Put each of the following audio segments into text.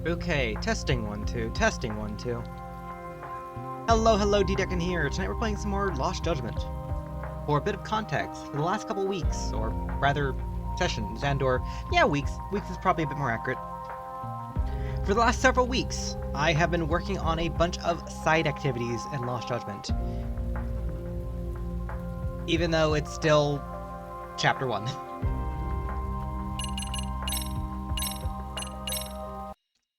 Okay, testing 1 2, testing 1 2. Hello, D-Decken here. Tonight we're playing some more Lost Judgment. For a bit of context, for the last couple weeks, or rather sessions weeks is probably a bit more accurate. For the last several weeks, I have been working on a bunch of side activities in Lost Judgment. Even though it's still Chapter 1.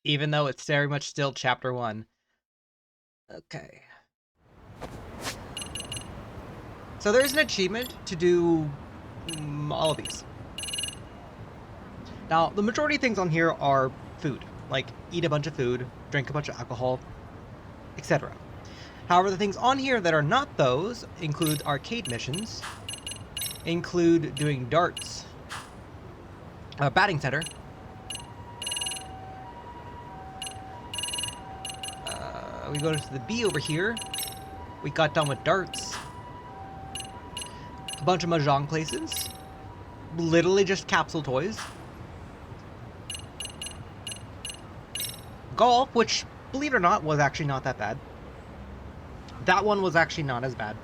Even though it's very much still Chapter 1. Okay. So there's an achievement to do all of these. Now, the majority of things on here are food. Like, eat a bunch of food, drink a bunch of alcohol, etc. However, the things on here that are not those include arcade missions, include doing darts, a batting center, we go to the B over here, we got done with darts, a bunch of mahjong places, literally just capsule toys, golf, which, believe it or not, was actually not that bad. That one was actually not as bad.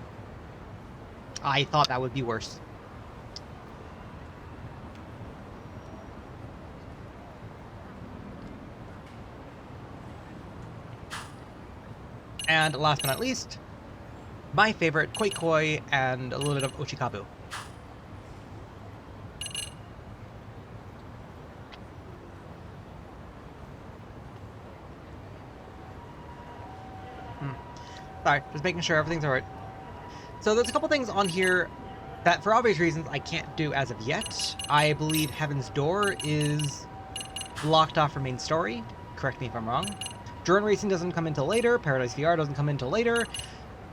I thought that would be worse. And last but not least, my favorite, Koi Koi and a little bit of Ochikabu. Sorry, just making sure everything's alright. So there's a couple things on here that, for obvious reasons, I can't do as of yet. I believe Heaven's Door is blocked off from main story. Correct me if I'm wrong. Drone Racing doesn't come until later. Paradise VR doesn't come until later.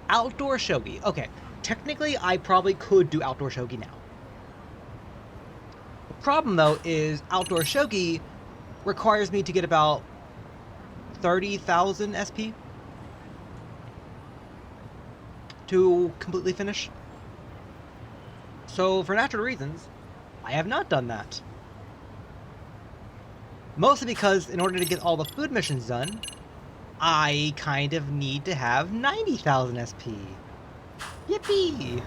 Outdoor Shogi. Okay, technically I probably could do Outdoor Shogi now. The problem, though, is Outdoor Shogi requires me to get about 30,000 SP to completely finish. So, for natural reasons, I have not done that. Mostly because, in order to get all the food missions done, I kind of need to have 90,000 SP. Yippee!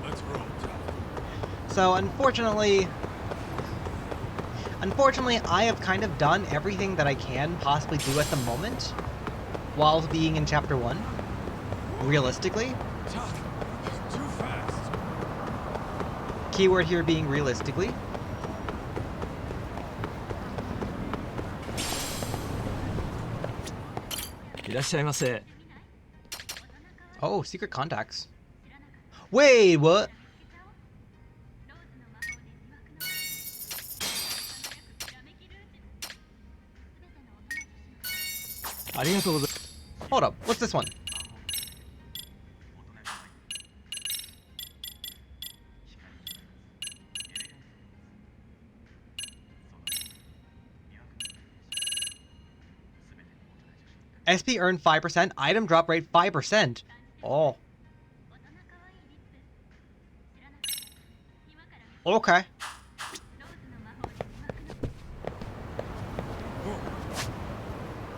Let's roll. So, unfortunately, I have kind of done everything that I can possibly do at the moment, while being in Chapter 1. Realistically. Too fast. Keyword here being realistically. Oh, secret contacts. Wait, what? Hold up, what's this one? SP earned 5%, item drop rate 5%. Oh. Okay.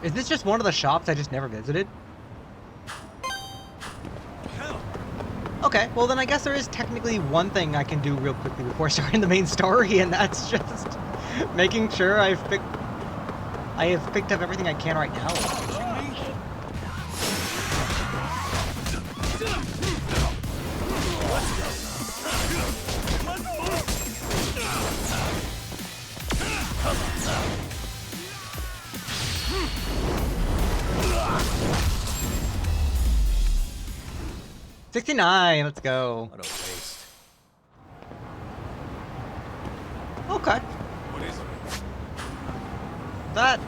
Is this just one of the shops I just never visited? Hell. Okay, well then I guess there is technically one thing I can do real quickly before starting the main story, and that's just making sure I have picked up everything I can right now. 69, let's go. What a waste. Okay. What is it? That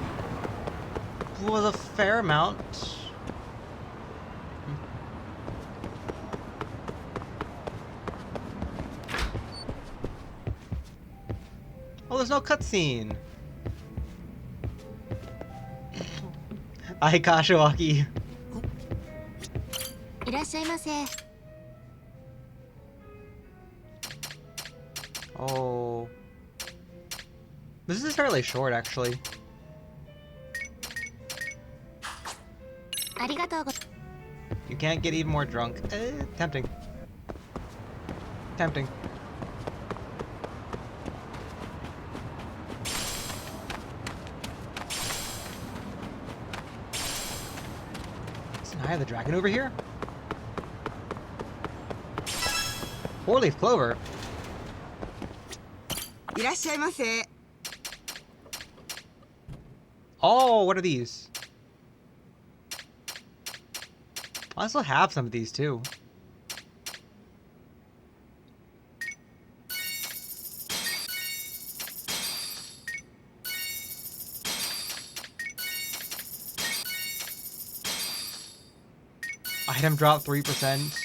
was a fair amount. Oh, there's no cutscene. Hi, Kashiwaki. いらっしゃいませ。Oh. This is fairly short, actually. You can't get even more drunk. Tempting. Tempting. Isn't Eye of the Dragon over here? 4-leaf clover. いらっしゃいませ。 Oh, what are these? I also have some of these too. Item drop 3%.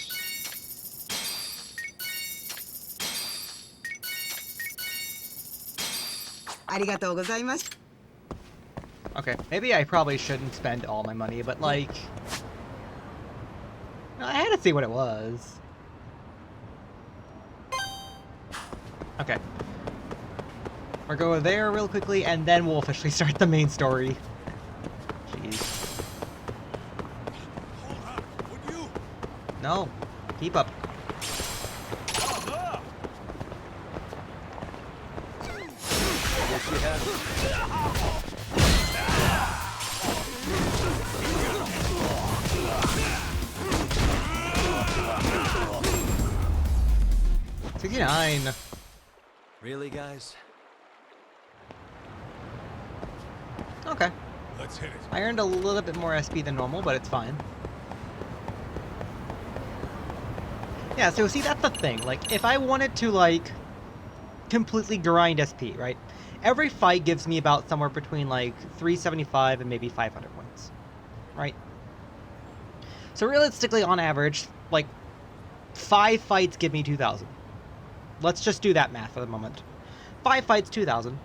Okay, maybe I probably shouldn't spend all my money, but like... I had to see what it was. Okay. We'll go there real quickly, and then we'll officially start the main story. Jeez. Hold on, would you? No. Keep up. Yes, you have. 69. Really, guys? Okay. Let's hit it. I earned a little bit more SP than normal, but it's fine. Yeah, so see, that's the thing. Like, if I wanted to, like, completely grind SP, right? Every fight gives me about somewhere between, like, 375 and maybe 500 points. Right? So realistically, on average, like, 5 fights give me 2,000. Let's just do that math for the moment. 5 fights, 2,000.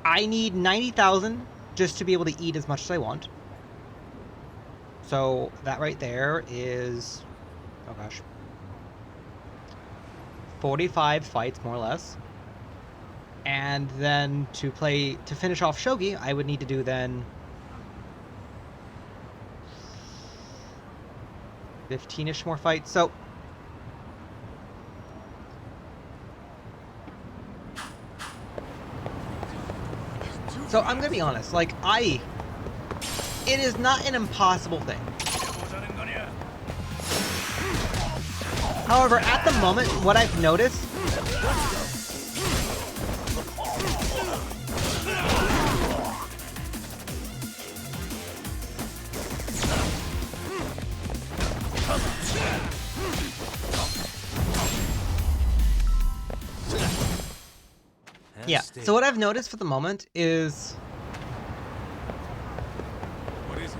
I need 90,000 just to be able to eat as much as I want. So that right there is, oh gosh, 45 fights more or less. And then to finish off Shogi, I would need to do then 15-ish more fights. So I'm gonna be honest, like, it is not an impossible thing. However, at the moment, what I've noticed, yeah, so what I've noticed for the moment is... What is it?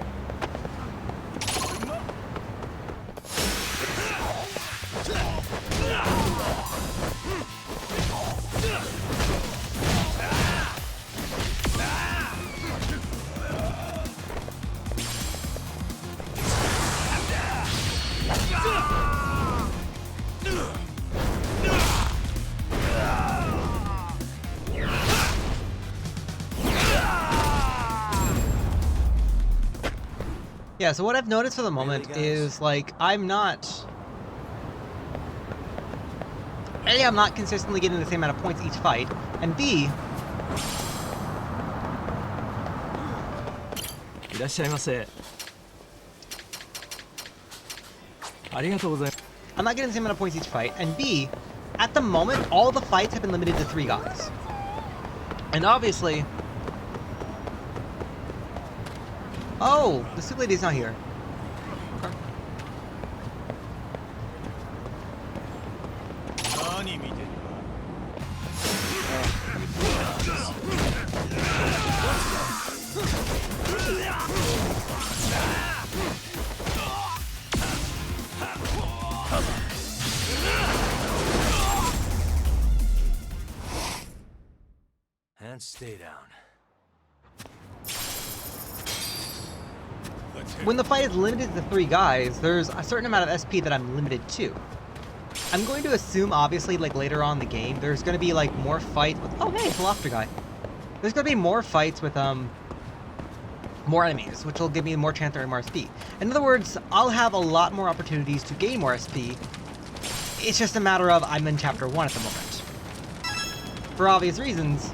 Yeah, so what I've noticed for the moment is, like, A, I'm not consistently getting the same amount of points each fight, and B, I'm not getting the same amount of points each fight, and B, at the moment, all the fights have been limited to 3 guys. And obviously... Oh, the soup lady's not here. Okay. And stay down. Let's hit when the fight is limited to 3 guys, there's a certain amount of SP that I'm limited to. I'm going to assume, obviously, like later on in the game, there's going to be like more fights with. Oh, hey, it's a lofter guy. There's going to be more fights with more enemies, which will give me more chance to earn more SP. In other words, I'll have a lot more opportunities to gain more SP. It's just a matter of I'm in chapter 1 at the moment. For obvious reasons,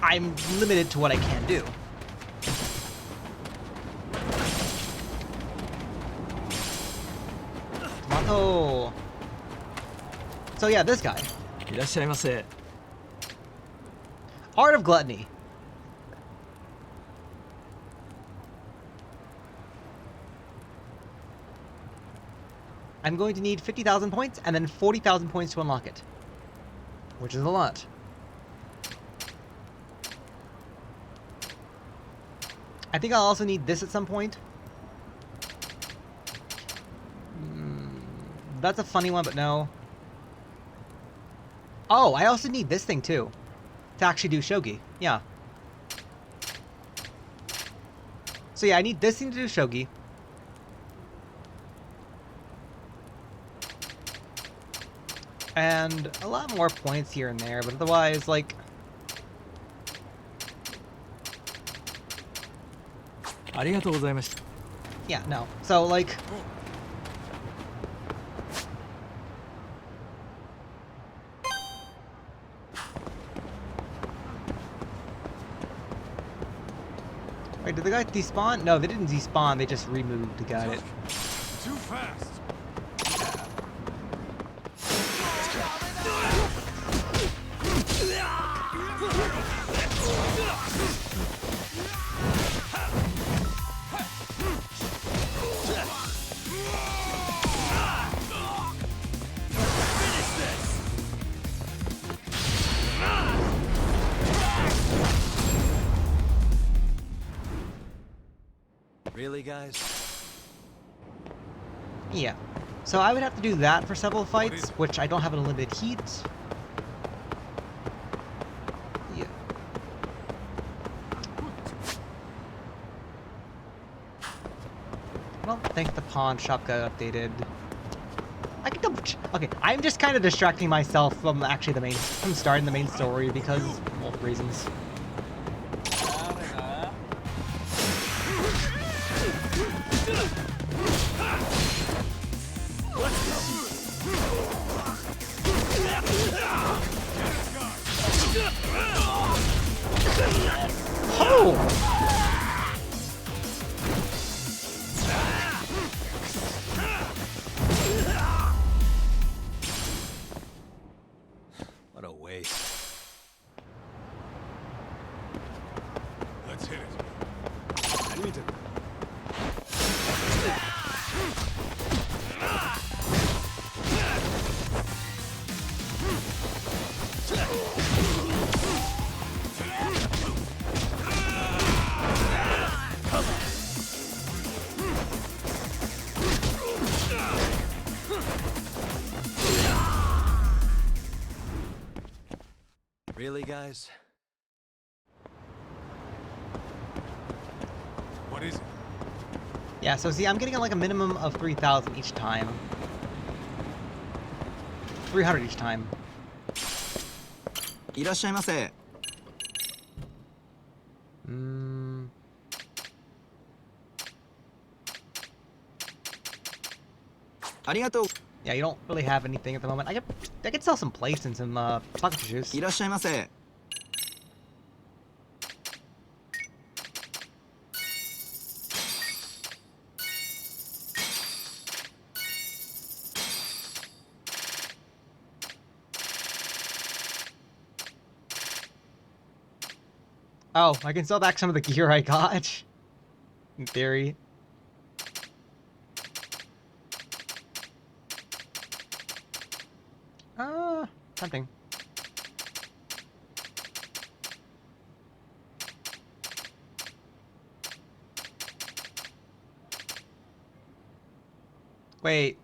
I'm limited to what I can do. Tomato. So yeah, this guy. いらっしゃいませ。 Art of Gluttony. I'm going to need 50,000 points and then 40,000 points to unlock it. Which is a lot. I think I'll also need this at some point. That's a funny one, but no. Oh, I also need this thing too. To actually do shogi. Yeah. So yeah, I need this thing to do shogi. And a lot more points here and there, but otherwise, like... ありがとうございました。 Yeah, no. So, like... Wait, did the guy despawn? No, they didn't despawn, they just removed. Got it. Too fast. Really, guys? Yeah. So I would have to do that for several fights, which I don't have an unlimited heat. Yeah. I don't think the pawn shop got updated. I can double okay, I'm just kind of distracting myself from actually from starting the main story because, well, reasons. Oh! What a waste. Let's hit it. Really, guys? What is it? Yeah, so see, I'm getting like a minimum of 3,000 each time. 300 each time. いらっしゃいませ。 ありがとう。 Yeah, you don't really have anything at the moment. I could sell some plates and some pocket tissues. いらっしゃいませ。 Oh, I can sell back some of the gear I got. In theory. Tempting. Wait.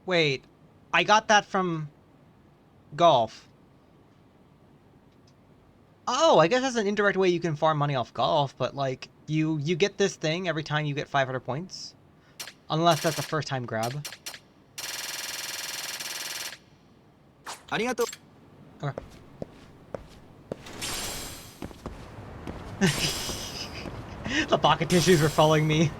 Wait. I got that from golf. Oh, I guess that's an indirect way you can farm money off golf, but like you get this thing every time you get 500 points. Unless that's a first time grab. ありがとう Okay. The pocket tissues were following me.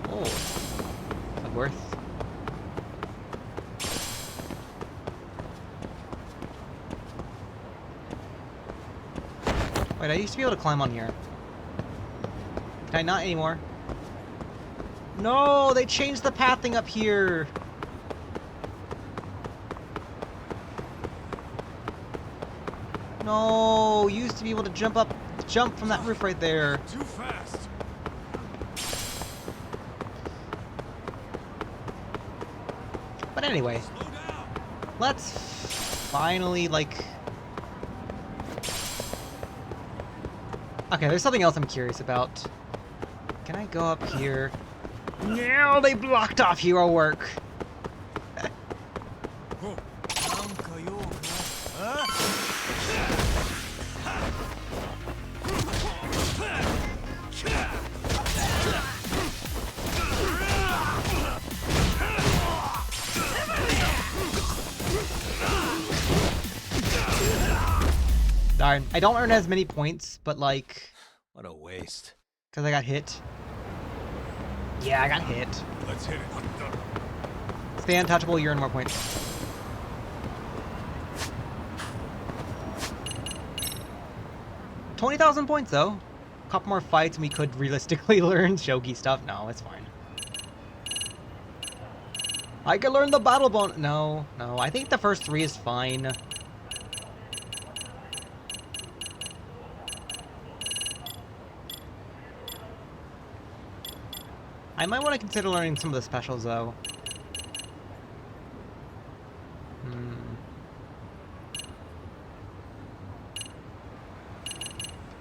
Oh, that's worth. Wait, I used to be able to climb on here. Can I not anymore? No, they changed the pathing up here. No, you used to be able to jump from that roof right there. Too fast. But anyway, Slow down. let's finally, like... Okay, there's something else I'm curious about. Can I go up here? No, they blocked off hero work. Darn, I don't earn as many points, but like... What a waste. Because I got hit. Yeah, I got hit. Let's hit it. Stay untouchable, you earn more points. $20,000 points though. A couple more fights and we could realistically learn Shogi stuff. No, it's fine. I could learn the battle bone. No, I think the first 3 is fine. I might want to consider learning some of the specials, though.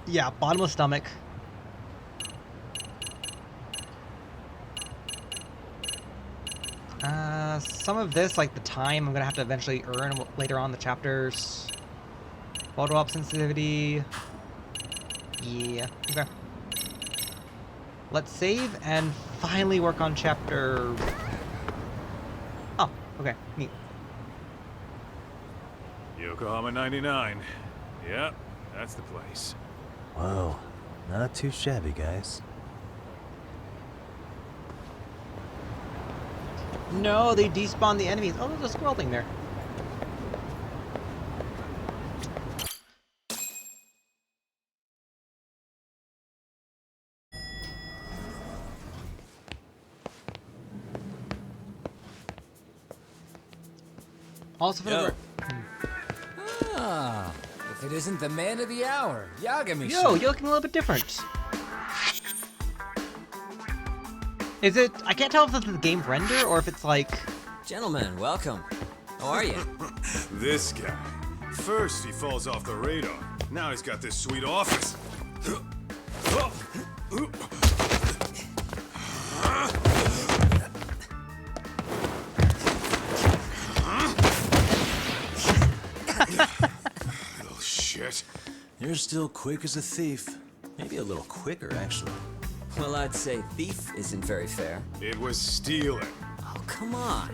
Yeah, bottomless stomach. Some of this, like the time, I'm gonna have to eventually earn later on in the chapters. Photo op sensitivity. Yeah, okay. Let's save and finally work on chapter... Oh, okay, neat. Yokohama 99. Yep, that's the place. Whoa, not too shabby, guys. No, they despawn the enemies. Oh, there's a squirrel thing there. Also for the... Ah, if it isn't the man of the hour, Yagami. Yo, you're looking a little bit different. Is it... I can't tell if it's the game render or if it's like... Gentlemen, welcome. How are you? This guy. First he falls off the radar. Now he's got this sweet office. Little shit. You're still quick as a thief. Maybe a little quicker, actually. Well, I'd say thief isn't very fair. It was stealing. Oh, come on.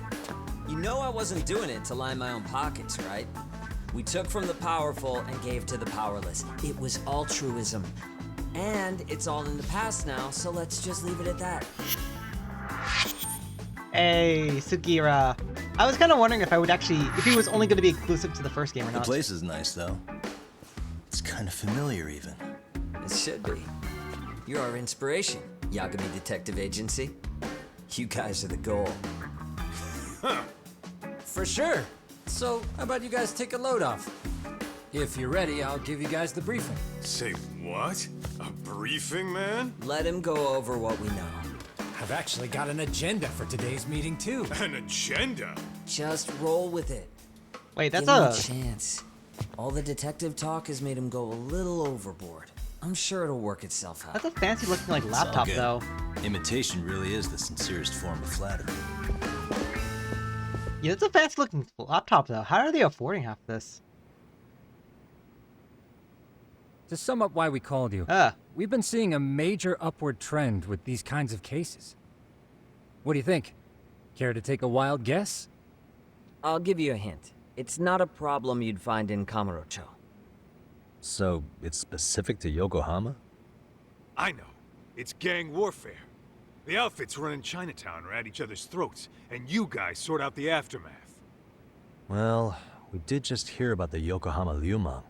You know I wasn't doing it to line my own pockets, right? We took from the powerful and gave to the powerless. It was altruism. And it's all in the past now, so let's just leave it at that. Hey, Sugira. I was kind of wondering if I would actually... If he was only going to be exclusive to the first game or The not. place is nice, though. It's kind of familiar, even. It should be. You're our inspiration, Yagami Detective Agency. You guys are the goal. For sure. So, how about you guys take a load off? If you're ready, I'll give you guys the briefing. Say what? A briefing, man? Let him go over what we know. I've actually got an agenda for today's meeting, too. An agenda? Just roll with it. Wait, that's Give him a... a chance. All the detective talk has made him go a little overboard. I'm sure it'll work itself out. That's a fancy looking like It's all laptop good. though. Imitation really is the sincerest form of flattery. Yeah, it's a fancy looking laptop though. How are they affording half this? To sum up why we called you, we've been seeing a major upward trend with these kinds of cases. What do you think? Care to take a wild guess? I'll give you a hint. It's not a problem you'd find in Kamurocho. So, it's specific to Yokohama? I know. It's gang warfare. The outfits running Chinatown are at each other's throats, and you guys sort out the aftermath. Well, we did just hear about the Yokohama Liumang.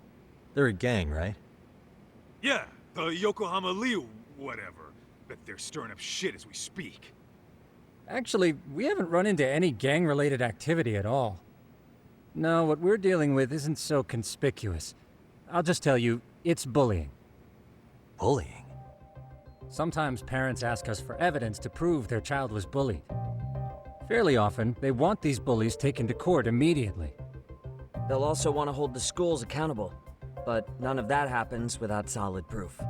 They're a gang, right? Yeah, the Yokohama Liu whatever. Bet they're stirring up shit as we speak. Actually, we haven't run into any gang-related activity at all. No, what we're dealing with isn't so conspicuous. I'll just tell you, it's bullying. Bullying? Sometimes parents ask us for evidence to prove their child was bullied. Fairly often, they want these bullies taken to court immediately. They'll also want to hold the schools accountable, but none of that happens without solid proof.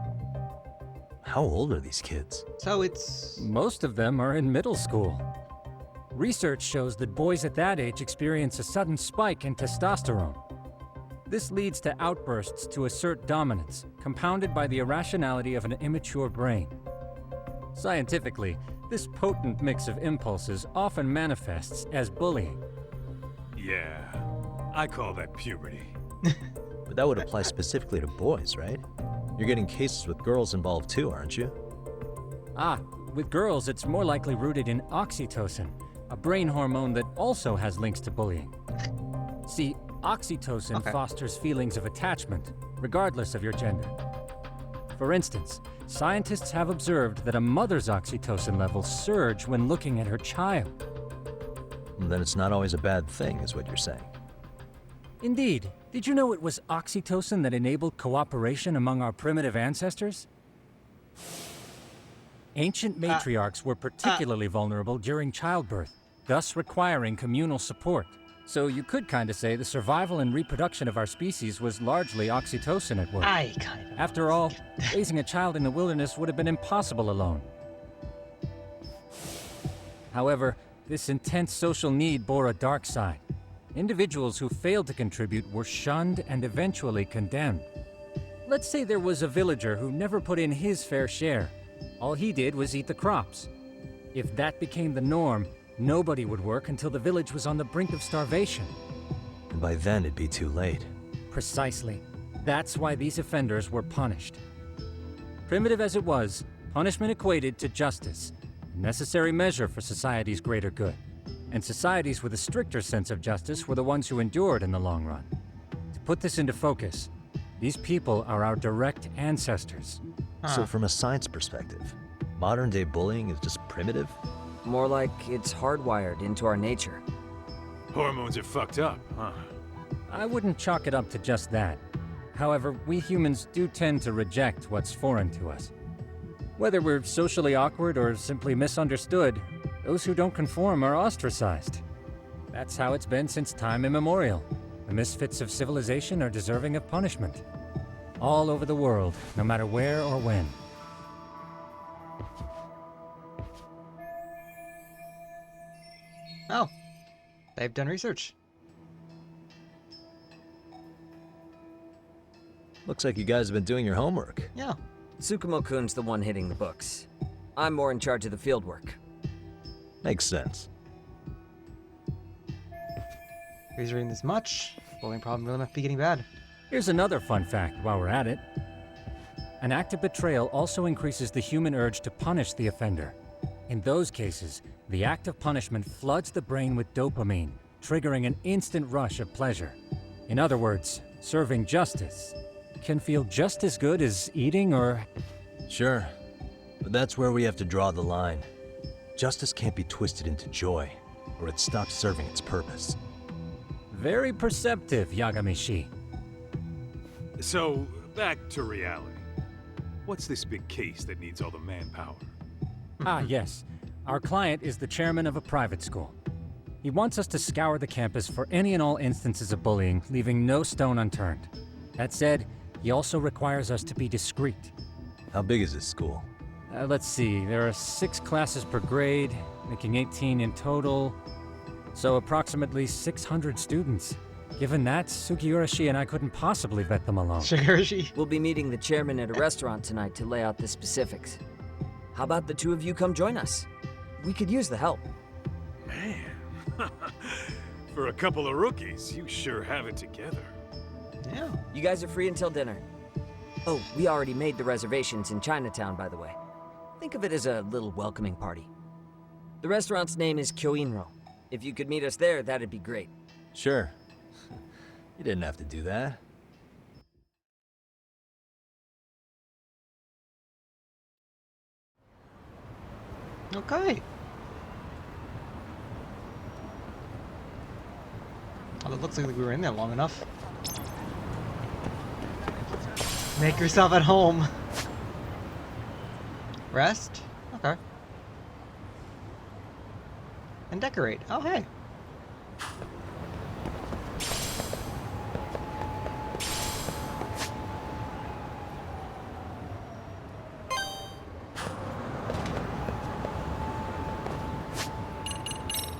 How old are these kids? So it's... Most of them are in middle school. Research shows that boys at that age experience a sudden spike in testosterone. This leads to outbursts to assert dominance, compounded by the irrationality of an immature brain. Scientifically, this potent mix of impulses often manifests as bullying. Yeah, I call that puberty. But that would apply specifically to boys, right? You're getting cases with girls involved too, aren't you? With girls, it's more likely rooted in oxytocin, a brain hormone that also has links to bullying. See, oxytocin fosters feelings of attachment, regardless of your gender. For instance, scientists have observed that a mother's oxytocin levels surge when looking at her child. Then it's not always a bad thing, is what you're saying. Indeed. Did you know it was oxytocin that enabled cooperation among our primitive ancestors? Ancient matriarchs were particularly vulnerable during childbirth, thus requiring communal support. So you could kinda say the survival and reproduction of our species was largely oxytocin at work. After all, raising a child in the wilderness would have been impossible alone. However, this intense social need bore a dark side. Individuals who failed to contribute were shunned and eventually condemned. Let's say there was a villager who never put in his fair share. All he did was eat the crops. If that became the norm, nobody would work until the village was on the brink of starvation. And by then it'd be too late. Precisely. That's why these offenders were punished. Primitive as it was, punishment equated to justice, a necessary measure for society's greater good. And societies with a stricter sense of justice were the ones who endured in the long run. To put this into focus, these people are our direct ancestors. So from a science perspective, modern-day bullying is just primitive? More like it's hardwired into our nature. Hormones are fucked up, huh? I wouldn't chalk it up to just that. However, we humans do tend to reject what's foreign to us. Whether we're socially awkward or simply misunderstood, those who don't conform are ostracized. That's how it's been since time immemorial. The misfits of civilization are deserving of punishment. All over the world, no matter where or when. Oh. They've done research. Looks like you guys have been doing your homework. Yeah. Tsukumo-kun's the one hitting the books. I'm more in charge of the fieldwork. Makes sense. He's reading this much. Bullying problem really must be getting bad. Here's another fun fact while we're at it. An act of betrayal also increases the human urge to punish the offender. In those cases, the act of punishment floods the brain with dopamine, triggering an instant rush of pleasure. In other words, serving justice can feel just as good as eating or... Sure, but that's where we have to draw the line. Justice can't be twisted into joy, or it stops serving its purpose. Very perceptive, Yagamishi. So, back to reality. What's this big case that needs all the manpower? Yes. Our client is the chairman of a private school. He wants us to scour the campus for any and all instances of bullying, leaving no stone unturned. That said, He also requires us to be discreet. How big is this school? Let's see, there are 6 classes per grade, making 18 in total. So approximately 600 students. Given that, Sugiurashi and I couldn't possibly vet them alone. Shigurashi. We'll be meeting the chairman at a restaurant tonight to lay out the specifics. How about the two of you come join us? We could use the help. Man. For a couple of rookies, you sure have it together. Yeah. You guys are free until dinner. Oh, we already made the reservations in Chinatown, by the way. Think of it as a little welcoming party. The restaurant's name is Ch1. If you could meet us there, that'd be great. Sure. You didn't have to do that. Okay. Well, it looks like we were in there long enough. Make yourself at home. Rest? Okay. And decorate. Oh, hey.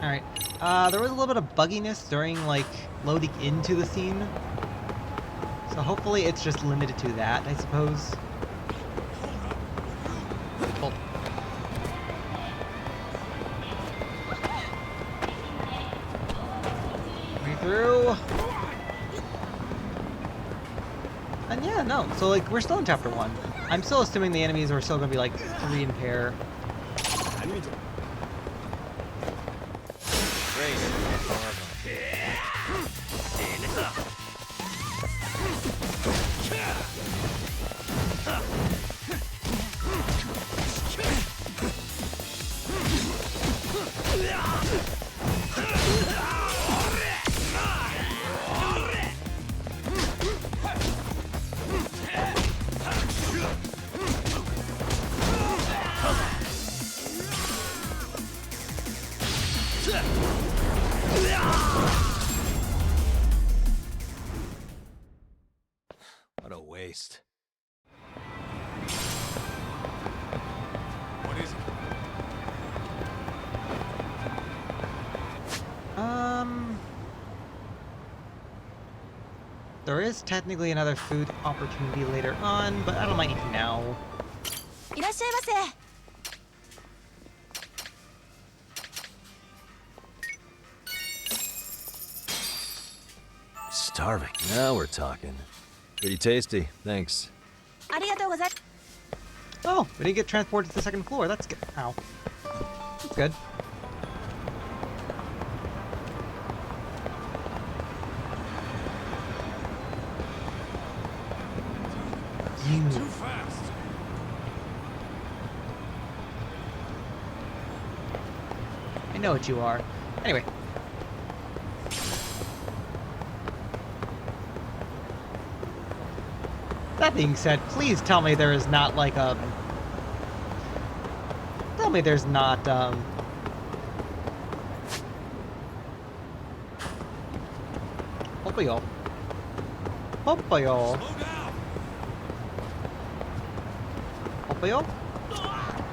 Alright. There was a little bit of bugginess during, like, loading into the scene. So hopefully it's just limited to that, I suppose. Oh. Way through. And yeah, no. So, like, we're still in chapter 1. I'm still assuming the enemies are still gonna be, like, 3 in pair. What a waste. What is it? There is technically another food opportunity later on, but I don't mind eating now. いらっしゃいませ。 Starving. Now we're talking. Pretty tasty, thanks. ありがとうござい。 Oh, we didn't get transported to the second floor. That's good. Ow. That's good. Too fast. I know what you are. Anyway. That being said, please tell me there is not like a... Tell me there's not, Popio. Popio. Slow down. Popio?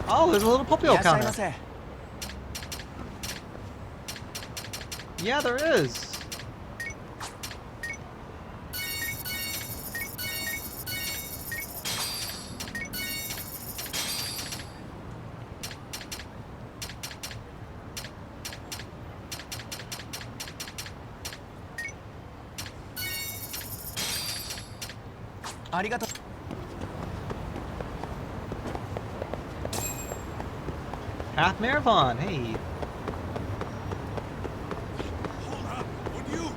Oh, there's a little Popio counter. Yeah, there is. Half marathon, hey. Hold up. Would you?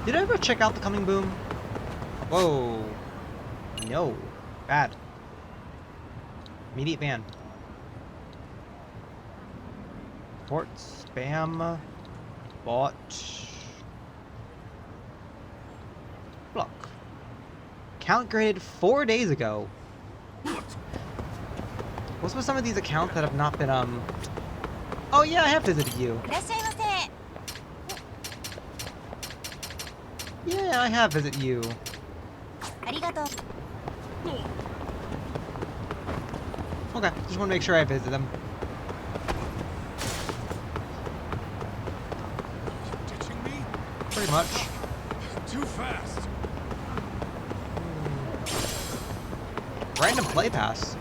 Did I ever check out the coming boom? Whoa. No. Bad. Immediate ban. Port spam. Bot. Block. Count graded 4 days ago. What's with some of these accounts that have not been, Oh yeah, I have visited you. いらっしゃいませ。 Yeah, I have visited you. ありがとう。 Okay, just want to make sure I visit them. Ditching me? Pretty much. Too fast. Random play pass.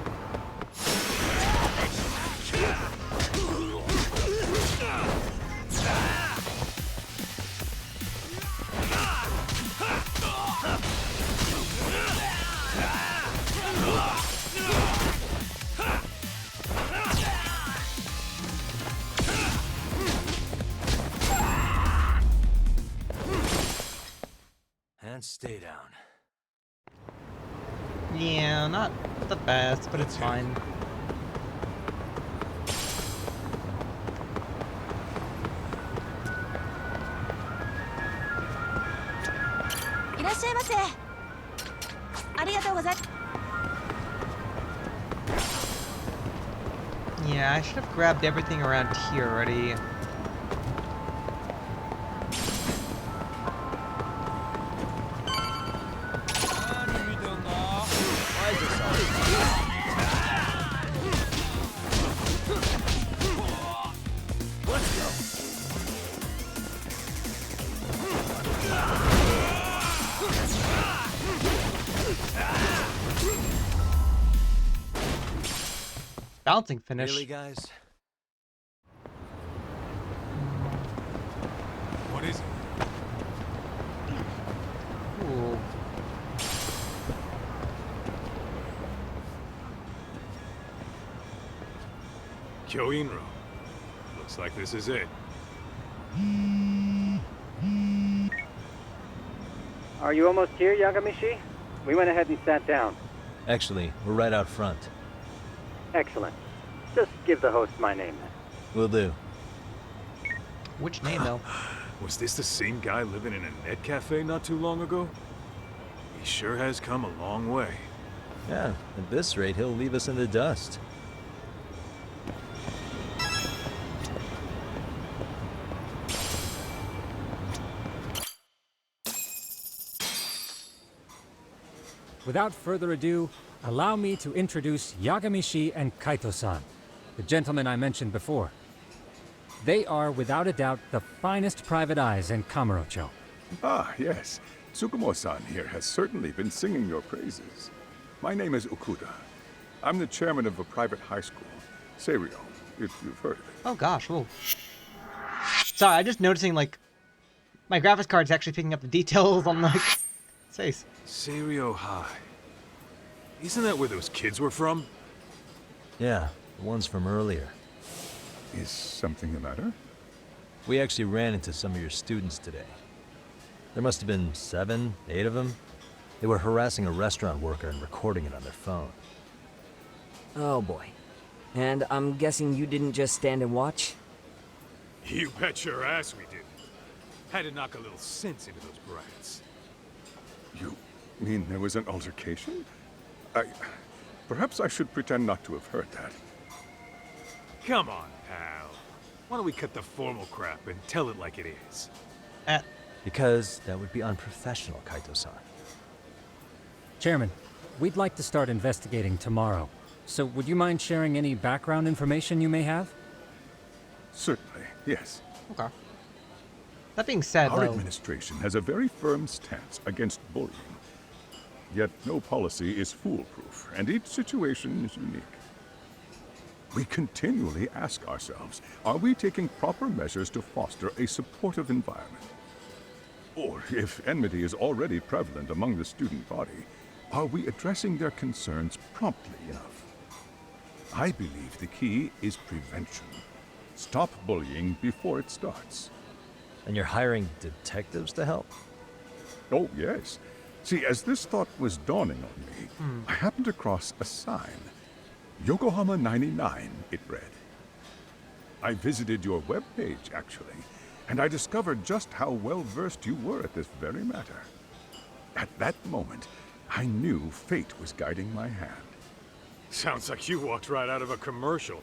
And stay down. Yeah, not the best, but it's fine. Yeah, I should have grabbed everything around here already. Bouncing finish. Really, guys? What is it? Ooh. Ch1. Looks like this is it. Are you almost here, Yagamishi? We went ahead and sat down. Actually, we're right out front. Excellent. Just give the host my name then. Will do. Which name, though? Was this the same guy living in a net cafe not too long ago? He sure has come a long way. Yeah, at this rate, he'll leave us in the dust. Without further ado, allow me to introduce Yagamishi and Kaito-san, the gentlemen I mentioned before. They are, without a doubt, the finest private eyes in Kamurocho. Ah, yes. Tsukumo-san here has certainly been singing your praises. My name is Okuda. I'm the chairman of a private high school, Seiryo, if you've heard of it. Oh gosh, whoa. Sorry, I'm just noticing, like, my graphics card's actually picking up the details on, like, his face. Seiryo High. Isn't that where those kids were from? Yeah, the ones from earlier. Is something the matter? We actually ran into some of your students today. There must have been 7, 8 of them. They were harassing a restaurant worker and recording it on their phone. Oh boy. And I'm guessing you didn't just stand and watch? You bet your ass we did. Had to knock a little sense into those brats. You mean there was an altercation? Perhaps I should pretend not to have heard that. Come on, pal. Why don't we cut the formal crap and tell it like it is? Because that would be unprofessional, Kaito-san. Chairman, we'd like to start investigating tomorrow. So would you mind sharing any background information you may have? Certainly, yes. Okay. That being said, Our though... administration has a very firm stance against bullying. Yet no policy is foolproof, and each situation is unique. We continually ask ourselves, are we taking proper measures to foster a supportive environment? Or, if enmity is already prevalent among the student body, are we addressing their concerns promptly enough? I believe the key is prevention. Stop bullying before it starts. And you're hiring detectives to help? Oh, yes. See, as this thought was dawning on me, I happened across a sign. Yokohama 99, it read. I visited your webpage, actually, and I discovered just how well-versed you were at this very matter. At that moment, I knew fate was guiding my hand. Sounds like you walked right out of a commercial.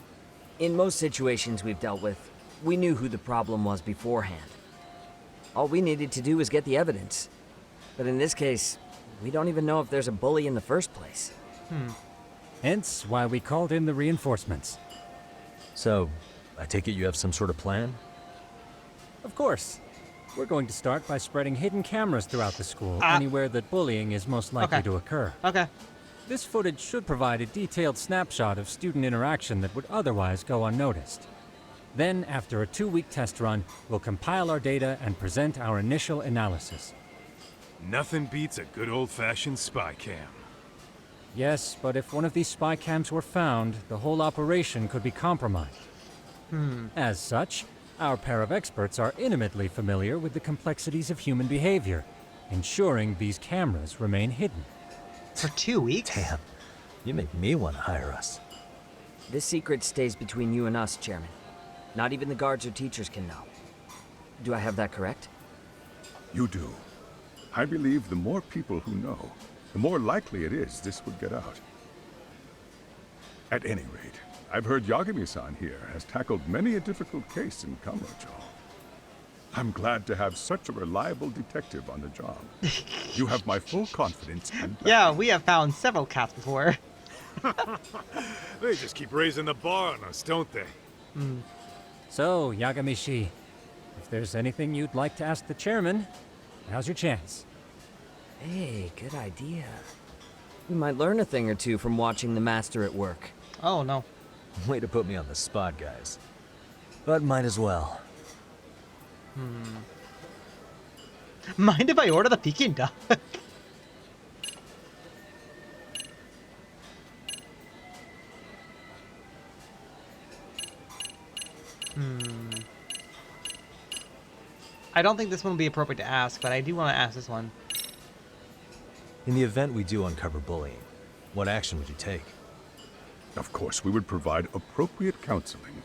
In most situations we've dealt with, we knew who the problem was beforehand. All we needed to do was get the evidence. But in this case, we don't even know if there's a bully in the first place. Hence why we called in the reinforcements. So, I take it you have some sort of plan? Of course. We're going to start by spreading hidden cameras throughout the school, anywhere that bullying is most likely to occur. Okay. This footage should provide a detailed snapshot of student interaction that would otherwise go unnoticed. Then, after a 2-week test run, we'll compile our data and present our initial analysis. Nothing beats a good old-fashioned spy cam. Yes, but if one of these spy cams were found, the whole operation could be compromised. As such, our pair of experts are intimately familiar with the complexities of human behavior, ensuring these cameras remain hidden. For 2 weeks? Damn, you make me want to hire us. This secret stays between you and us, Chairman. Not even the guards or teachers can know. Do I have that correct? You do. I believe the more people who know, the more likely it is this would get out. At any rate, I've heard Yagami-san here has tackled many a difficult case in Kamurocho. I'm glad to have such a reliable detective on the job. You have my full confidence and... Yeah, we have found several cats before. They just keep raising the bar on us, don't they? So, Yagami-shi, if there's anything you'd like to ask the chairman, now's your chance. Hey, good idea. We might learn a thing or two from watching the master at work. Oh, no. Way to put me on the spot, guys. But might as well. Mind if I order the Peking duck? I don't think this one will be appropriate to ask, but I do want to ask this one. In the event we do uncover bullying, what action would you take? Of course, we would provide appropriate counseling,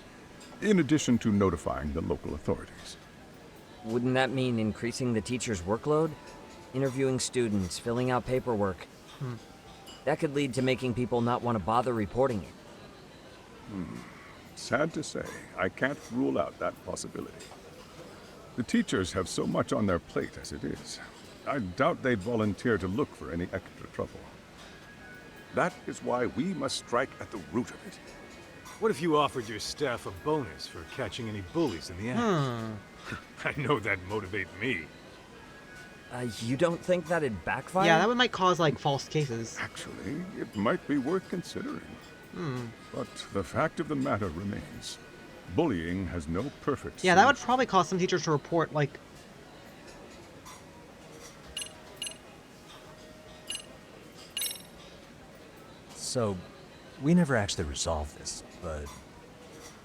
in addition to notifying the local authorities. Wouldn't that mean increasing the teacher's workload? Interviewing students, filling out paperwork. That could lead to making people not want to bother reporting it. Sad to say, I can't rule out that possibility. The teachers have so much on their plate as it is. I doubt they'd volunteer to look for any extra trouble. That is why we must strike at the root of it. What if you offered your staff a bonus for catching any bullies in the act? I know that'd motivate me. You don't think that'd backfire? Yeah, that one might cause, like, false cases. Actually, it might be worth considering. But the fact of the matter remains. Bullying has no perfect Yeah, that would solution. probably cause some teachers to report, like... So, we never actually resolved this, but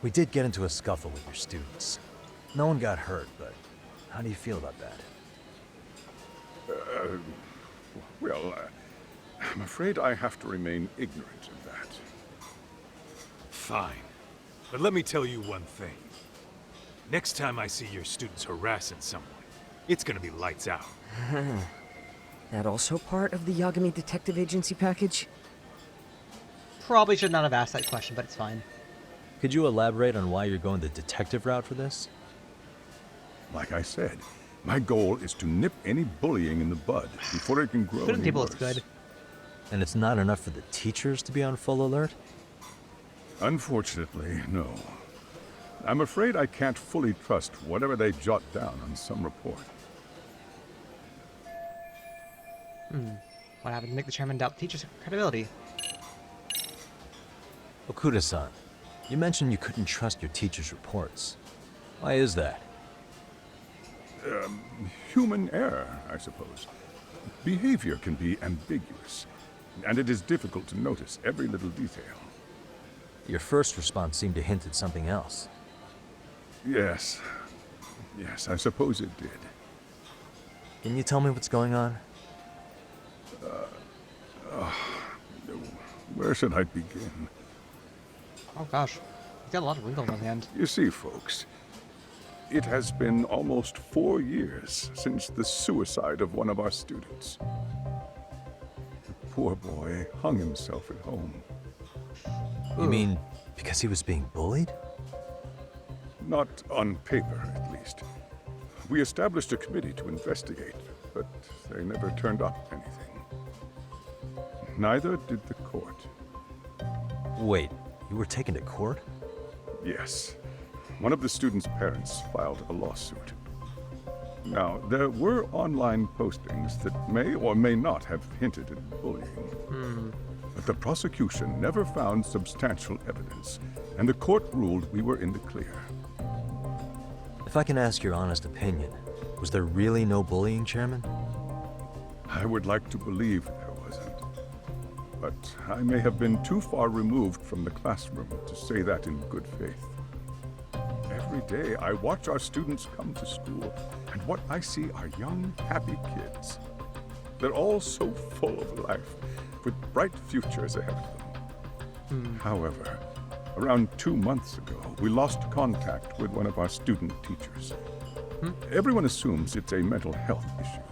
we did get into a scuffle with your students. No one got hurt, but how do you feel about that? Well, I'm afraid I have to remain ignorant of that. Fine. But let me tell you one thing. Next time I see your students harassing someone, it's gonna be lights out. That also part of the Yagami Detective Agency package? Probably should not have asked that question, but it's fine. Could you elaborate on why you're going the detective route for this? Like I said, my goal is to nip any bullying in the bud before it can grow Shooting any people worse. is good. And it's not enough for the teachers to be on full alert? Unfortunately, no. I'm afraid I can't fully trust whatever they jot down on some report. What happened to make the chairman doubt the teacher's credibility? Okuda-san, you mentioned you couldn't trust your teacher's reports. Why is that? Human error, I suppose. Behavior can be ambiguous, and it is difficult to notice every little detail. Your first response seemed to hint at something else. Yes. Yes, I suppose it did. Can you tell me what's going on? Where should I begin? Oh gosh. He's got a lot of wrinkles on his hand. You see, folks, it has been almost 4 years since the suicide of one of our students. The poor boy hung himself at home. You mean because he was being bullied? Not on paper, at least. We established a committee to investigate, but they never turned up anything. Neither did the court. Wait, you were taken to court? Yes. One of the students' parents filed a lawsuit. Now, there were online postings that may or may not have hinted at bullying. But the prosecution never found substantial evidence, and the court ruled we were in the clear. If I can ask your honest opinion, was there really no bullying, Chairman? I would like to believe there wasn't. But I may have been too far removed from the classroom to say that in good faith. Every day I watch our students come to school, and what I see are young, happy kids. They're all so full of life, with bright futures ahead of them. However, around 2 months ago, we lost contact with one of our student teachers. Everyone assumes it's a mental health issue.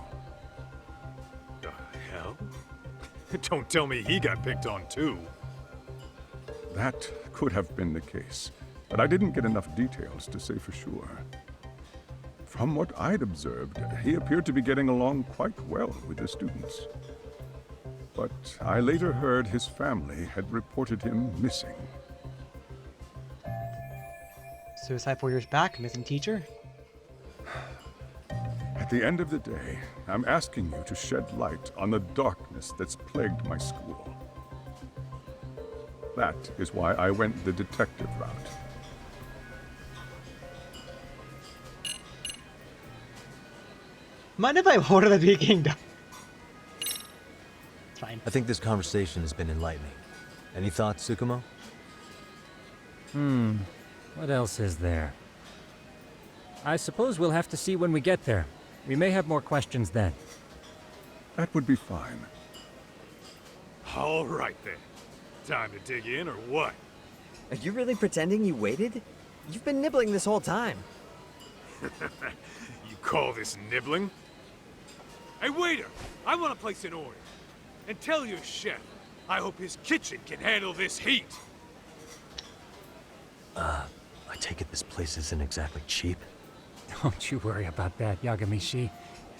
The hell? Don't tell me he got picked on too. That could have been the case, but I didn't get enough details to say for sure. From what I'd observed, he appeared to be getting along quite well with the students. But I later heard his family had reported him missing. Suicide 4 years back, missing teacher. At the end of the day, I'm asking you to shed light on the darkness that's plagued my school. That is why I went the detective route. Mind if I order the Kingdom? It's fine. I think this conversation has been enlightening. Any thoughts, Tsukumo? What else is there? I suppose we'll have to see when we get there. We may have more questions then. That would be fine. All right then. Time to dig in or what? Are you really pretending you waited? You've been nibbling this whole time. You call this nibbling? Hey waiter, I want to place an order. And tell your chef, I hope his kitchen can handle this heat. I take it this place isn't exactly cheap? Don't you worry about that, Yagamishi.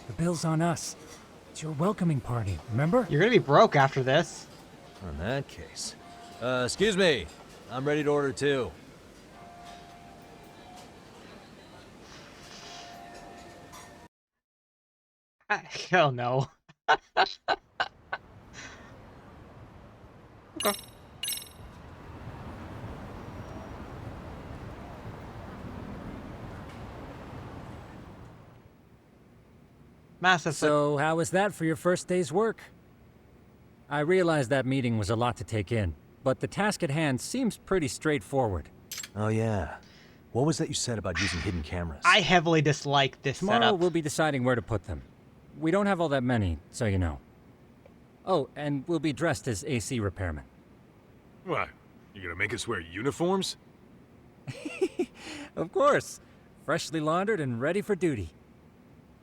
The bill's on us. It's your welcoming party, remember? You're gonna be broke after this. In that case. Excuse me. I'm ready to order too. Hell no. Okay. Massive. So, how was that for your first day's work? I realize that meeting was a lot to take in, but the task at hand seems pretty straightforward. Oh yeah. What was that you said about using hidden cameras? I heavily dislike this Tomorrow setup. we'll be deciding where to put them. We don't have all that many, so you know. Oh, and we'll be dressed as AC repairmen. What? You gonna make us wear uniforms? Of course. Freshly laundered and ready for duty.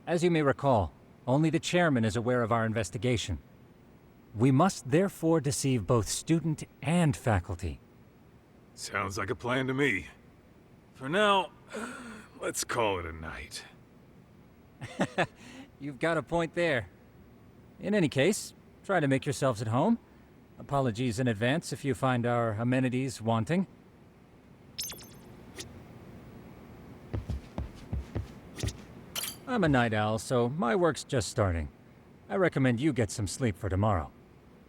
As you may recall, only the chairman is aware of our investigation. We must therefore deceive both student and faculty. Sounds like a plan to me. For now, let's call it a night. You've got a point there. In any case, try to make yourselves at home. Apologies in advance if you find our amenities wanting. I'm a night owl, so my work's just starting. I recommend you get some sleep for tomorrow.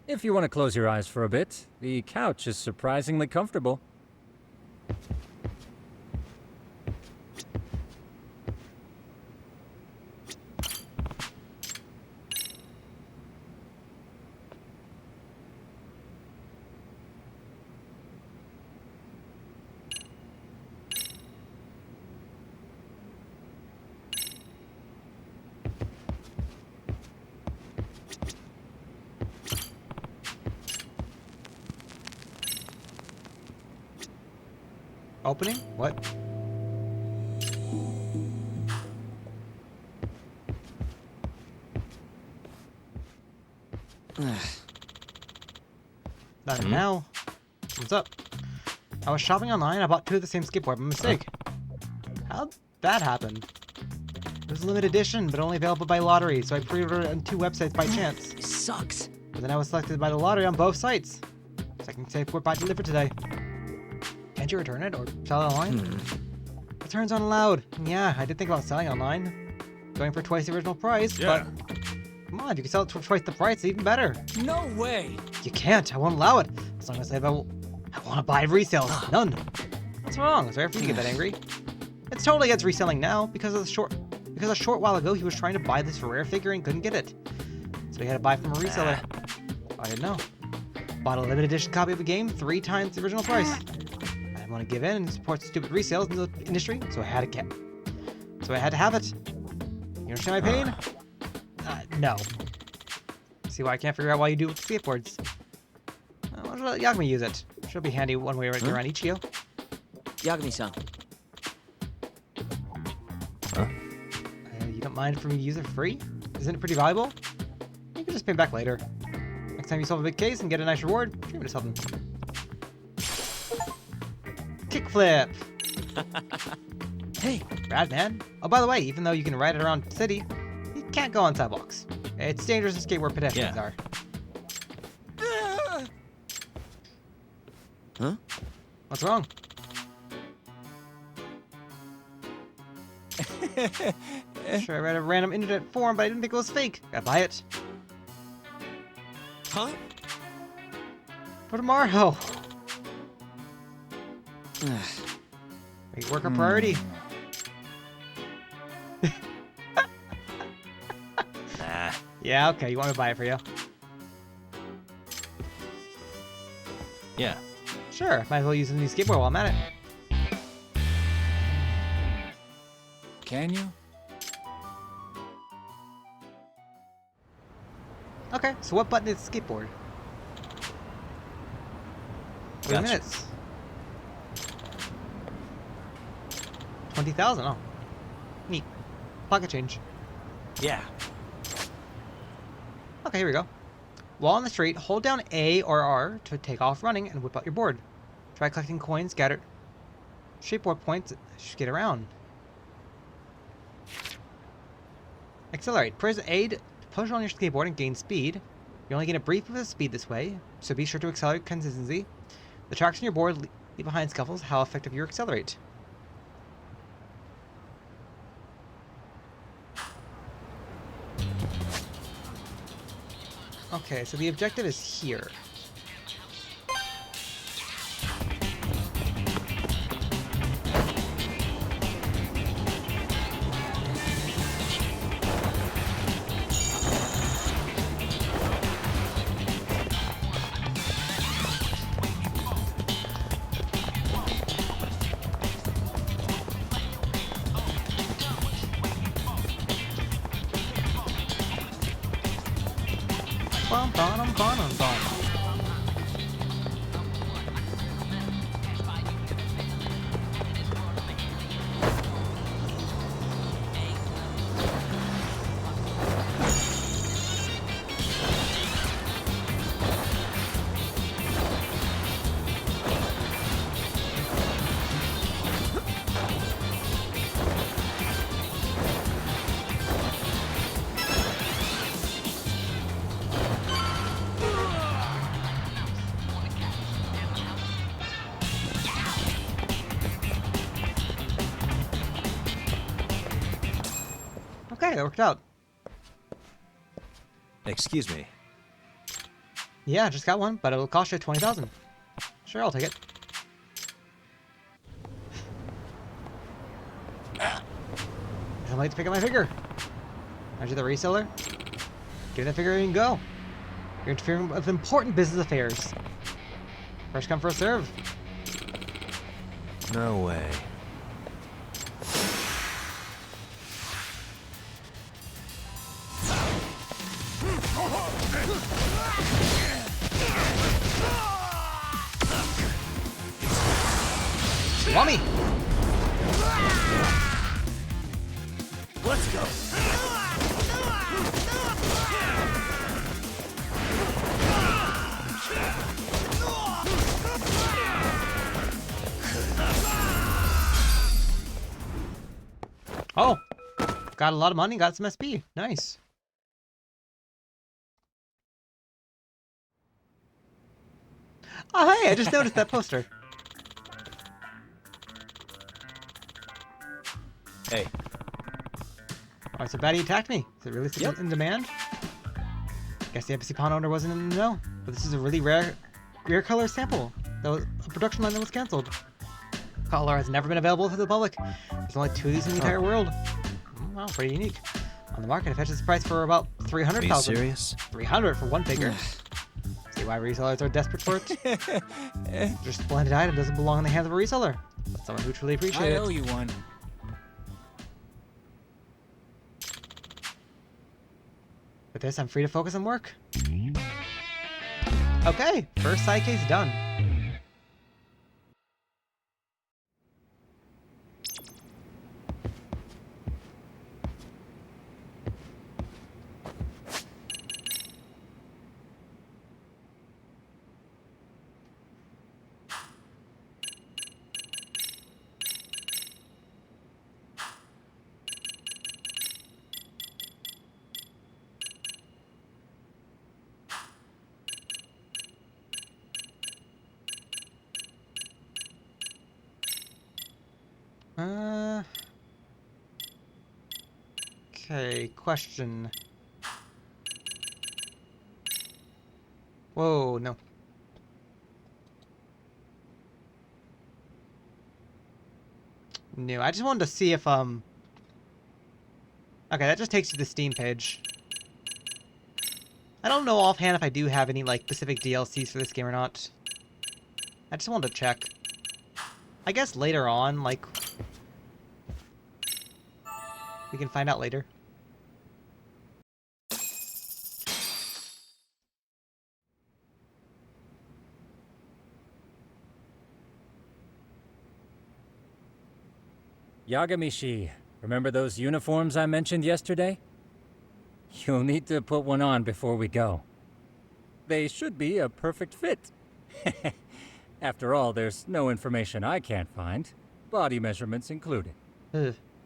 If you want to close your eyes for a bit, the couch is surprisingly comfortable. Opening? What? Not now. What's up? I was shopping online. I bought 2 of the same skateboard by mistake. How'd that happen? It was a limited edition, but only available by lottery, so I pre-ordered it on 2 websites by chance. This sucks. But then I was selected by the lottery on both sites. Second skateboard bought delivered today. Can't you return it or sell it online? Returns aren't allowed. Yeah, I did think about selling online. Going for twice the original price, Yeah. but come on, if you can sell it for twice the price, even better. No way! You can't. I won't allow it. As long as I want to buy resales. None. What's wrong? It's rare for you to get that angry. It's totally against reselling now because a short while ago he was trying to buy this rare figure and couldn't get it. So he had to buy from a reseller. I didn't know. Bought a limited edition copy of the game 3 times the original price. I didn't want to give in and support stupid resales in the industry, so I had to have it. You understand my pain? No. See why I can't figure out why you do with skateboards. Why don't you let Yagami use it? She'll be handy one way or around Ichio. Yagami-san. You don't mind for me to use it for free? Isn't it pretty valuable? You can just pay back later. Next time you solve a big case and get a nice reward, treat me to something. Kickflip! Hey! Rad, man. Oh, by the way, even though you can ride it around the city, you can't go on sidewalks. It's dangerous to skate where pedestrians are. Huh? What's wrong? Sure, I read a random internet forum, but I didn't think it was fake. Gotta buy it. Huh? For tomorrow. Make work a priority. Nah. Yeah, okay. You want me to buy it for you? Yeah. Sure. Might as well use the new skateboard while I'm at it. Can you? Okay, so what button is the skateboard? 3 Gotcha. minutes. 20,000. Oh, neat. Pocket change. Yeah. Okay, here we go. While on the street, hold down A or R to take off running and whip out your board. Try collecting coins scattered. Skateboard points should get around. Accelerate. Press A to push on your skateboard and gain speed. You only gain a brief bit of speed this way, so be sure to accelerate with consistency. The tracks on your board leave behind scuffles how effective you accelerate. Okay, so the objective is here. Bum, bum, bum, bum, bum. Okay, that worked out. Excuse me. Yeah, just got one, but it'll cost you 20,000. Sure, I'll take it. I'm late to pick up my figure. Aren't you the reseller? Give that figure and go. You're interfering with important business affairs. First come, first serve. No way. Lummy! Let's go. got a lot of money, got some SP. Nice. Oh, hey, I just noticed that poster. Hey. Alright, so Batty attacked me. Is it really still in demand? Guess the embassy pawn owner wasn't in the know. But this is a really rare color sample. That was a production line that was cancelled. Color has never been available to the public. There's only 2 of these in the entire world. Wow, pretty unique. On the market, it fetches price for about 300,000. Are you serious? 300 for one figure. See why resellers are desperate for it? Just a splendid item doesn't belong in the hands of a reseller, but someone who truly appreciates it. I owe you one. With this, I'm free to focus on work. Okay, first side case done. Okay, question. Whoa, no. No, I just wanted to see if, Okay, that just takes you to the Steam page. I don't know offhand if I do have any, like, specific DLCs for this game or not. I just wanted to check. I guess later on, like... we can find out later. Yagamishi, remember those uniforms I mentioned yesterday? You'll need to put one on before we go. They should be a perfect fit. After all, there's no information I can't find, body measurements included.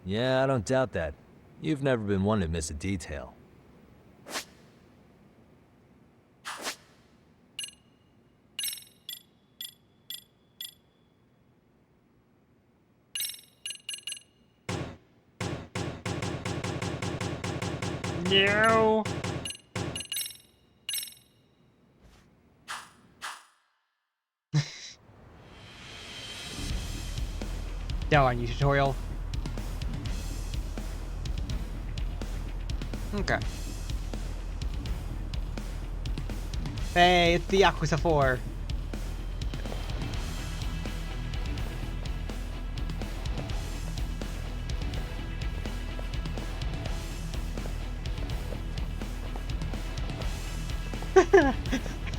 Yeah, I don't doubt that. You've never been one to miss a detail. No. Darn you, tutorial. Okay. Hey, it's the Yakuza 4.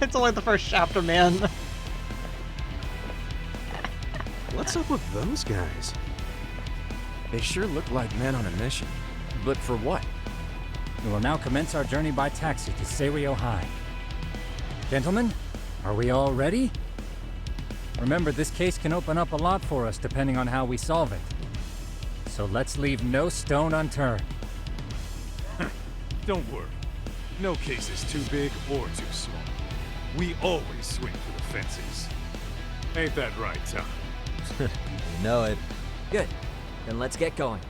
It's only the first chapter, man. What's up with those guys? They sure look like men on a mission. But for what? We will now commence our journey by taxi to Seiryo High. Gentlemen, are we all ready? Remember, this case can open up a lot for us depending on how we solve it. So let's leave no stone unturned. Don't worry. No case is too big or too small. We always swing for the fences. Ain't that right, Tom? You know it. Good. Then let's get going.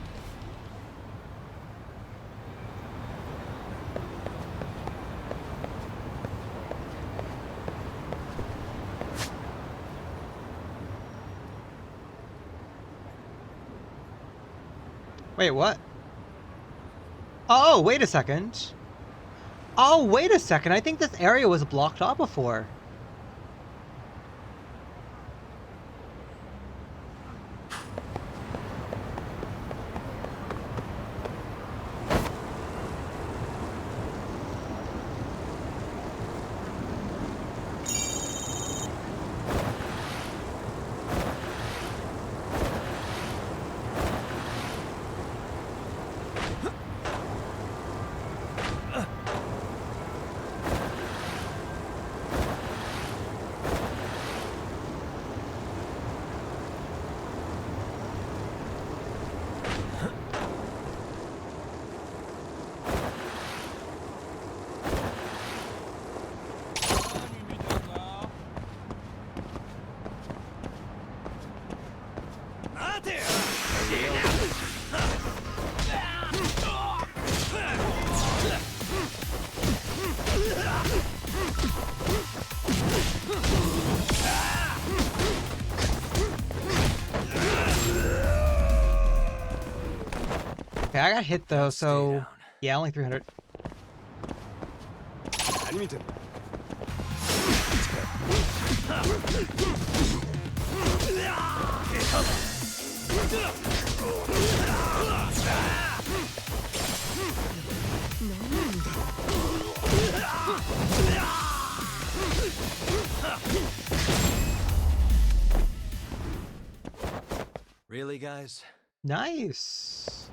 Wait, what? Oh, wait a second. Oh, wait a second. I think this area was blocked off before. I got hit though, Stay so down. yeah, only 300. Really, guys? Nice.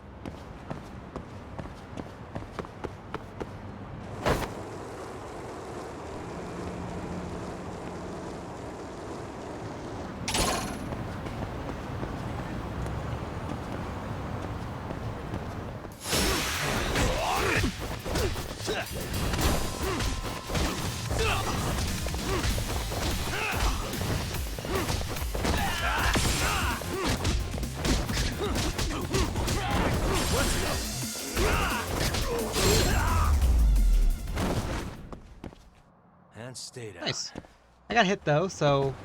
And stay down. Nice. I got hit though, so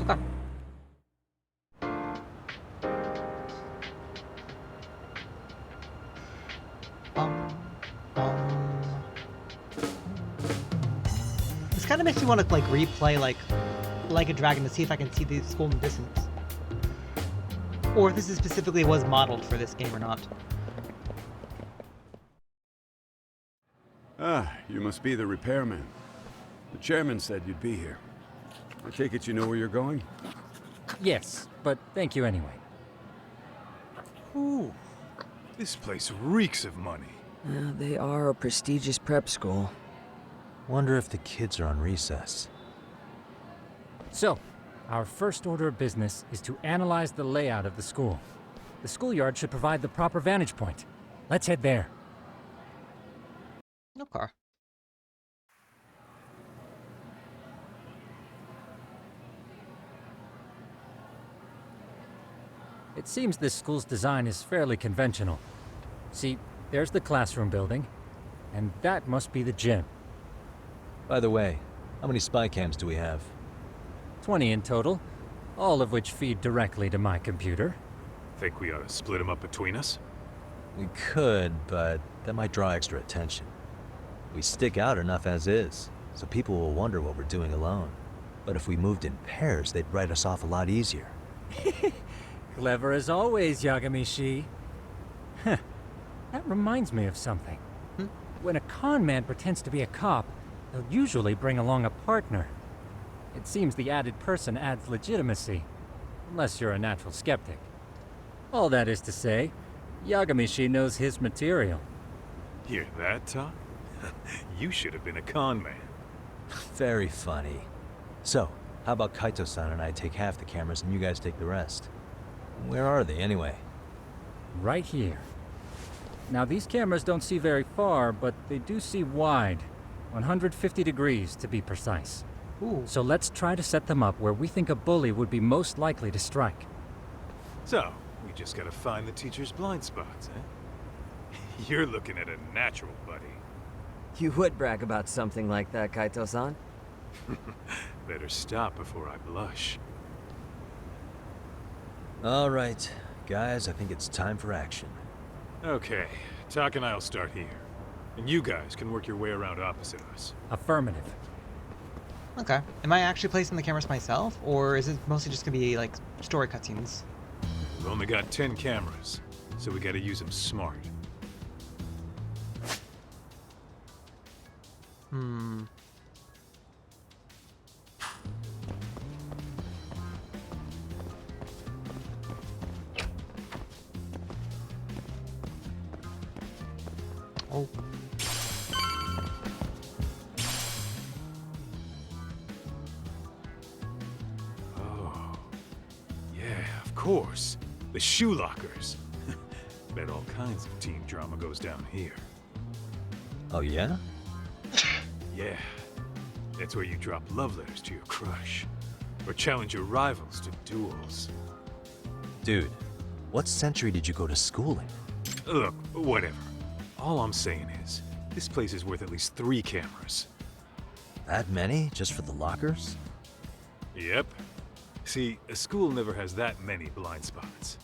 okay. This kind of makes me want to like replay like a Dragon to see if I can see the school in the distance. Or if this is specifically was modeled for this game or not. Ah, you must be the repairman. The chairman said you'd be here. I take it you know where you're going? Yes, but thank you anyway. Ooh, this place reeks of money. They are a prestigious prep school. Wonder if the kids are on recess. So, our first order of business is to analyze the layout of the school. The schoolyard should provide the proper vantage point. Let's head there. Okay. It seems this school's design is fairly conventional. See, there's the classroom building, and that must be the gym. By the way, how many spy cams do we have? 20 in total, all of which feed directly to my computer. Think we ought to split them up between us? We could, but that might draw extra attention. We stick out enough as is, so people will wonder what we're doing alone. But if we moved in pairs, they'd write us off a lot easier. Clever as always, Yagami-shi. Huh. That reminds me of something. When a con man pretends to be a cop, they'll usually bring along a partner. It seems the added person adds legitimacy, unless you're a natural skeptic. All that is to say, Yagami-shi knows his material. Hear that, Tom? You should have been a con man. Very funny. So, how about Kaito-san and I take half the cameras and you guys take the rest? Where are they, anyway? Right here. Now, these cameras don't see very far, but they do see wide. 150 degrees, to be precise. Ooh. So let's try to set them up where we think a bully would be most likely to strike. So, we just gotta find the teacher's blind spots, eh? You're looking at a natural, buddy. You would brag about something like that, Kaito-san. Better stop before I blush. All right, guys, I think it's time for action. Okay, Tak and I'll start here. And you guys can work your way around opposite us. Affirmative. Okay. Am I actually placing the cameras myself, or is it mostly just gonna be like story cutscenes? We've only got 10 cameras, so we gotta use them smart. Oh. Oh. Yeah, of course. The shoe lockers. Bet all kinds of teen drama goes down here. Oh, yeah? Yeah. That's where you drop love letters to your crush. Or challenge your rivals to duels. Dude, what century did you go to school in? Look, whatever. All I'm saying is, this place is worth at least 3 cameras. That many? Just for the lockers? Yep. See, a school never has that many blind spots.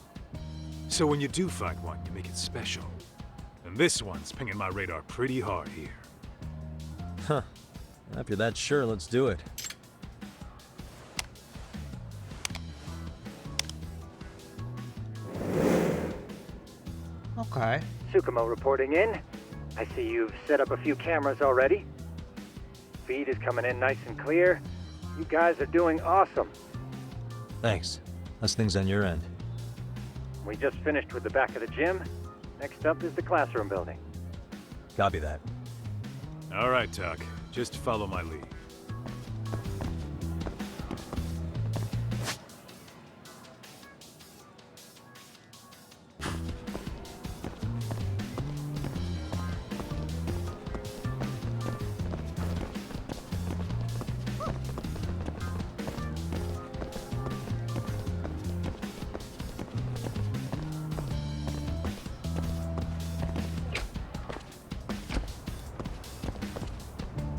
So when you do find one, you make it special. And this one's pinging my radar pretty hard here. Huh. If you're that sure, let's do it. Okay. Tsukumo reporting in. I see you've set up a few cameras already. Feed is coming in nice and clear. You guys are doing awesome. Thanks. How's things on your end? We just finished with the back of the gym. Next up is the classroom building. Copy that. All right, Tuck. Just follow my lead.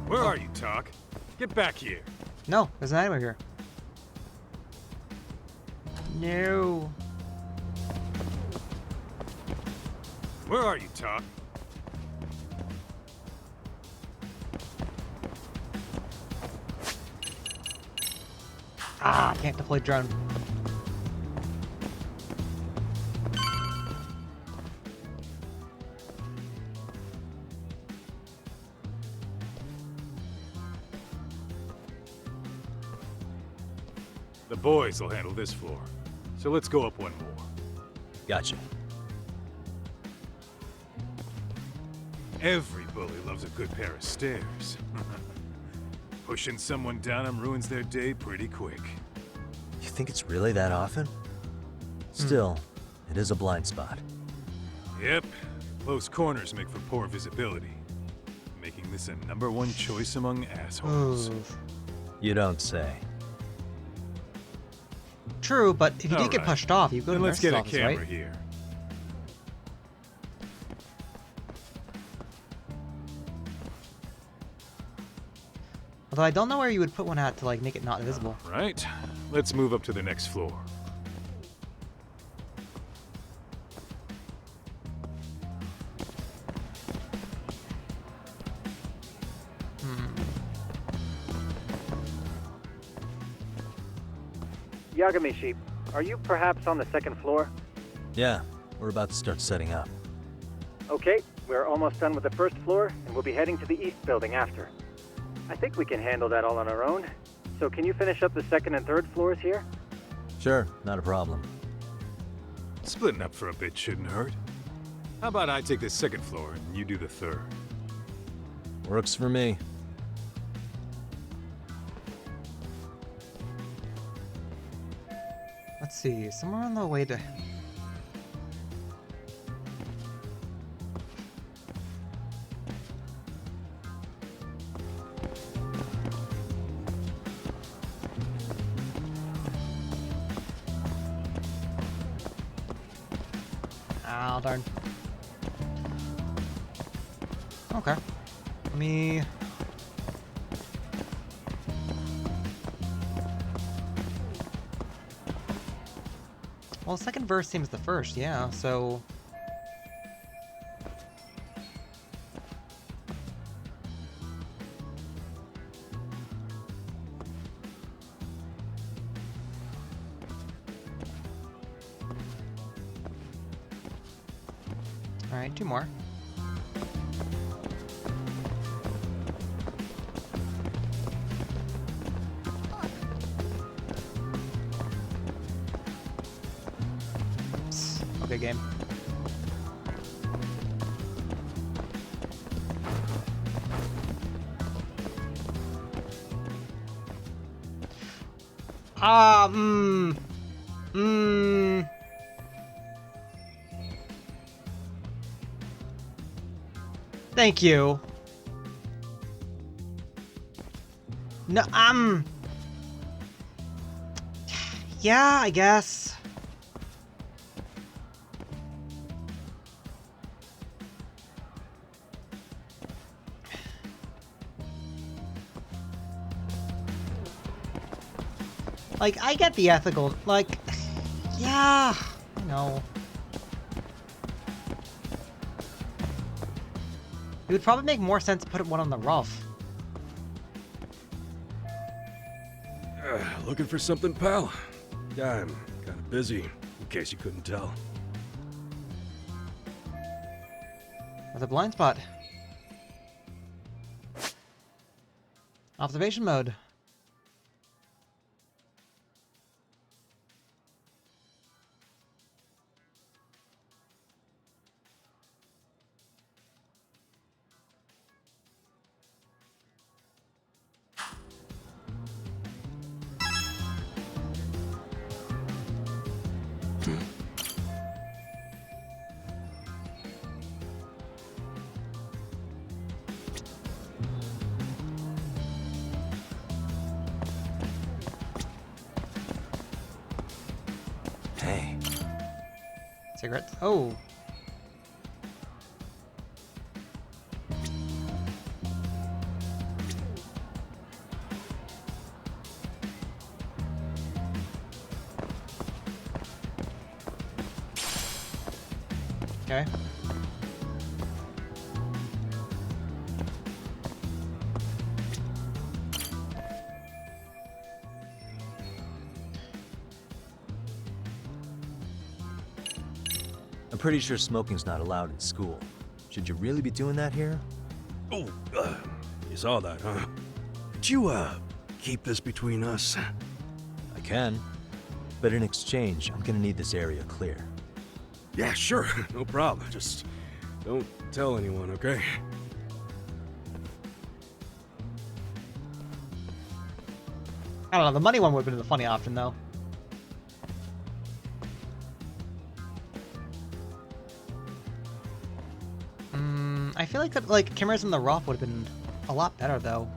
Where are you, Tuck? Get back here. No, there's an item over here. No. Where are you, Tuck? Ah, I can't deploy drone. The boys will handle this floor. So let's go up one more. Gotcha. Every bully loves a good pair of stairs. Pushing someone down them ruins their day pretty quick. You think it's really that often? Still, it is a blind spot. Yep. Close corners make for poor visibility. Making this a #1 choice among assholes. You don't say. True, but if you did get Alright. pushed off, you go to Then the let's nurse's get a office, camera right? here. Although I don't know where you would put one at to like make it not visible. Right. Let's move up to the next floor. Yagamishi, are you perhaps on the second floor? Yeah, we're about to start setting up. Okay, we're almost done with the first floor, and we'll be heading to the east building after. I think we can handle that all on our own. So can you finish up the second and third floors here? Sure, not a problem. Splitting up for a bit shouldn't hurt. How about I take the second floor and you do the third? Works for me. Let's see, somewhere on the way to... Ah, darn. Okay. Let me... Well, the second verse seems the first, yeah, so... Alright, two more. Okay, game. Thank you. No, yeah, I guess. Like, I get the ethical, like, yeah, you know. It would probably make more sense to put one on the roof. Looking for something, pal? Yeah, I'm kind of busy, in case you couldn't tell. There's a blind spot. Observation mode. Hey. Cigarettes. Oh. Okay. I'm pretty sure smoking's not allowed in school. Should you really be doing that here? Oh, you saw that, huh? Could you, keep this between us? I can. But in exchange, I'm gonna need this area clear. Yeah, sure. No problem. Just don't tell anyone, okay? I don't know, the money one would have been the funny option, though. I feel like that, like, cameras in the roof would have been a lot better, though.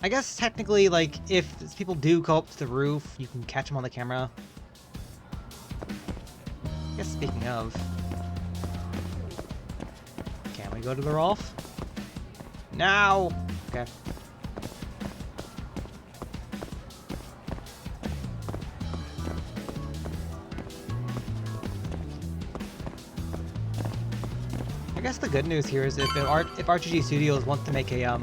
I guess technically, like, if people do go up to the roof, you can catch them on the camera. I guess speaking of, can we go to the roof? Now! Okay. I guess the good news here is if RGG Studios wants to make a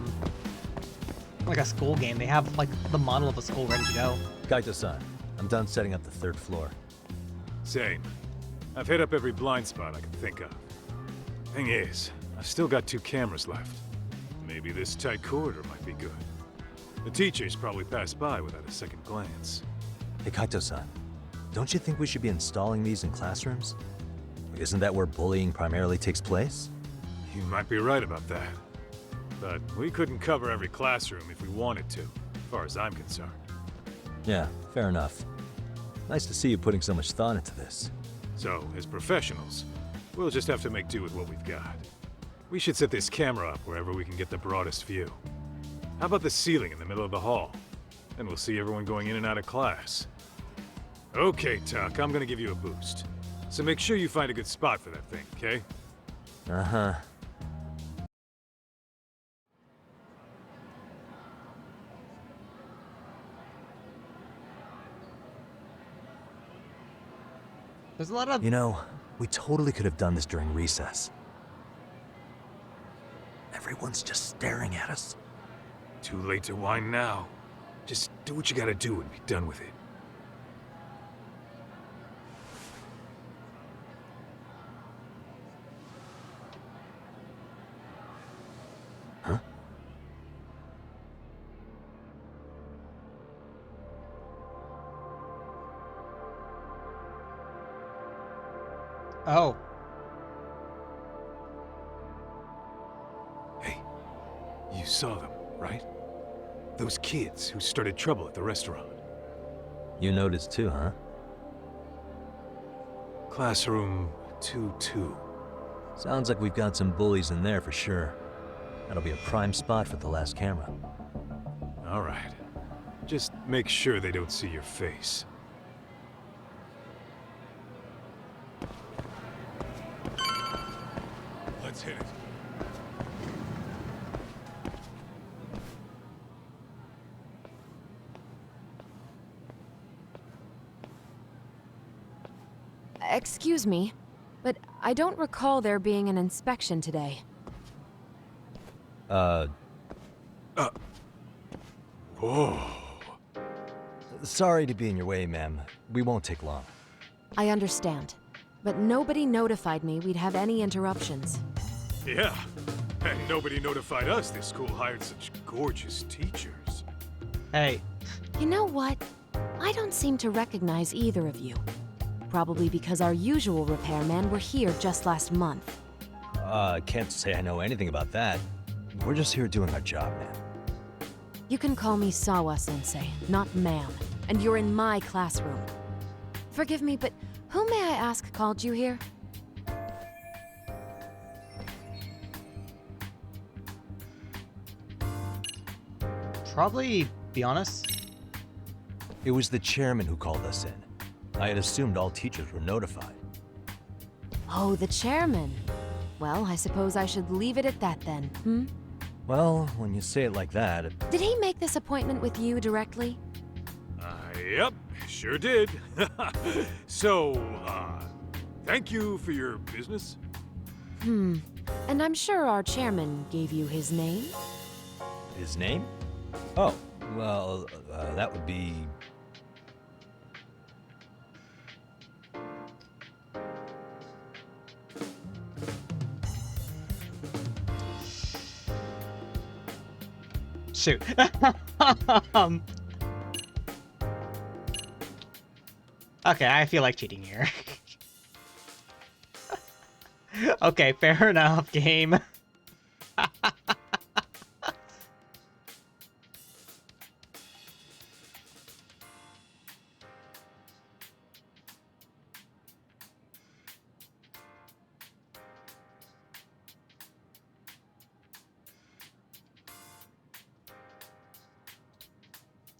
like a school game, they have like the model of a school ready to go. Kaito-san, I'm done setting up the 3rd floor. Same. I've hit up every blind spot I can think of. Thing is, I've still got 2 cameras left. Maybe this tight corridor might be good. The teachers probably passed by without a second glance. Hey Kaito-san, don't you think we should be installing these in classrooms? Isn't that where bullying primarily takes place? You might be right about that. But we couldn't cover every classroom if we wanted to, as far as I'm concerned. Yeah, fair enough. Nice to see you putting so much thought into this. So, as professionals, we'll just have to make do with what we've got. We should set this camera up wherever we can get the broadest view. How about the ceiling in the middle of the hall? Then we'll see everyone going in and out of class. Okay, Tuck, I'm gonna give you a boost. So make sure you find a good spot for that thing, okay? Uh-huh. There's a lot of... You know, we totally could have done this during recess. Everyone's just staring at us. Too late to whine now. Just do what you gotta do and be done with it. Huh? Oh. Hey, you saw them, right? Those kids who started trouble at the restaurant. You noticed too, huh? Classroom 2-2. Sounds like we've got some bullies in there for sure. That'll be a prime spot for the last camera. All right. Just make sure they don't see your face. Let's hit it. Excuse me, but I don't recall there being an inspection today. Whoa. Sorry to be in your way, ma'am. We won't take long. I understand, but nobody notified me we'd have any interruptions. Yeah. And nobody notified us this school hired such gorgeous teachers. Hey. You know what? I don't seem to recognize either of you. Probably because our usual repairmen were here just last month. Can't say I know anything about that. We're just here doing our job, ma'am. You can call me Sawa-sensei, not ma'am, and you're in my classroom. Forgive me, but who may I ask called you here? Probably be honest. It was the chairman who called us in. I had assumed all teachers were notified. Oh, the chairman. Well, I suppose I should leave it at that then, hmm? Well, when you say it like that... Did he make this appointment with you directly? Yep, sure did. So, thank you for your business. And I'm sure our chairman gave you his name? His name? Oh, well, that would be... Shoot. Okay, I feel like cheating here. Okay, fair enough, game.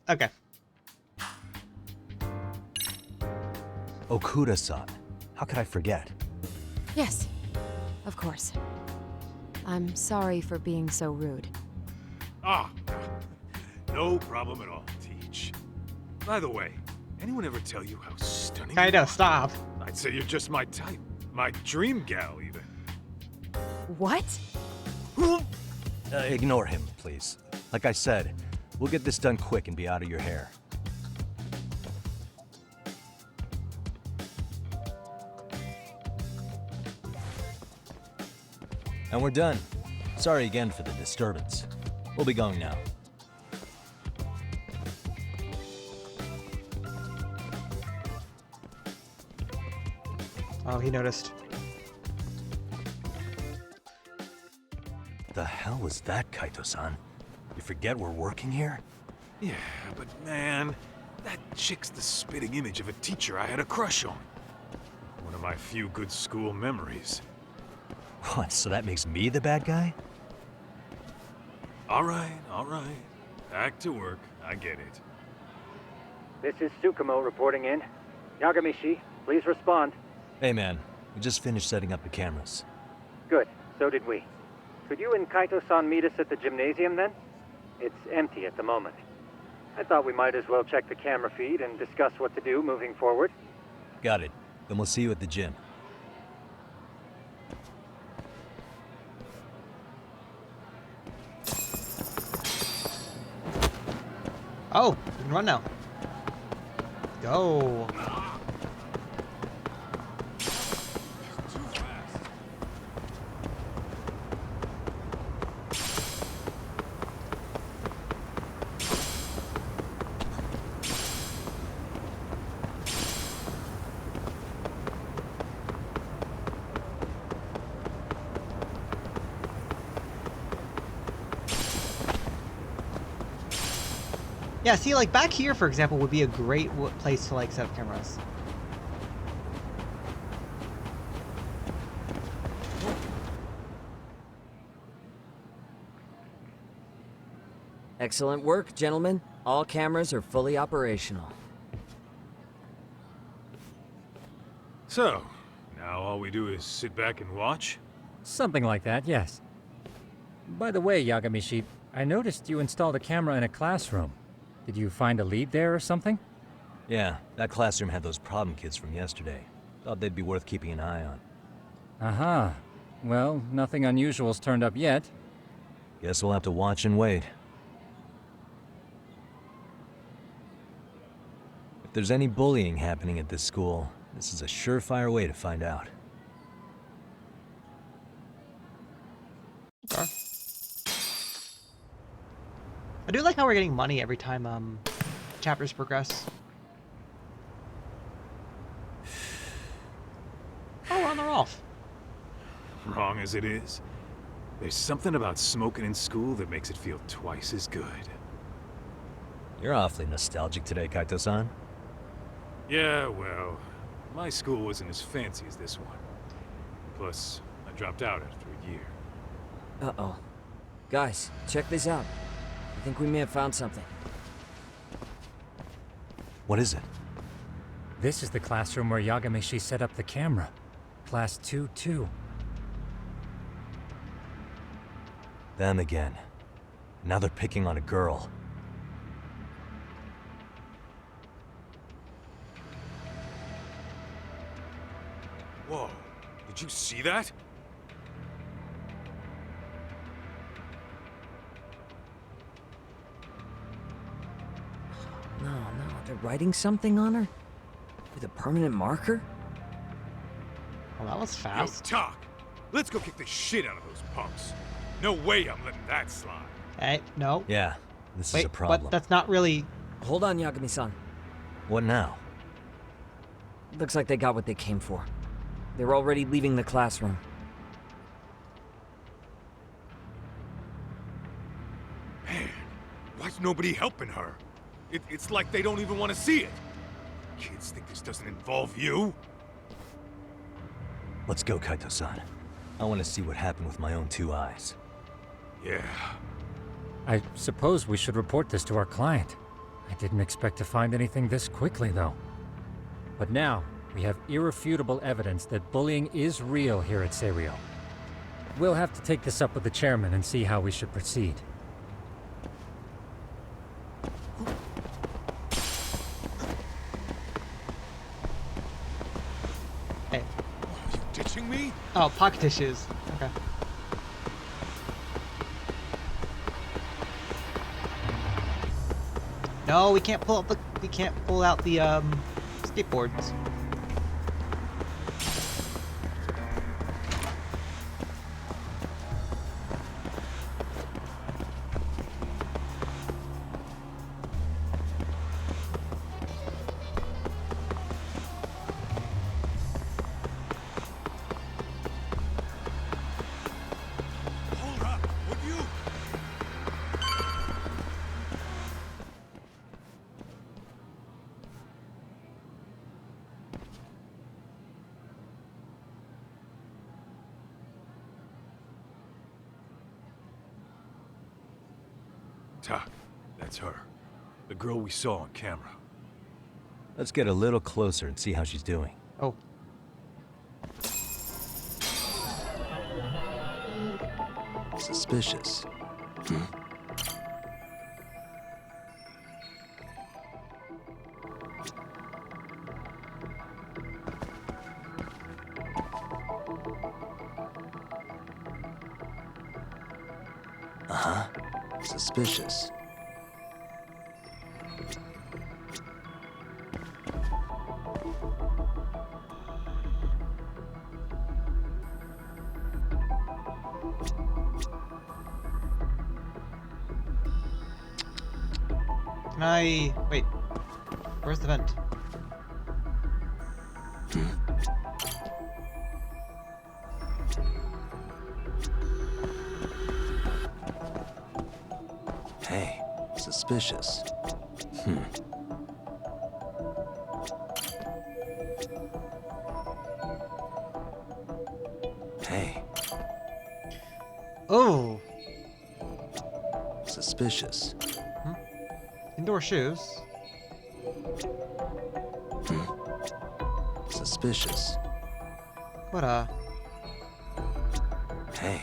Okay. Okuda-san. How could I forget? Yes, of course. I'm sorry for being so rude. Ah, no problem at all, Teach. By the way, anyone ever tell you how stunning you Kaido, are? stop. I'd say you're just my type. My dream gal, even. What? Ignore him, please. Like I said, we'll get this done quick and be out of your hair. And we're done. Sorry again for the disturbance. We'll be going now. Oh, he noticed. The hell was that, Kaito-san? You forget we're working here? Yeah, but man, that chick's the spitting image of a teacher I had a crush on. One of my few good school memories. What, so that makes me the bad guy? All right. Back to work. I get it. This is Tsukumo reporting in. Yagamishi, please respond. Hey man, we just finished setting up the cameras. Good, so did we. Could you and Kaito-san meet us at the gymnasium then? It's empty at the moment. I thought we might as well check the camera feed and discuss what to do moving forward. Got it. Then we'll see you at the gym. Oh, you can run now. Go. Yeah, see, like, back here, for example, would be a great place to, like, set up cameras. Excellent work, gentlemen. All cameras are fully operational. So, now all we do is sit back and watch? Something like that, yes. By the way, Yagamishi, I noticed you installed a camera in a classroom. Did you find a lead there or something? Yeah, that classroom had those problem kids from yesterday. Thought they'd be worth keeping an eye on. Aha. Well, nothing unusual's turned up yet. Guess we'll have to watch and wait. If there's any bullying happening at this school, this is a surefire way to find out. Okay. I do like how we're getting money every time chapters progress. Oh, we're on the off. Wrong as it is, there's something about smoking in school that makes it feel twice as good. You're awfully nostalgic today, Kaito-san. Yeah, well, my school wasn't as fancy as this one. Plus, I dropped out after a year. Uh-oh. Guys, check this out. I think we may have found something. What is it? This is the classroom where Yagameshi set up the camera. Class 2-2. Them again. Now they're picking on a girl. Whoa, did you see that? No, they're writing something on her? With a permanent marker? Well, that was Yo, fast. Talk! Let's go kick the shit out of those punks. No way I'm letting that slide. Hey, no. Yeah, this Wait, is a problem. but that's not really... Hold on, Yagami-san. What now? Looks like they got what they came for. They're already leaving the classroom. Man, why's nobody helping her? It's like they don't even want to see it. Kids think this doesn't involve you? Let's go, Kaito-san. I want to see what happened with my own 2 eyes. Yeah. I suppose we should report this to our client. I didn't expect to find anything this quickly, though. But now, we have irrefutable evidence that bullying is real here at Serio. We'll have to take this up with the chairman and see how we should proceed. Hey. Are you ditching me? Oh, pocket tissues. Okay. No, we can't pull out the skateboards. Hold up, would you? Tak, that's her. The girl we saw on camera. Let's get a little closer and see how she's doing. Oh. Suspicious. Uh-huh. Suspicious. Can I... Wait. Where's the vent? Hey, suspicious. Hey, Oh! suspicious. Indoor shoes. Suspicious. What Hey.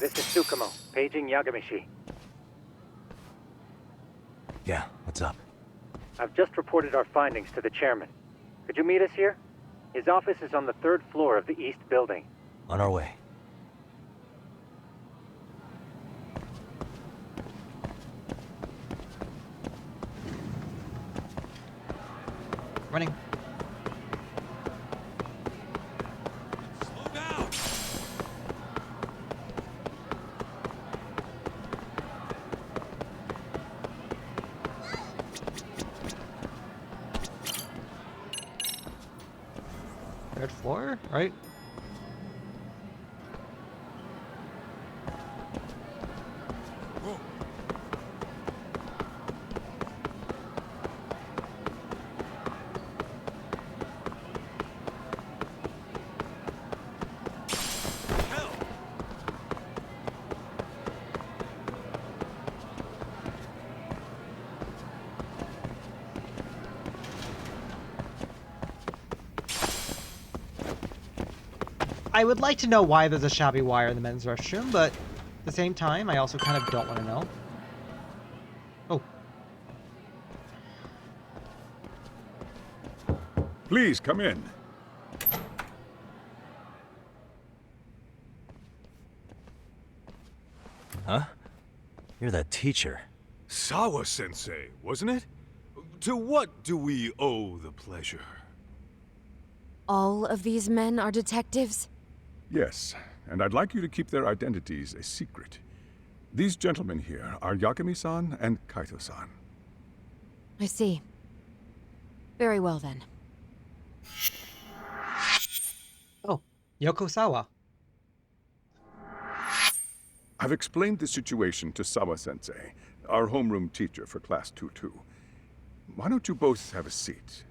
this is Tsukumo, paging Yagamishi. Yeah, what's up? I've just reported our findings to the chairman. Could you meet us here? His office is on the 3rd floor of the east building. On our way. Running. Slow down! Third floor, right? I would like to know why there's a shabby wire in the men's restroom, but at the same time, I also kind of don't want to know. Oh. Please come in. Huh? You're that teacher. Sawa-sensei, wasn't it? To what do we owe the pleasure? All of these men are detectives? Yes, and I'd like you to keep their identities a secret. These gentlemen here are Yagami-san and Kaito-san. I see. Very well then. Oh, Yokosawa. I've explained the situation to Sawa-sensei, our homeroom teacher for Class 2-2. Why don't you both have a seat?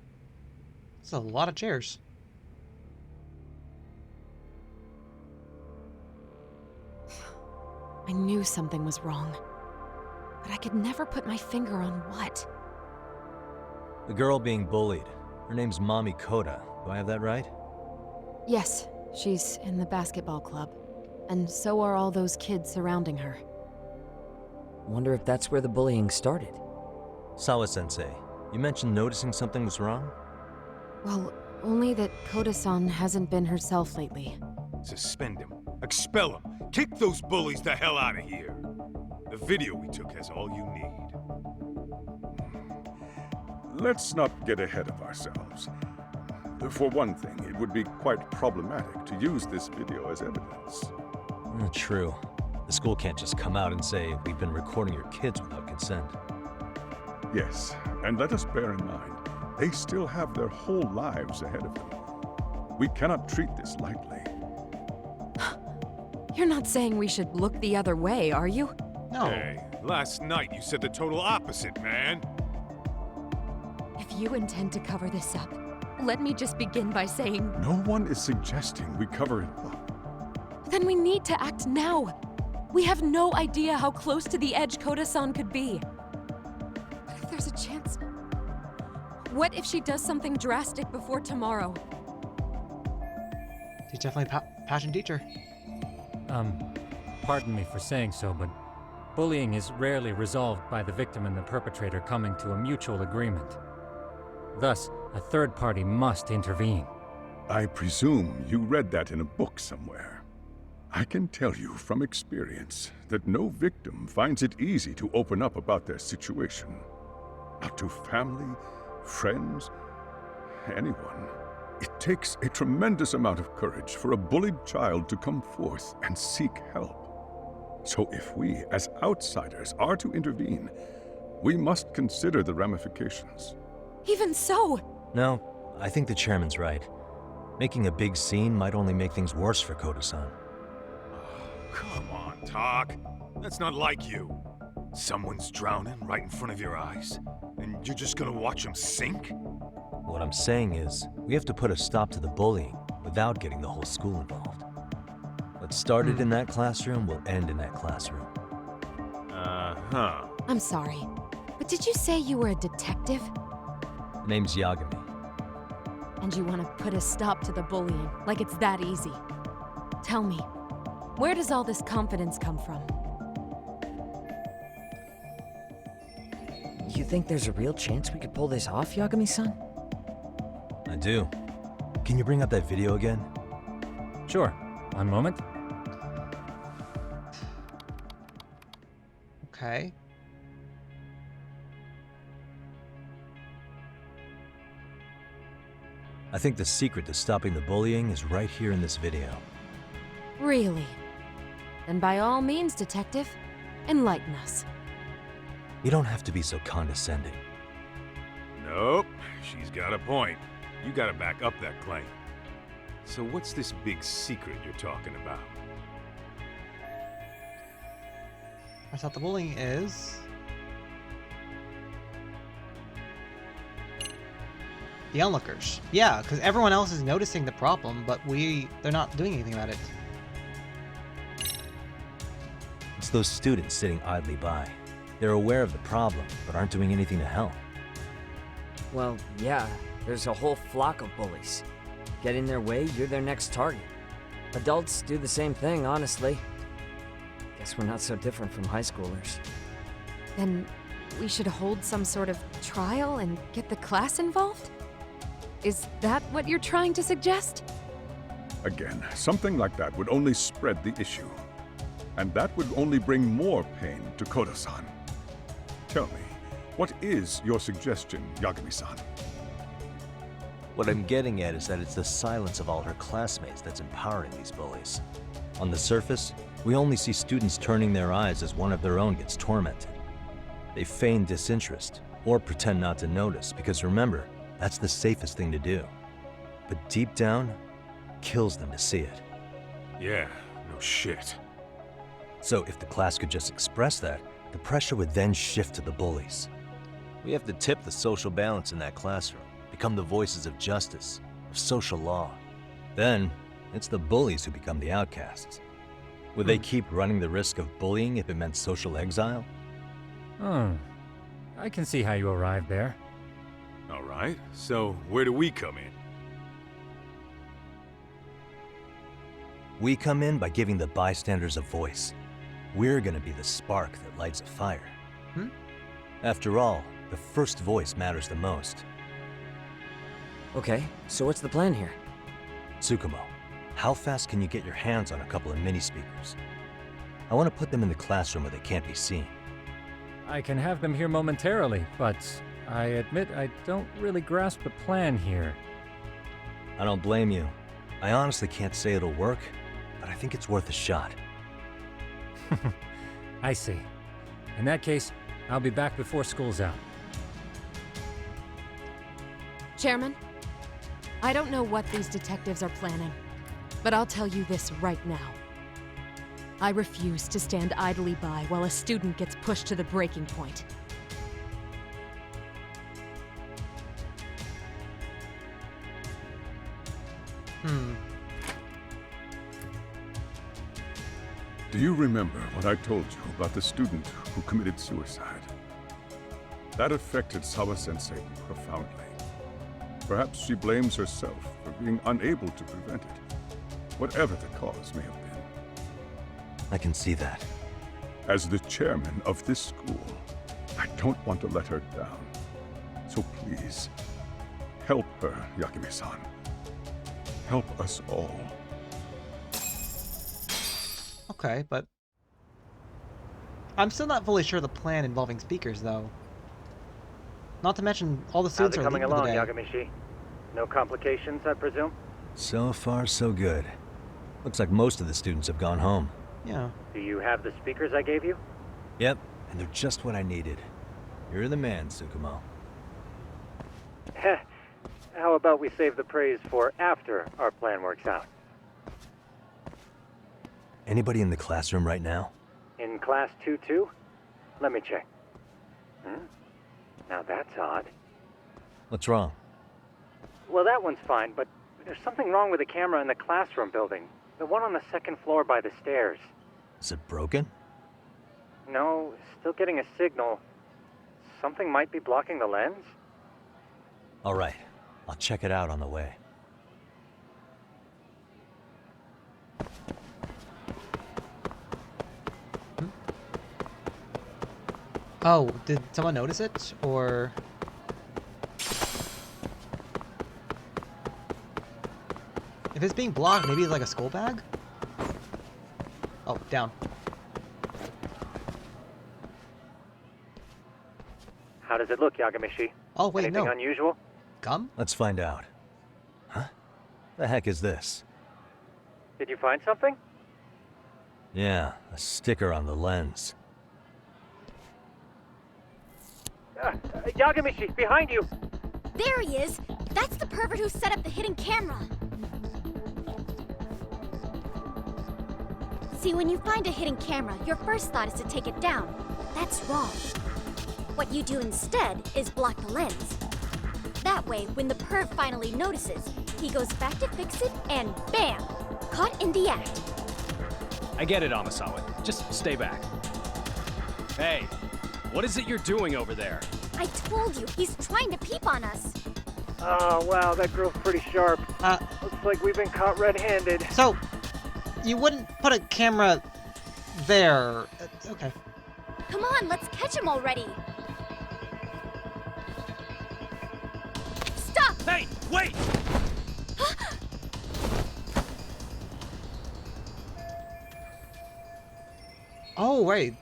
That's a lot of chairs. I knew something was wrong, but I could never put my finger on what. The girl being bullied. Her name's Mami Koda. Do I have that right? Yes, she's in the basketball club, and so are all those kids surrounding her. Wonder if that's where the bullying started. Sawa-sensei, you mentioned noticing something was wrong? Well, only that Koda-san hasn't been herself lately. Suspend him. Expel him. Kick those bullies the hell out of here. The video we took has all you need. Let's not get ahead of ourselves. For one thing, it would be quite problematic to use this video as evidence. True. The school can't just come out and say, we've been recording your kids without consent. Yes, and let us bear in mind, they still have their whole lives ahead of them. We cannot treat this lightly. You're not saying we should look the other way, are you? No. Hey, last night you said the total opposite, man. If you intend to cover this up, let me just begin by saying... No one is suggesting we cover it up. Then we need to act now. We have no idea how close to the edge Koda-san could be. What if there's a chance? What if she does something drastic before tomorrow? She's definitely a passion teacher. Pardon me for saying so, but bullying is rarely resolved by the victim and the perpetrator coming to a mutual agreement. Thus, a third party must intervene. I presume you read that in a book somewhere. I can tell you from experience that no victim finds it easy to open up about their situation. Not to family, friends, anyone. It takes a tremendous amount of courage for a bullied child to come forth and seek help. So if we, as outsiders, are to intervene, we must consider the ramifications. Even so! No, I think the chairman's right. Making a big scene might only make things worse for Koda-san. Come on, Talk. That's not like you. Someone's drowning right in front of your eyes, and you're just gonna watch him sink? What I'm saying is, we have to put a stop to the bullying without getting the whole school involved. What started in that classroom will end in that classroom. Uh-huh. I'm sorry, but did you say you were a detective? Name's Yagami. And you want to put a stop to the bullying, like it's that easy. Tell me, Where does all this confidence come from? You think there's a real chance we could pull this off, Yagami-san? I do. Can you bring up that video again? Sure. One moment. Okay. I think the secret to stopping the bullying is right here in this video. Really? Then by all means, Detective, enlighten us. You don't have to be so condescending. Nope, she's got a point. You gotta back up that claim. So what's this big secret you're talking about? I thought the bullying is the onlookers. Yeah, because everyone else is noticing the problem, but they're not doing anything about it. It's those students sitting idly by. They're aware of the problem, but aren't doing anything to help. Well, yeah, there's a whole flock of bullies. Get in their way, you're their next target. Adults do the same thing, honestly. Guess we're not so different from high schoolers. Then we should hold some sort of trial and get the class involved? Is that what you're trying to suggest? Again, something like that would only spread the issue. And that would only bring more pain to Koda-san. Tell me, what is your suggestion, Yagami-san? What I'm getting at is that it's the silence of all her classmates that's empowering these bullies. On the surface, we only see students turning their eyes as one of their own gets tormented. They feign disinterest, or pretend not to notice, because remember, that's the safest thing to do. But deep down, kills them to see it. Yeah, no shit. So if the class could just express that, the pressure would then shift to the bullies. We have to tip the social balance in that classroom, become the voices of justice, of social law. Then, it's the bullies who become the outcasts. Would they keep running the risk of bullying if it meant social exile? I can see how you arrived there. All right, so where do we come in? We come in by giving the bystanders a voice. We're gonna be the spark that lights a fire. After all, the first voice matters the most. Okay, so what's the plan here? Tsukumo, how fast can you get your hands on a couple of mini-speakers? I want to put them in the classroom where they can't be seen. I can have them here momentarily, but I admit I don't really grasp the plan here. I don't blame you. I honestly can't say it'll work, but I think it's worth a shot. I see. In that case, I'll be back before school's out. Chairman, I don't know what these detectives are planning, but I'll tell you this right now. I refuse to stand idly by while a student gets pushed to the breaking point. Do you remember what I told you about the student who committed suicide? That affected Sawa-sensei profoundly. Perhaps she blames herself for being unable to prevent it, whatever the cause may have been. I can see that. As the chairman of this school, I don't want to let her down. So please, help her, Yagami-san. Help us all. Okay, but I'm still not fully sure the plan involving speakers, though. Not to mention, all the students How's it are coming leaving along, today. Yagamishi? No complications, I presume? So far, so good. Looks like most of the students have gone home. Yeah. Do you have the speakers I gave you? Yep, and they're just what I needed. You're the man, Tsukumo. Heh. How about we save the praise for after our plan works out? Anybody in the classroom right now? In class 2-2? Let me check. Now that's odd. What's wrong? Well, that one's fine, but there's something wrong with the camera in the classroom building. The one on the second floor by the stairs. Is it broken? No, still getting a signal. Something might be blocking the lens? All right, I'll check it out on the way. Oh, did someone notice it? Or... If it's being blocked, maybe it's like a skull bag? Oh, down. How does it look, Yagamishi? Oh, wait, Anything no. unusual? Gum? Let's find out. Huh? The heck is this? Did you find something? Yeah, a sticker on the lens. Yagamishi, behind you! There he is! That's the pervert who set up the hidden camera! See, when you find a hidden camera, your first thought is to take it down. That's wrong. What you do instead is block the lens. That way, when the perv finally notices, he goes back to fix it and bam! Caught in the act. I get it, Amasawa. Just stay back. Hey, what is it you're doing over there? I told you, he's trying to peep on us. Oh, wow, that girl's pretty sharp. Looks like we've been caught red-handed. So, you wouldn't put a camera there. Okay. Come on, let's catch him already. Stop! Hey, wait! Oh, wait.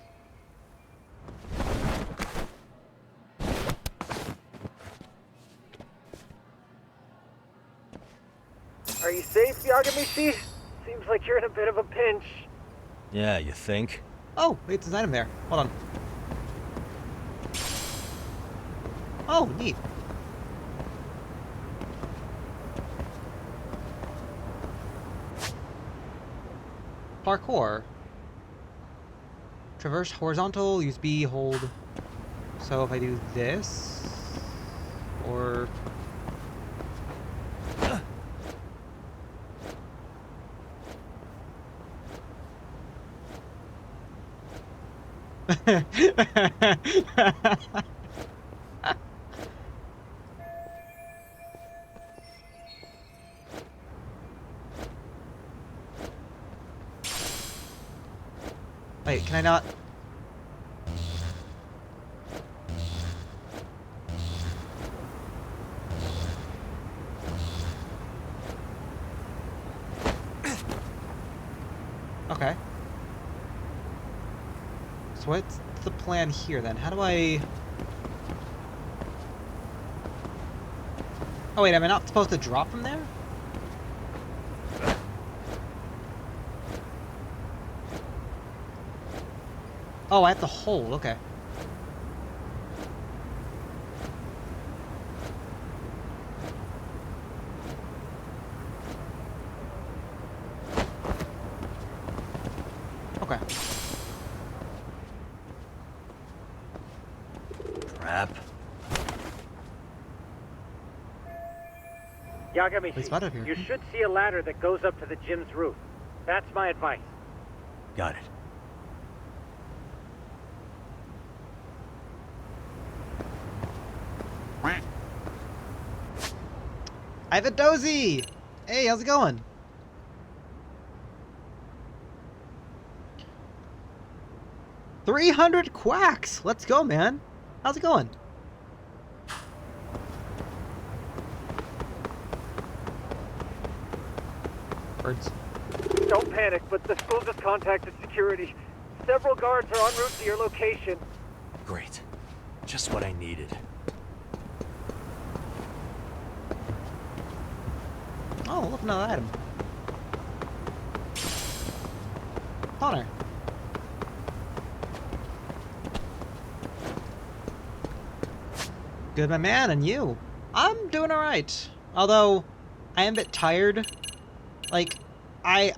Are you safe, Yagamishi? Seems like you're in a bit of a pinch. Yeah, you think? Oh, wait, there's an item there. Hold on. Oh, neat. Parkour. Traverse horizontal, use B, hold. So if I do this, or... Wait, can I not? Okay. So what's the plan here then? How do I... Oh wait, am I not supposed to drop from there? Oh, I have to hold, okay. Okay. Crap. Yagamishi, you should see a ladder that goes up to the gym's roof. That's my advice. Got it. I have a dozy! Hey, how's it going? $300 quacks! Let's go, man. How's it going? Birds. Don't panic, but the school just contacted security. Several guards are en route to your location. Great. Just what I needed. Oh, look, another item. Connor. Good, my man, and you? I'm doing alright. Although, I am a bit tired. Like, I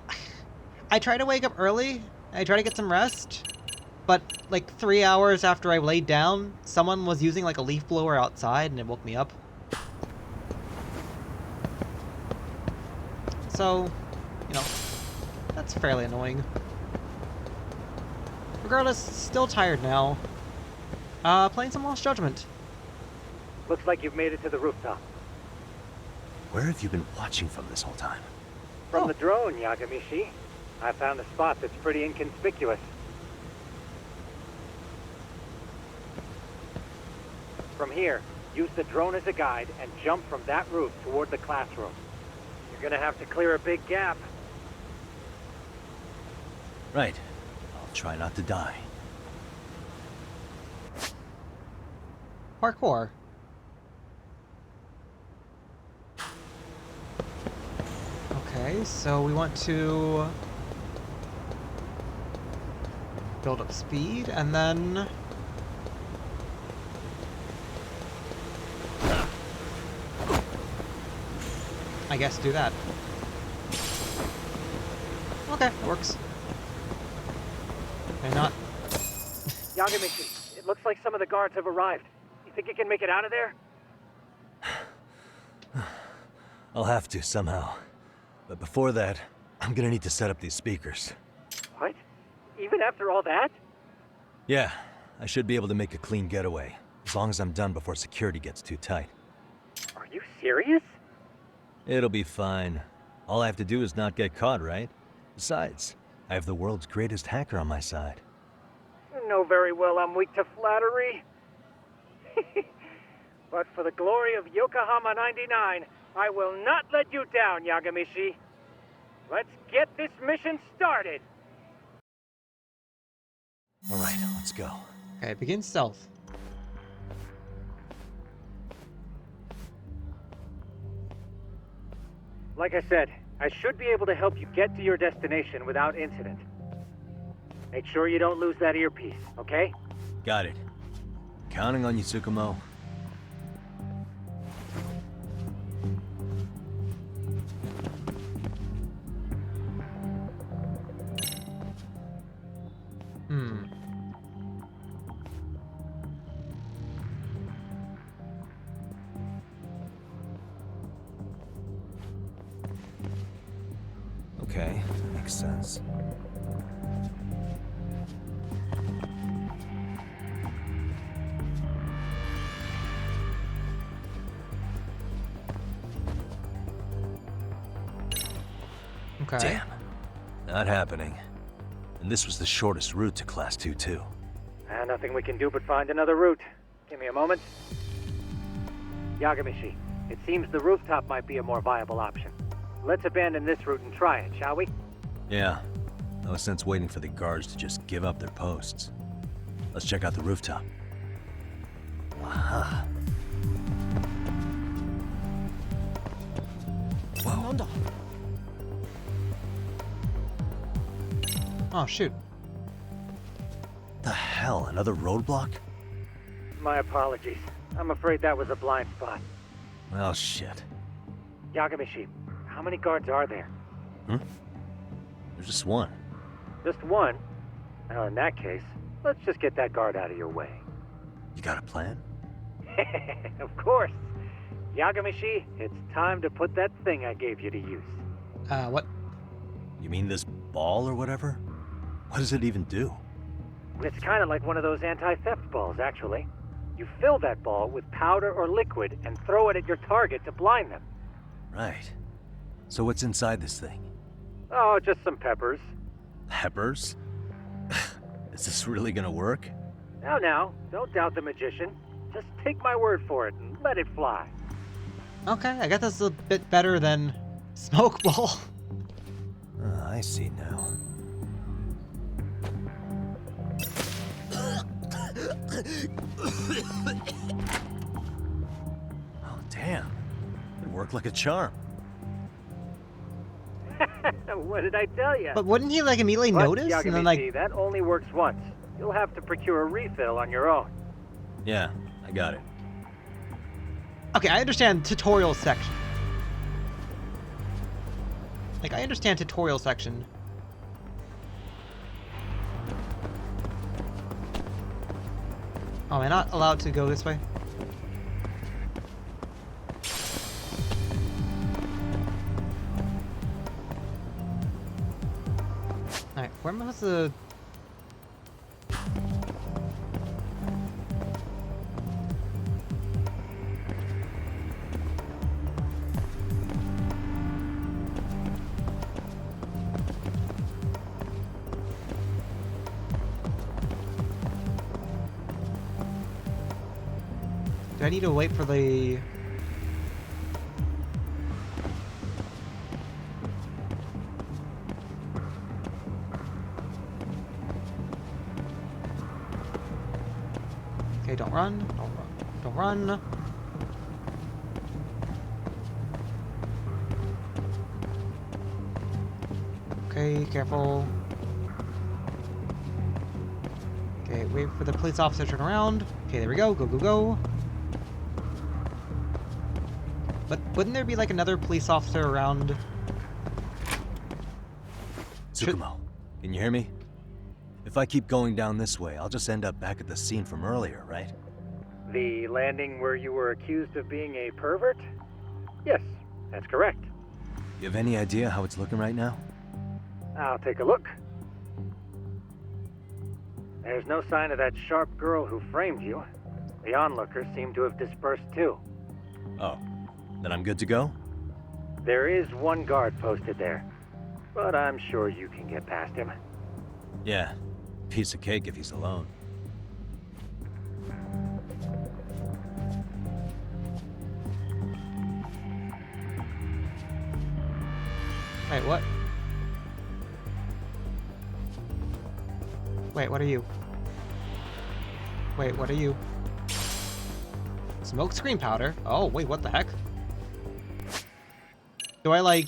try to wake up early. I try to get some rest. But, like, 3 hours after I laid down, someone was using, like, a leaf blower outside, and it woke me up. So, you know, that's fairly annoying. Regardless, still tired now. Playing some Lost Judgment. Looks like you've made it to the rooftop. Where have you been watching from this whole time? From the drone, Yagamishi. I found a spot that's pretty inconspicuous. From here, use the drone as a guide and jump from that route toward the classroom. You're gonna have to clear a big gap. Right. I'll try not to die. Parkour. Okay, so we want to build up speed and then I guess do that. Okay, that works. And not. Yagamichi, it looks like some of the guards have arrived. You think you can make it out of there? I'll have to somehow. But before that, I'm gonna need to set up these speakers. What? Even after all that? Yeah, I should be able to make a clean getaway, as long as I'm done before security gets too tight. Are you serious? It'll be fine. All I have to do is not get caught, right? Besides, I have the world's greatest hacker on my side. You know very well I'm weak to flattery. But for the glory of Yokohama 99, I will not let you down, Yagamishi. Let's get this mission started. All right, let's go. Okay, begin stealth. Like I said, I should be able to help you get to your destination without incident. Make sure you don't lose that earpiece, okay? Got it. Counting on you, Tsukumo. Okay, makes sense. Okay. Damn. Not happening. And this was the shortest route to Class 2, too. Nothing we can do but find another route. Give me a moment. Yagamishi, it seems the rooftop might be a more viable option. Let's abandon this route and try it, shall we? Yeah. No sense waiting for the guards to just give up their posts. Let's check out the rooftop. Aha. Whoa. Oh, shoot. The hell? Another roadblock? My apologies. I'm afraid that was a blind spot. Well, shit. Yagamishi, how many guards are there? There's just one. Just one? Well, in that case, let's just get that guard out of your way. You got a plan? Of course. Yagamishi, it's time to put that thing I gave you to use. What? You mean this ball or whatever? What does it even do? It's kind of like one of those anti-theft balls, actually. You fill that ball with powder or liquid and throw it at your target to blind them. Right. So what's inside this thing? Oh, just some peppers. Peppers? Is this really gonna work? Now, don't doubt the magician. Just take my word for it and let it fly. Okay, I guess that's a bit better than smoke ball. I see now. Oh, damn. It worked like a charm. What did I tell you? But wouldn't he like immediately notice and then like? That only works once. You'll have to procure a refill on your own. Yeah, I got it. Okay, I understand tutorial section. Like, I understand tutorial section. Oh, am I not allowed to go this way? Alright, where was the... Do I need to wait for the... Okay, don't run. Don't run. Don't run. Okay, careful. Okay, wait for the police officer to turn around. Okay, there we go. Go, go, go. But wouldn't there be like another police officer around? Tsukumo, can you hear me? If I keep going down this way, I'll just end up back at the scene from earlier, right? The landing where you were accused of being a pervert? Yes, that's correct. You have any idea how it's looking right now? I'll take a look. There's no sign of that sharp girl who framed you. The onlookers seem to have dispersed too. Oh, then I'm good to go? There is one guard posted there, but I'm sure you can get past him. Yeah, piece of cake if he's alone. Wait, what? Wait, what are you? Wait, what are you? Smoke screen powder? Oh, wait, what the heck? Do I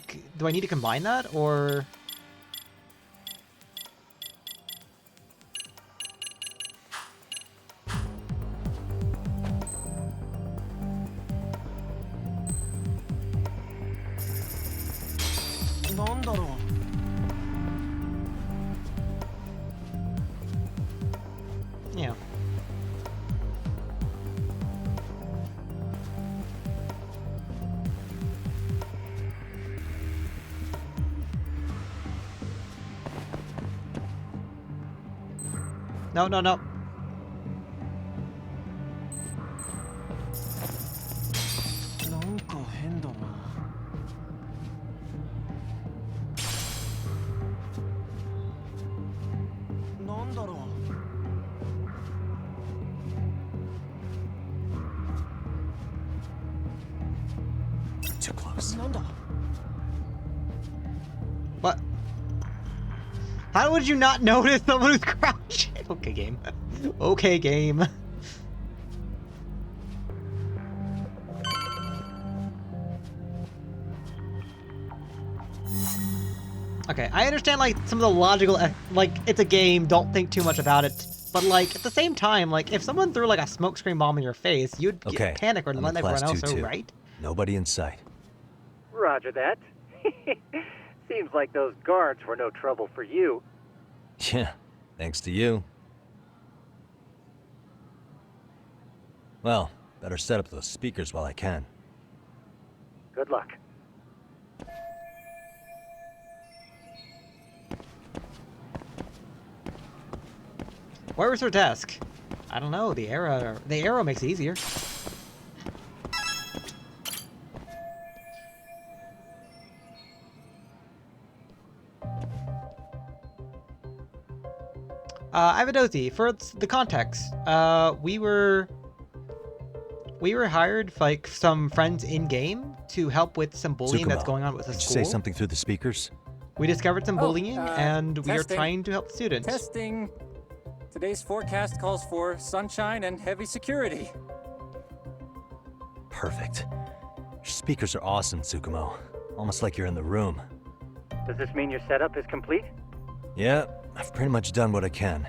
need to combine that, or? Yeah. No, no, no. Too close. What? How would you not notice someone who's crouching? Okay, game. Okay, game. Okay, I understand, like, some of the logical, like, it's a game, don't think too much about it. But, like, at the same time, like, if someone threw, like, a smokescreen bomb in your face, you'd get panic or let everyone else know, right? Nobody in sight. Roger that. Seems like those guards were no trouble for you. Yeah, thanks to you. Well, better set up those speakers while I can. Good luck. Where was her desk? I don't know, the arrow makes it easier. Avadozi, for the context, we were hired, like, some friends in-game to help with some bullying that's going on with the Did school. you say something through the speakers? We discovered some bullying, and we are testing. trying to help the students. Testing. Today's forecast calls for sunshine and heavy security. Perfect. Your speakers are awesome, Tsukumo. Almost like you're in the room. Does this mean your setup is complete? Yeah, I've pretty much done what I can.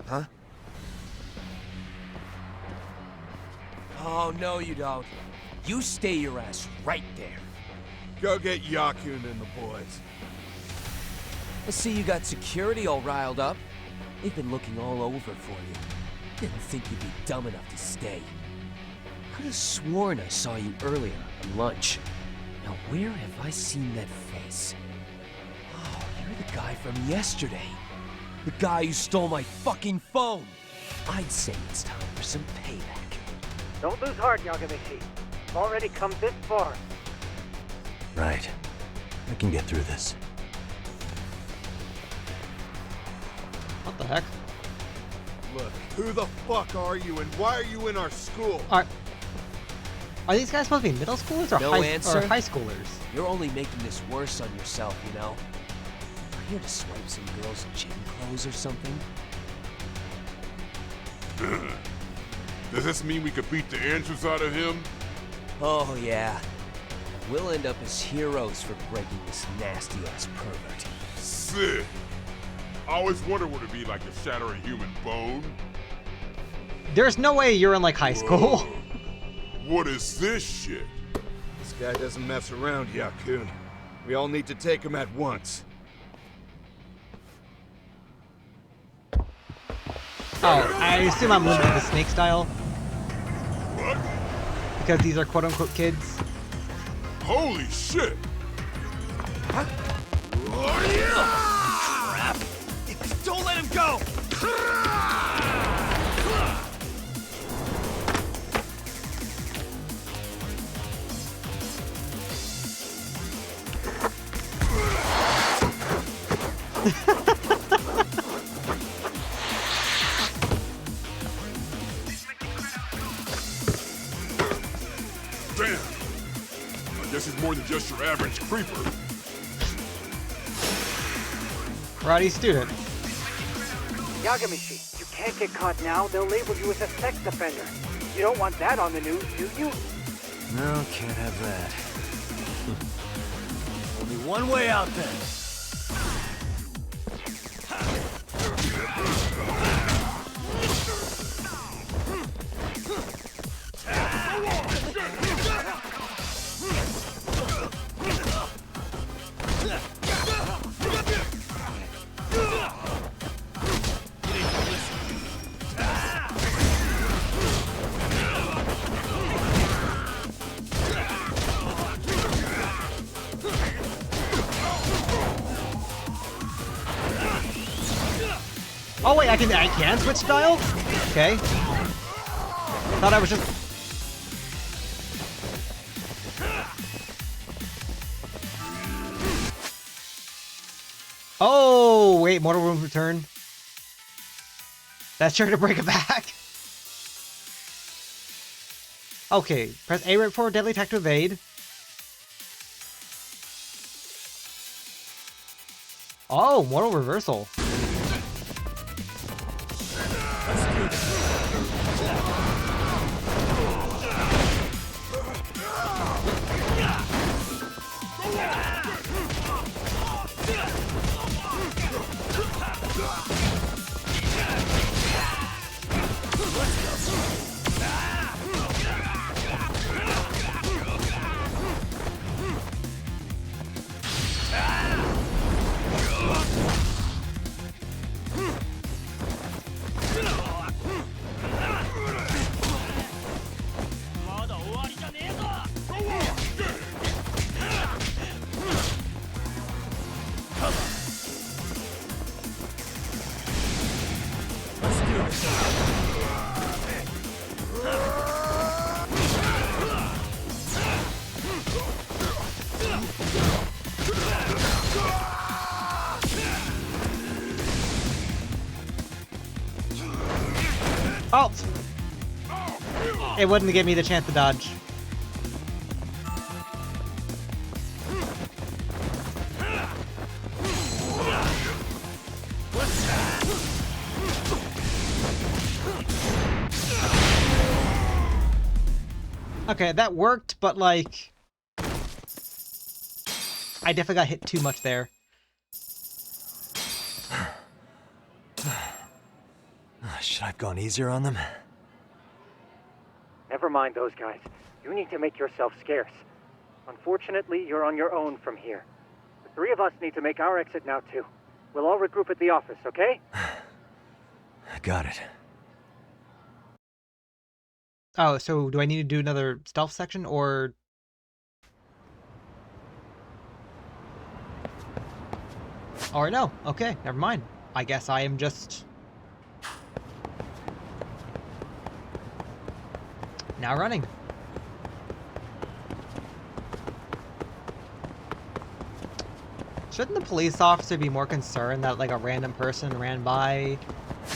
Huh? Oh, no you don't. You stay your ass right there. Go get Yakun and the boys. I see you got security all riled up. They've been looking all over for you. Didn't think you'd be dumb enough to stay. Could have sworn I saw you earlier at lunch. Now where have I seen that face? Oh, you're the guy from yesterday. The guy who stole my fucking phone. I'd say it's time for some payback. Don't lose heart, Yagamichi. I've already come this far. Right. I can get through this. What the heck? Look, who the fuck are you and why are you in our school? Are these guys supposed to be middle schoolers or, No answer? or high schoolers? You're only making this worse on yourself, you know? We're here to swipe some girls' gym clothes or something? Does this mean we could beat the answers out of him? Oh, yeah. We'll end up as heroes for breaking this nasty-ass pervert. Sick. I always wonder what it'd be like to shatter a human bone. There's no way you're in like high school. What is this shit? This guy doesn't mess around, Yakun. We all need to take him at once. Oh, I assume I'm limited to snake style. What? Because these are quote-unquote kids. Holy shit! Crap! Don't let him go! Damn! I guess he's more than just your average creeper. Karate student. Yagamishi, you can't get caught now. They'll label you as a sex offender. You don't want that on the news, do you? No, can't have that. Only one way out then. Oh wait, I can switch style? Okay. Thought I was just... Oh wait, Mortal Wounds return. That's sure to break it back. Okay, press A right for deadly attack to evade. Oh, mortal reversal. Oh! It wouldn't give me the chance to dodge. Okay, that worked, but like... I definitely got hit too much there. Should I have gone easier on them? Never mind those guys. You need to make yourself scarce. Unfortunately, you're on your own from here. The three of us need to make our exit now, too. We'll all regroup at the office, okay? Got it. Oh, so do I need to do another stealth section, or... Or no. Okay, never mind. I guess I am just... now running. Shouldn't the police officer be more concerned that like a random person ran by?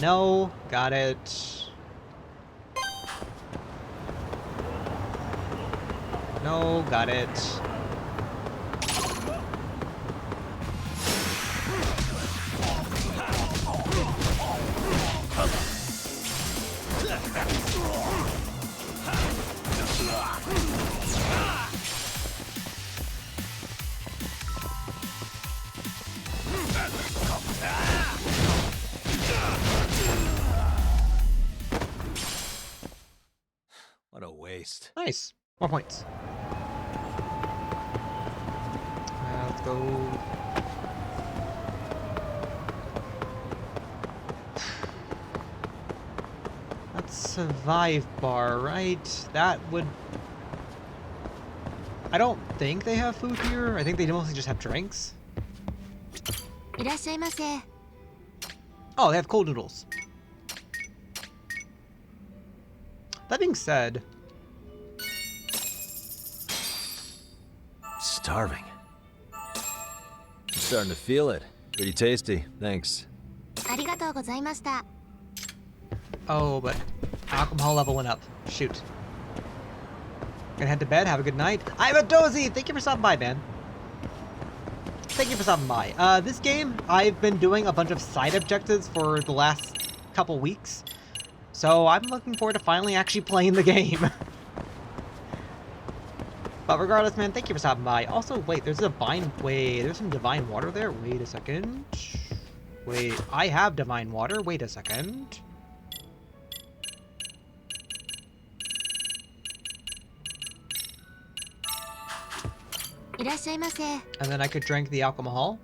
No, got it. No, got it. What a waste. Nice. More points. Let's go. That's survive bar, right? That would... I don't think they have food here. I think they mostly just have drinks. Oh, they have cold noodles. That being said... Starving. I'm starting to feel it. Pretty tasty. Thanks. Oh, but alcohol level went up. Shoot. Gonna head to bed. Have a good night. I'm a dozy! Thank you for stopping by, man. Thank you for stopping by. This game, I've been doing a bunch of side objectives for the last couple weeks. So I'm looking forward to finally actually playing the game. But regardless, man, thank you for stopping by. Also, wait, there's some divine water there. Wait a second. Wait, I have divine water. Wait a second. And then I could drink the alcohol.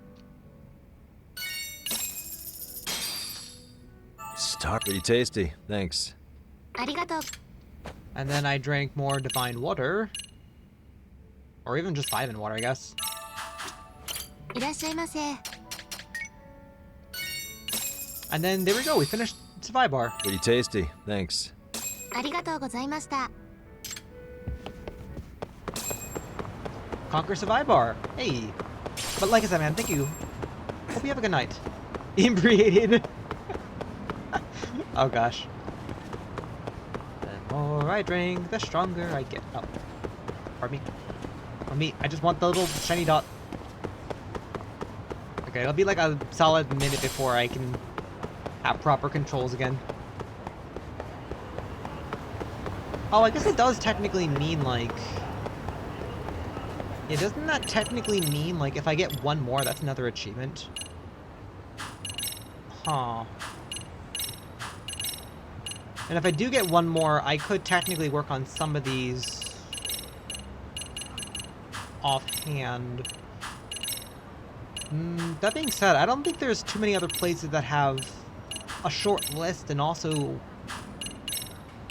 Pretty tasty. Thanks. And then I drank more divine water. Or even just vitamin water, I guess. And then there we go, we finished Survive Bar. Pretty tasty. Thanks. Conquer Survive Bar. Hey. But like I said, man, thank you. Hope you have a good night. Inebriated. Oh gosh. The more I drink, the stronger I get. Oh. Pardon me. For me, I just want the little shiny dot. Okay, it'll be like a solid minute before I can have proper controls again. Oh, I guess it does technically mean like... Yeah, doesn't that technically mean like if I get one more, that's another achievement? Huh. And if I do get one more, I could technically work on some of these offhand. That being said, I don't think there's too many other places that have a short list and also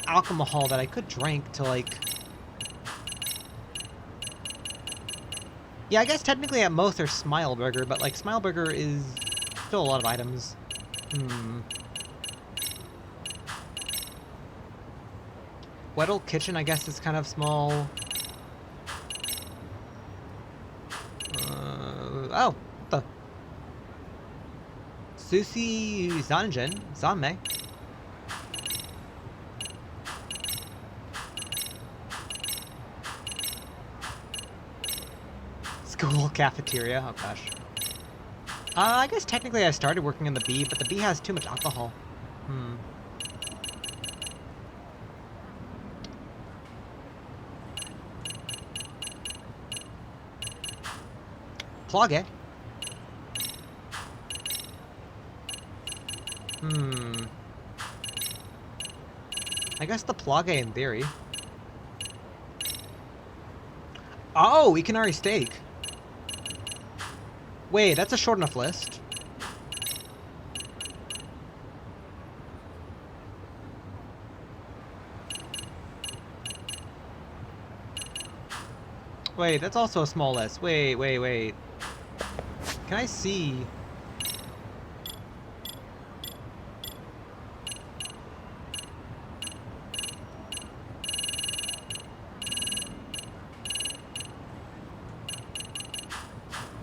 alcohol that I could drink to like... Yeah, I guess technically at most there's Smileburger, but like Smileburger is still a lot of items. Weddle Kitchen, I guess, is kind of small. Oh, what the? Sushi Zanjin? Zanmei? School cafeteria? Oh gosh. I guess technically I started working in the B, but the B has too much alcohol. Plage? I guess the Plage in theory. Oh, Ikanari Steak. Wait, that's a short enough list. Wait, that's also a small list. Wait. Can I see?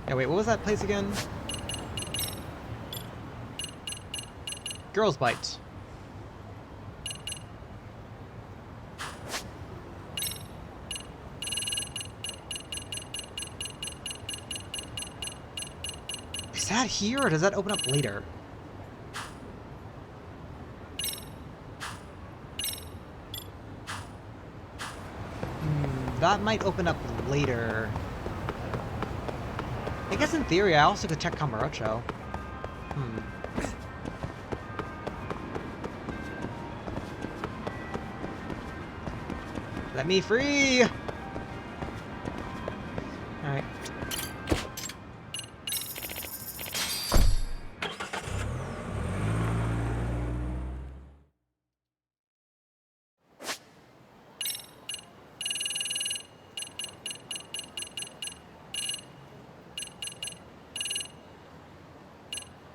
Yeah, wait, what was that place again? Girls Bite. Is that here, or does that open up later? That might open up later. I guess in theory, I also could check Kamurocho. Let me free! Alright.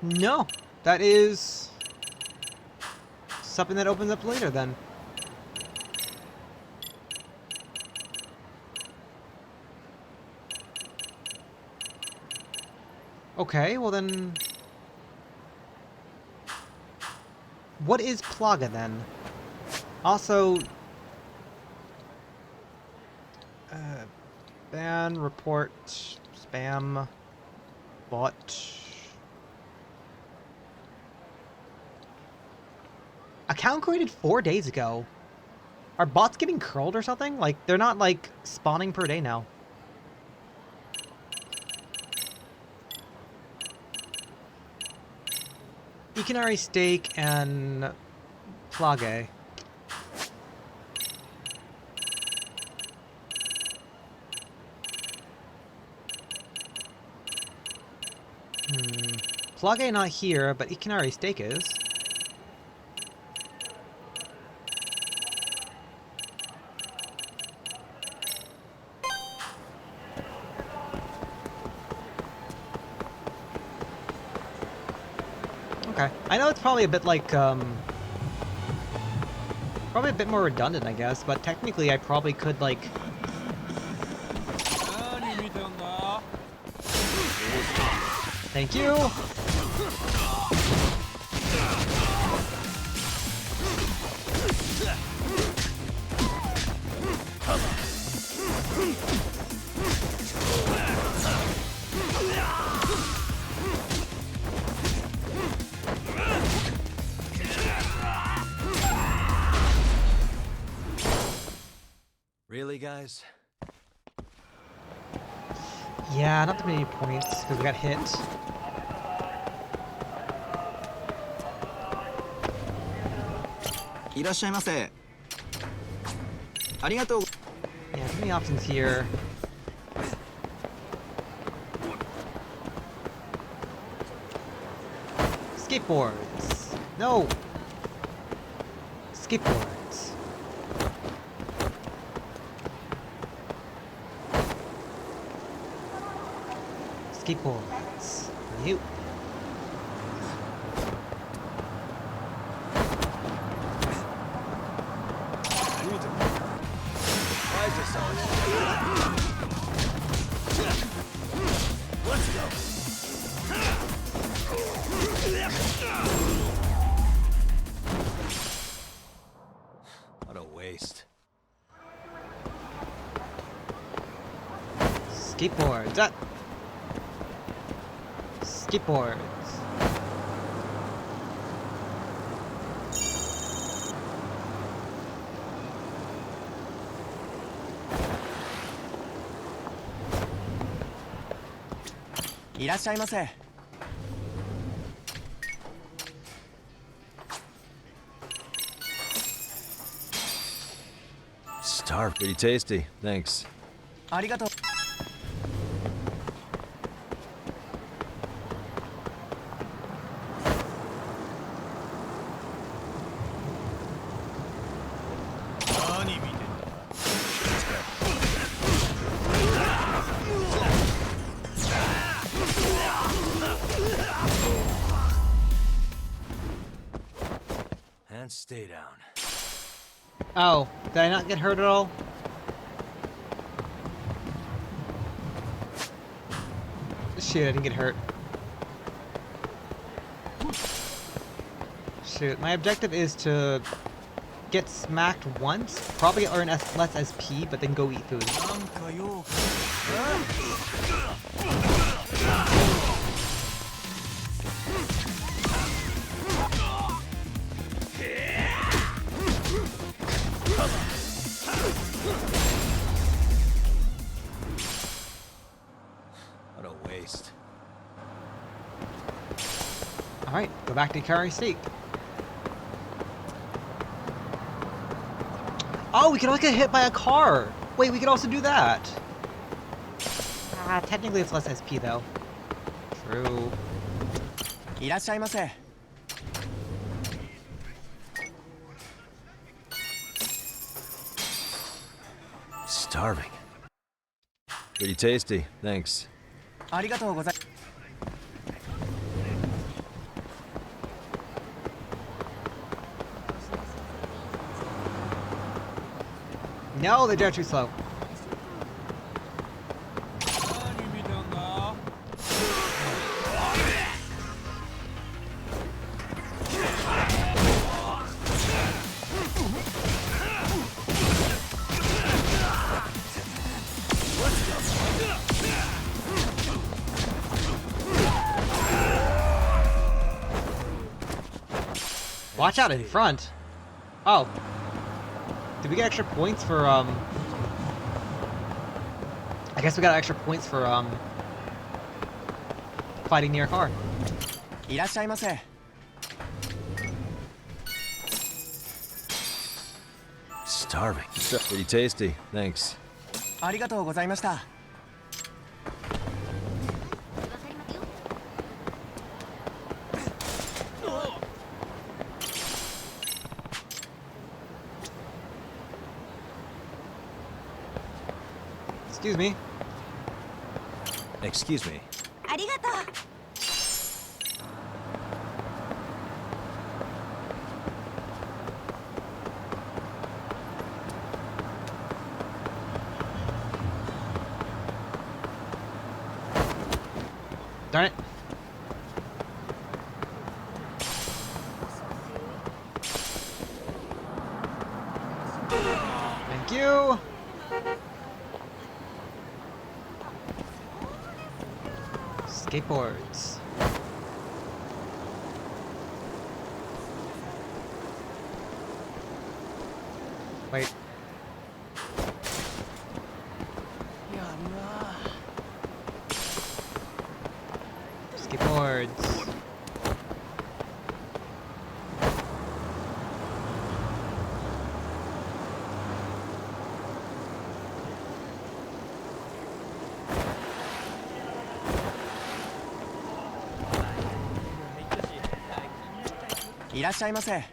No, that is something that opens up later then. Okay, well then... What is Plaga then? Also... ban, report, spam, bot... Account created 4 days ago. Are bots getting curled or something? Like, they're not, like, spawning per day now. Ikanari Steak and Plage. Plage not here, but Ikanari Steak is. Okay. I know it's probably a bit like, probably a bit more redundant, I guess, but technically I probably could, like... Thank you! Really, guys? Yeah, not that many points, because we got hit. Yeah, too many options here. Skateboards! No! Skateboards. Skateboards. You. What a waste. Skateboards. Ah. Skateboards. Star, pretty tasty. Thanks. And stay down. Oh, did I not get hurt at all? Shoot, I didn't get hurt. Shoot, my objective is to get smacked once, probably earn less SP, but then go eat food. What a waste. Alright, go back to Ikari State. Oh, we can also get hit by a car! Wait, we could also do that! Technically it's less SP though. True. いらっしゃいませ。 Starving. Pretty tasty, thanks. ありがとうござい。 No, they're too slow. Watch out in front. Oh. Did we get extra points for, I guess we got extra points for, fighting near a car. いらっしゃいませ。 Starving. Pretty tasty, thanks. ありがとうございました。 Excuse me. Excuse me. ありがとう。 Darn it. Thank you. Skateboards. Wait. Skateboards. "いらっしゃいませ。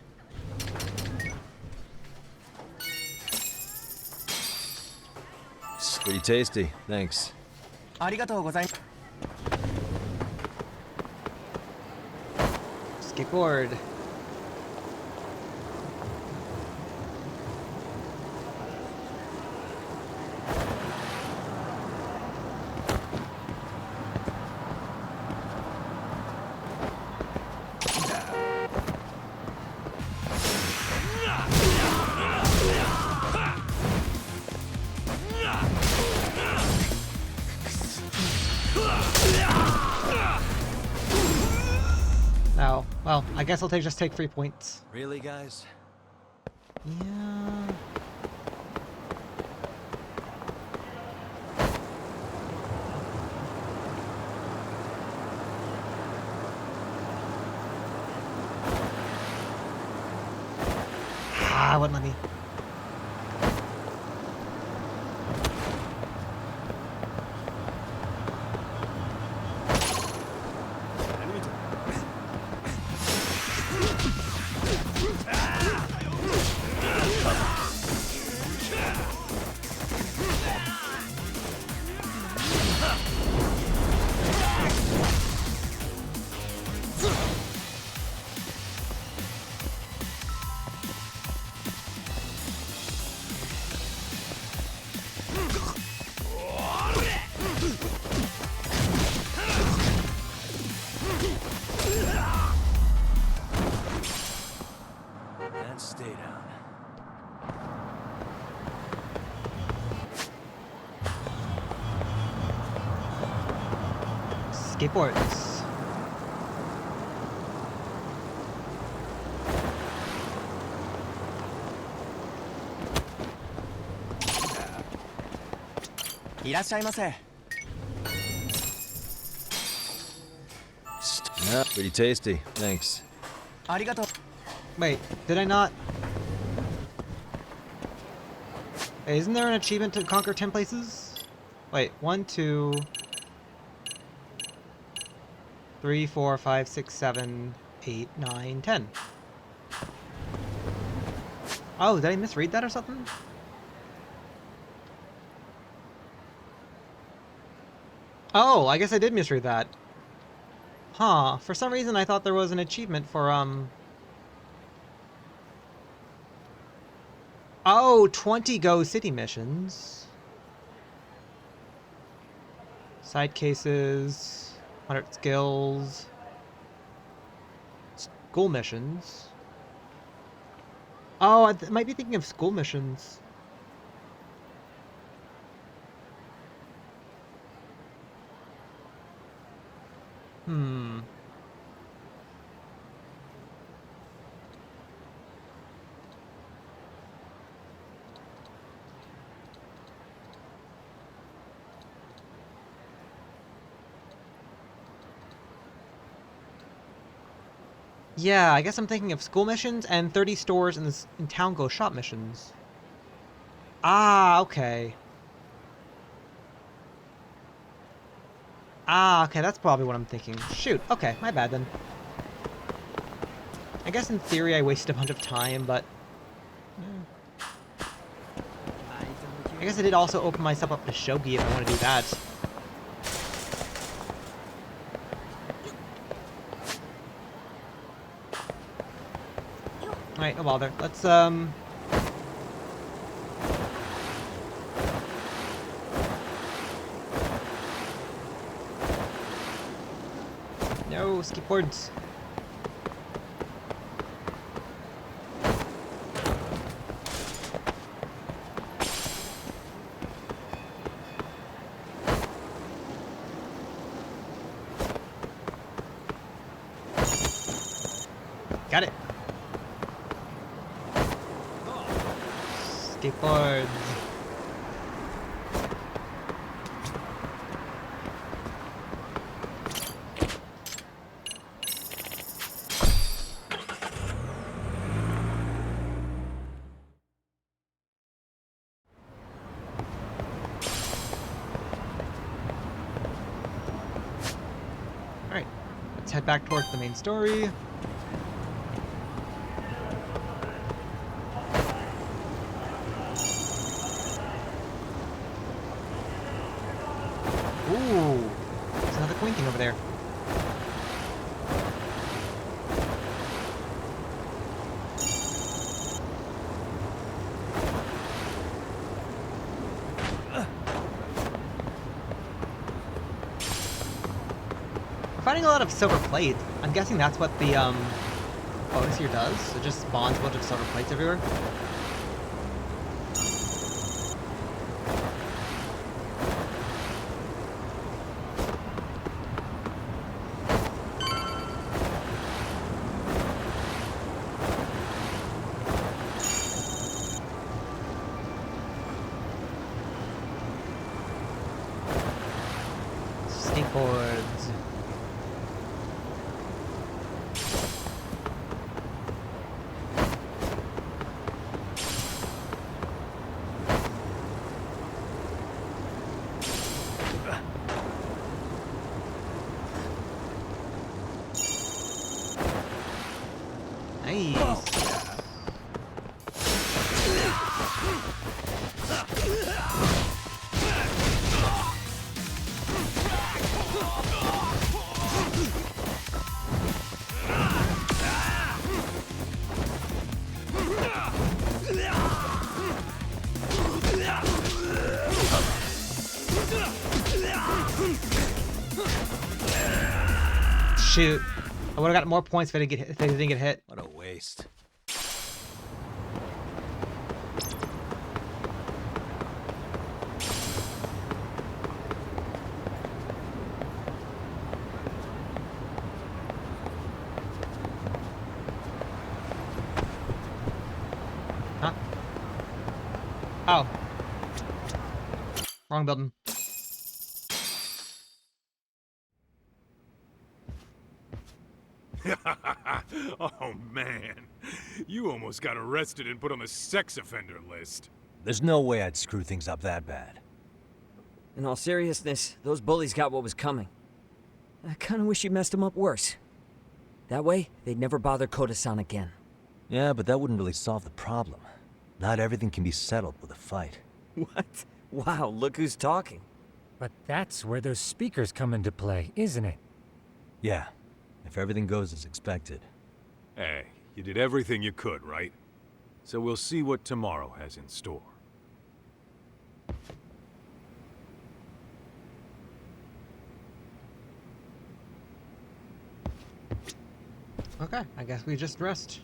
Pretty tasty, thanks. ありがとうございます。 Skateboard. Oh, well, I guess I'll just take 3 points. Really, guys? Yeah. Ah, wouldn't let me. skateboards. Yeah, pretty tasty. Thanks. Wait, did I not? Hey, isn't there an achievement to conquer 10 places? Wait, 1, 2, 3, 4, 5, 6, 7, 8, 9, 10. Oh, did I misread that or something? Oh, I guess I did misread that. Huh, for some reason I thought there was an achievement for, Oh, 20 Go City missions. Side cases, 100 skills, school missions. Oh, I might be thinking of school missions. Hmm. Yeah, I guess I'm thinking of school missions and 30 stores in town go shop missions. Ah, okay. Ah, okay, that's probably what I'm thinking. Shoot, okay, my bad then. I guess in theory I wasted a bunch of time, but... I guess I did also open myself up to Shogi if I want to do that. Alright, no bother. Let's, No, skateboards. Got it. Skateboards. Alright, let's head back towards the main story. Ooh, there's another coin thing over there. We're finding a lot of silver plates. I'm guessing that's what the bonus here does. It just spawns a bunch of silver plates everywhere. Skateboards. Nice. Shoot. I would have got more points if I didn't get hit. What a waste. Oh. Wrong building. Oh man, you almost got arrested and put on the sex offender list. There's no way I'd screw things up that bad. In all seriousness, those bullies got what was coming. I kinda wish you messed them up worse. That way, they'd never bother Koda-san again. Yeah, but that wouldn't really solve the problem. Not everything can be settled with a fight. What? Wow, look who's talking. But that's where those speakers come into play, isn't it? Yeah, if everything goes as expected. Hey, you did everything you could, right? So we'll see what tomorrow has in store. Okay, I guess we just rest.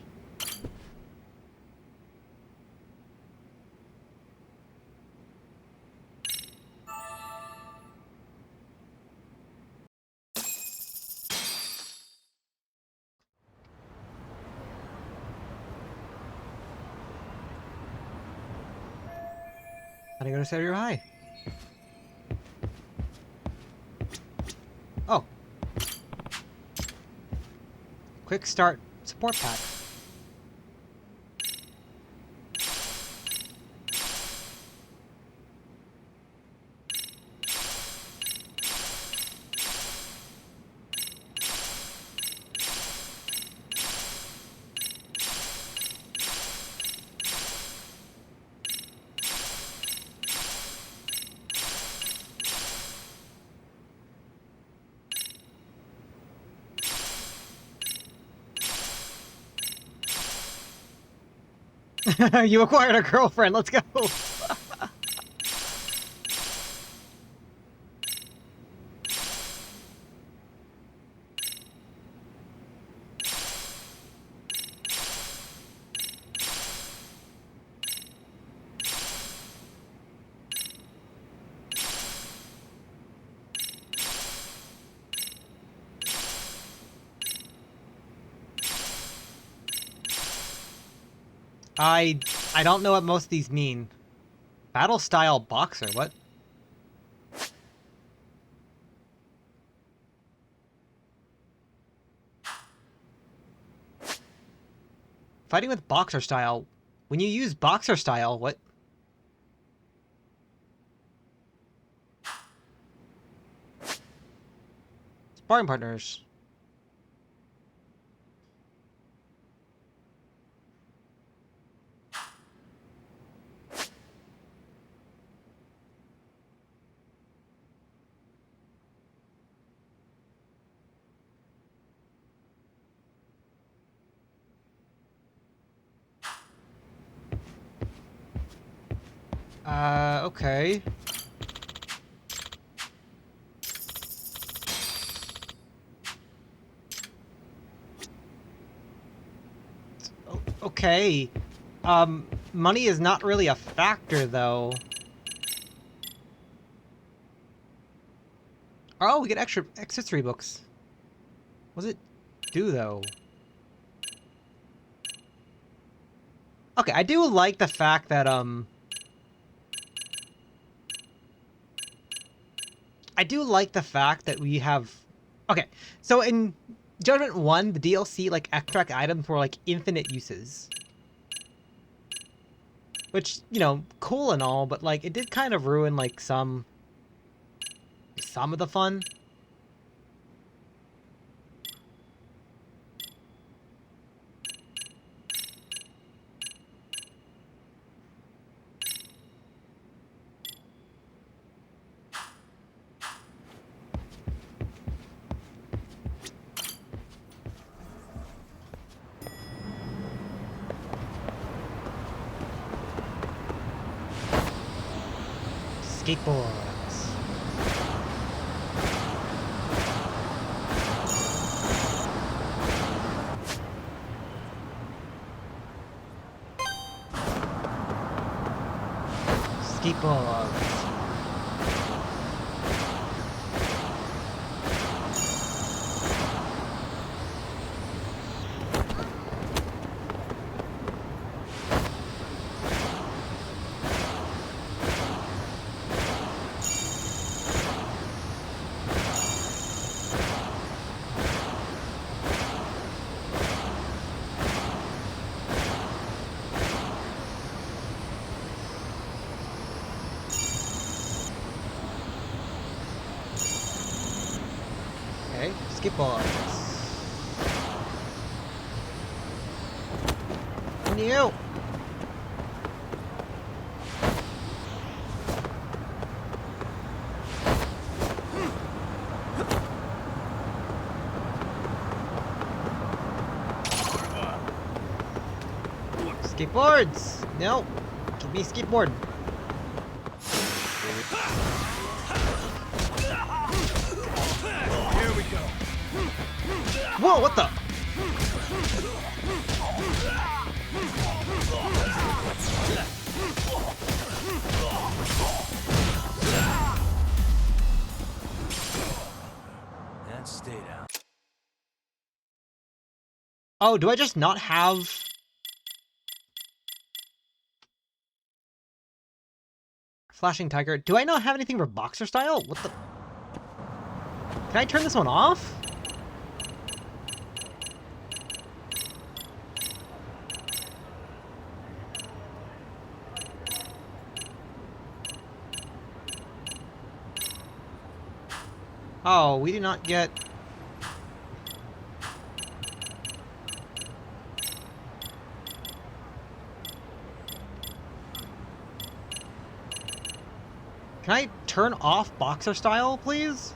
How do you go to say you're high? Oh. Quick start support pack. You acquired a girlfriend. Let's go. I don't know what most of these mean. Battle style boxer, what? Fighting with boxer style. When you use boxer style, what? Sparring partners. Okay. Okay. Money is not really a factor, though. Oh, we get extra accessory books. What does it do, though? Okay, I do like the fact that, I do like the fact that we have... Okay, so in Judgment 1, the DLC, like, extract items were, like, infinite uses. Which, you know, cool and all, but, like, it did kind of ruin, like, some of the fun. Skateboards. Skateboards. Okay, skateboards. No. Skateboards! No! Give me a skateboard. Here we go. Whoa, what the? And stay down. Oh, do I just not have... Flashing Tiger? Do I not have anything for boxer style? What the... Can I turn this one off? Oh, we did not get... Can I turn off boxer style, please?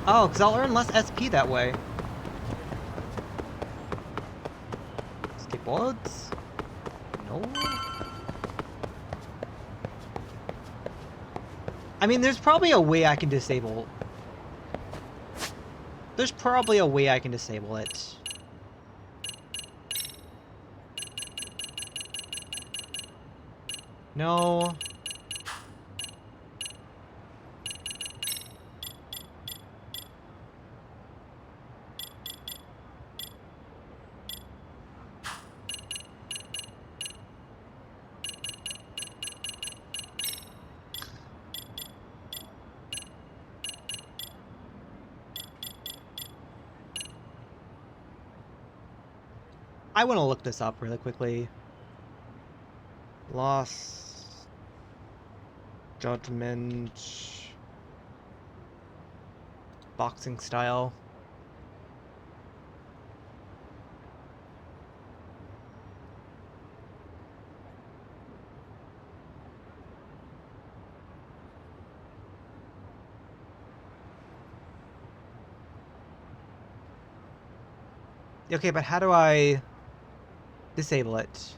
Oh, because I'll earn less SP that way. Skateboards? No. I mean, there's probably a way I can disable... There's probably a way I can disable it. No. I want to look this up really quickly. Lost Judgment boxing style. Okay, but how do I disable it?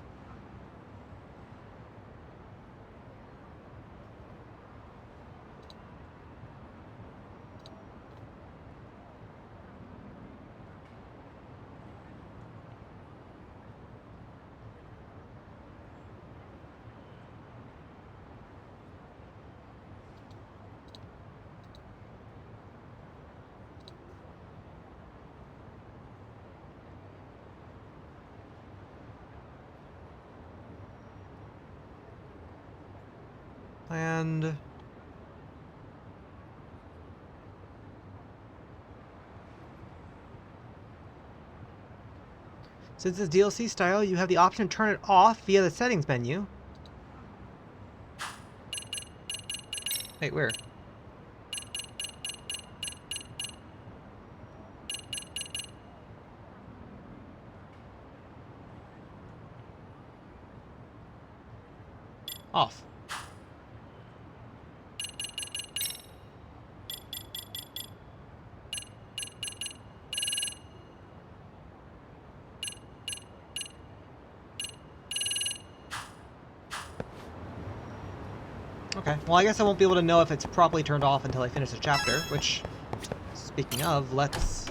And since it's DLC style, you have the option to turn it off via the settings menu. Wait, where? Off. Okay, well I guess I won't be able to know if it's properly turned off until I finish the chapter, which, speaking of, let's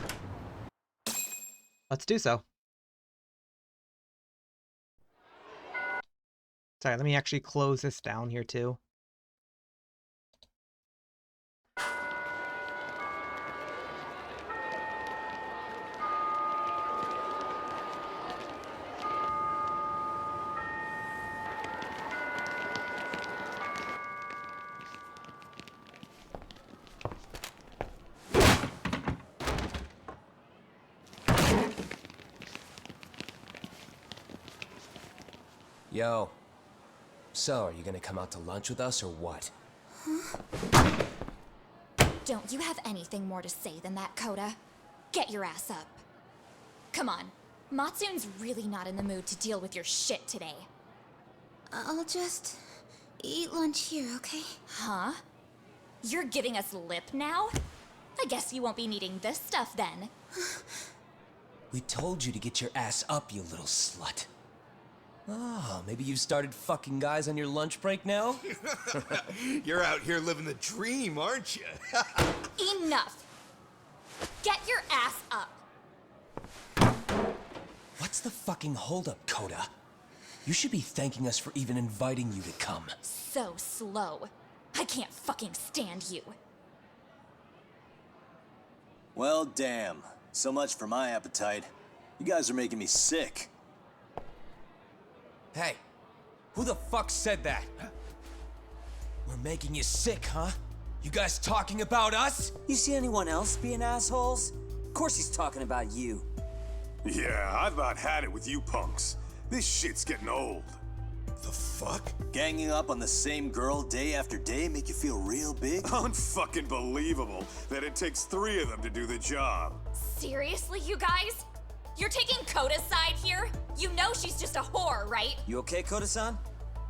do so. Sorry, let me actually close this down here too. Yo. So, are you gonna come out to lunch with us or what? Don't you have anything more to say than that, Coda? Get your ass up. Come on. Matsun's really not in the mood to deal with your shit today. I'll just eat lunch here, okay? Huh? You're giving us lip now? I guess you won't be needing this stuff then. We told you to get your ass up, you little slut. Oh, maybe you've started fucking guys on your lunch break now? You're out here living the dream, aren't you? Enough! Get your ass up! What's the fucking holdup, Coda? You should be thanking us for even inviting you to come. So slow. I can't fucking stand you. Well, damn. So much for my appetite. You guys are making me sick. Hey, who the fuck said that? We're making you sick, huh? You guys talking about us? You see anyone else being assholes? Of course he's talking about you. Yeah, I've about had it with you punks. This shit's getting old. The fuck? Ganging up on the same girl day after day make you feel real big? Unfucking believable that it takes 3 of them to do the job. Seriously, you guys? You're taking Coda's side here? You know she's just a whore, right? You okay, Koda-san?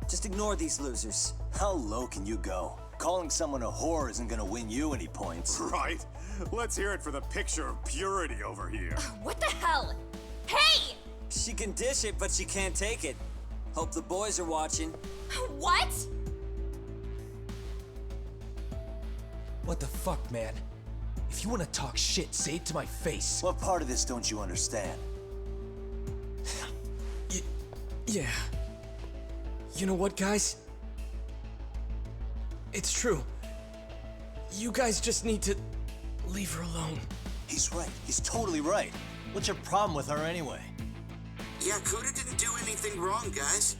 Just ignore these losers. How low can you go? Calling someone a whore isn't gonna win you any points. Right? Let's hear it for the picture of purity over here. What the hell? Hey! She can dish it, but she can't take it. Hope the boys are watching. What? What the fuck, man? If you want to talk shit, say it to my face. What part of this don't you understand? Yeah. You know what, guys? It's true. You guys just need to leave her alone. He's right. He's totally right. What's your problem with her anyway? Yeah, Coda didn't do anything wrong, guys.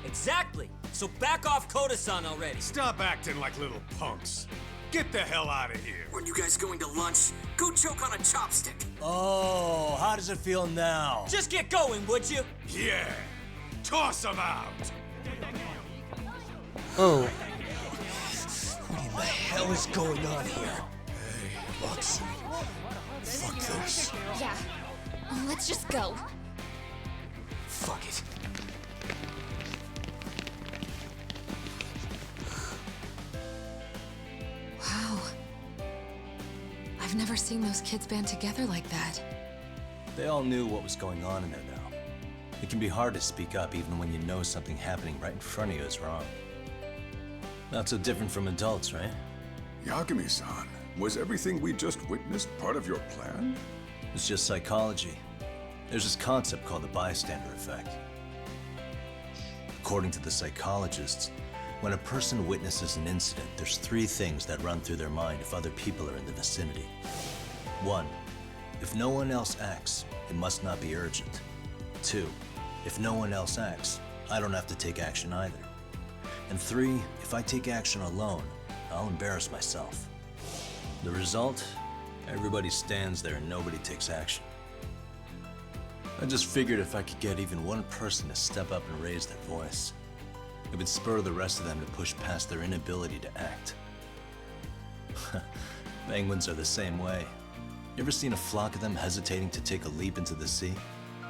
Exactly. So back off Koda-san already. Stop acting like little punks. Get the hell out of here. When you guys going to lunch, go choke on a chopstick. Oh, how does it feel now? Just get going, would you? Yeah. Toss them out. Oh. What in the hell is going on here? Hey, Matsu. Fuck this. Yeah. Let's just go. Fuck it. Wow. I've never seen those kids band together like that. They all knew what was going on in there, though. It can be hard to speak up even when you know something happening right in front of you is wrong. Not so different from adults, right? Yagami-san, was everything we just witnessed part of your plan? It's just psychology. There's this concept called the bystander effect. According to the psychologists, when a person witnesses an incident, there's 3 things that run through their mind if other people are in the vicinity. 1, if no one else acts, it must not be urgent. 2, if no one else acts, I don't have to take action either. And 3, if I take action alone, I'll embarrass myself. The result? Everybody stands there and nobody takes action. I just figured if I could get even one person to step up and raise their voice, it would spur the rest of them to push past their inability to act. Penguins are the same way. You ever seen a flock of them hesitating to take a leap into the sea?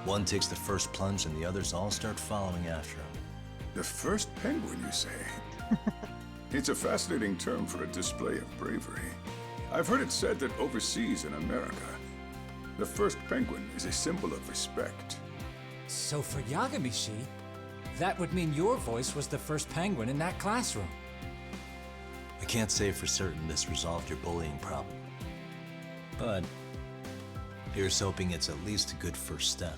One takes the first plunge and the others all start following after him. The first penguin, you say? It's a fascinating term for a display of bravery. I've heard it said that overseas in America, the first penguin is a symbol of respect. So for Yagami-shi, that would mean your voice was the first penguin in that classroom. I can't say for certain this resolved your bullying problem. But here's hoping it's at least a good first step.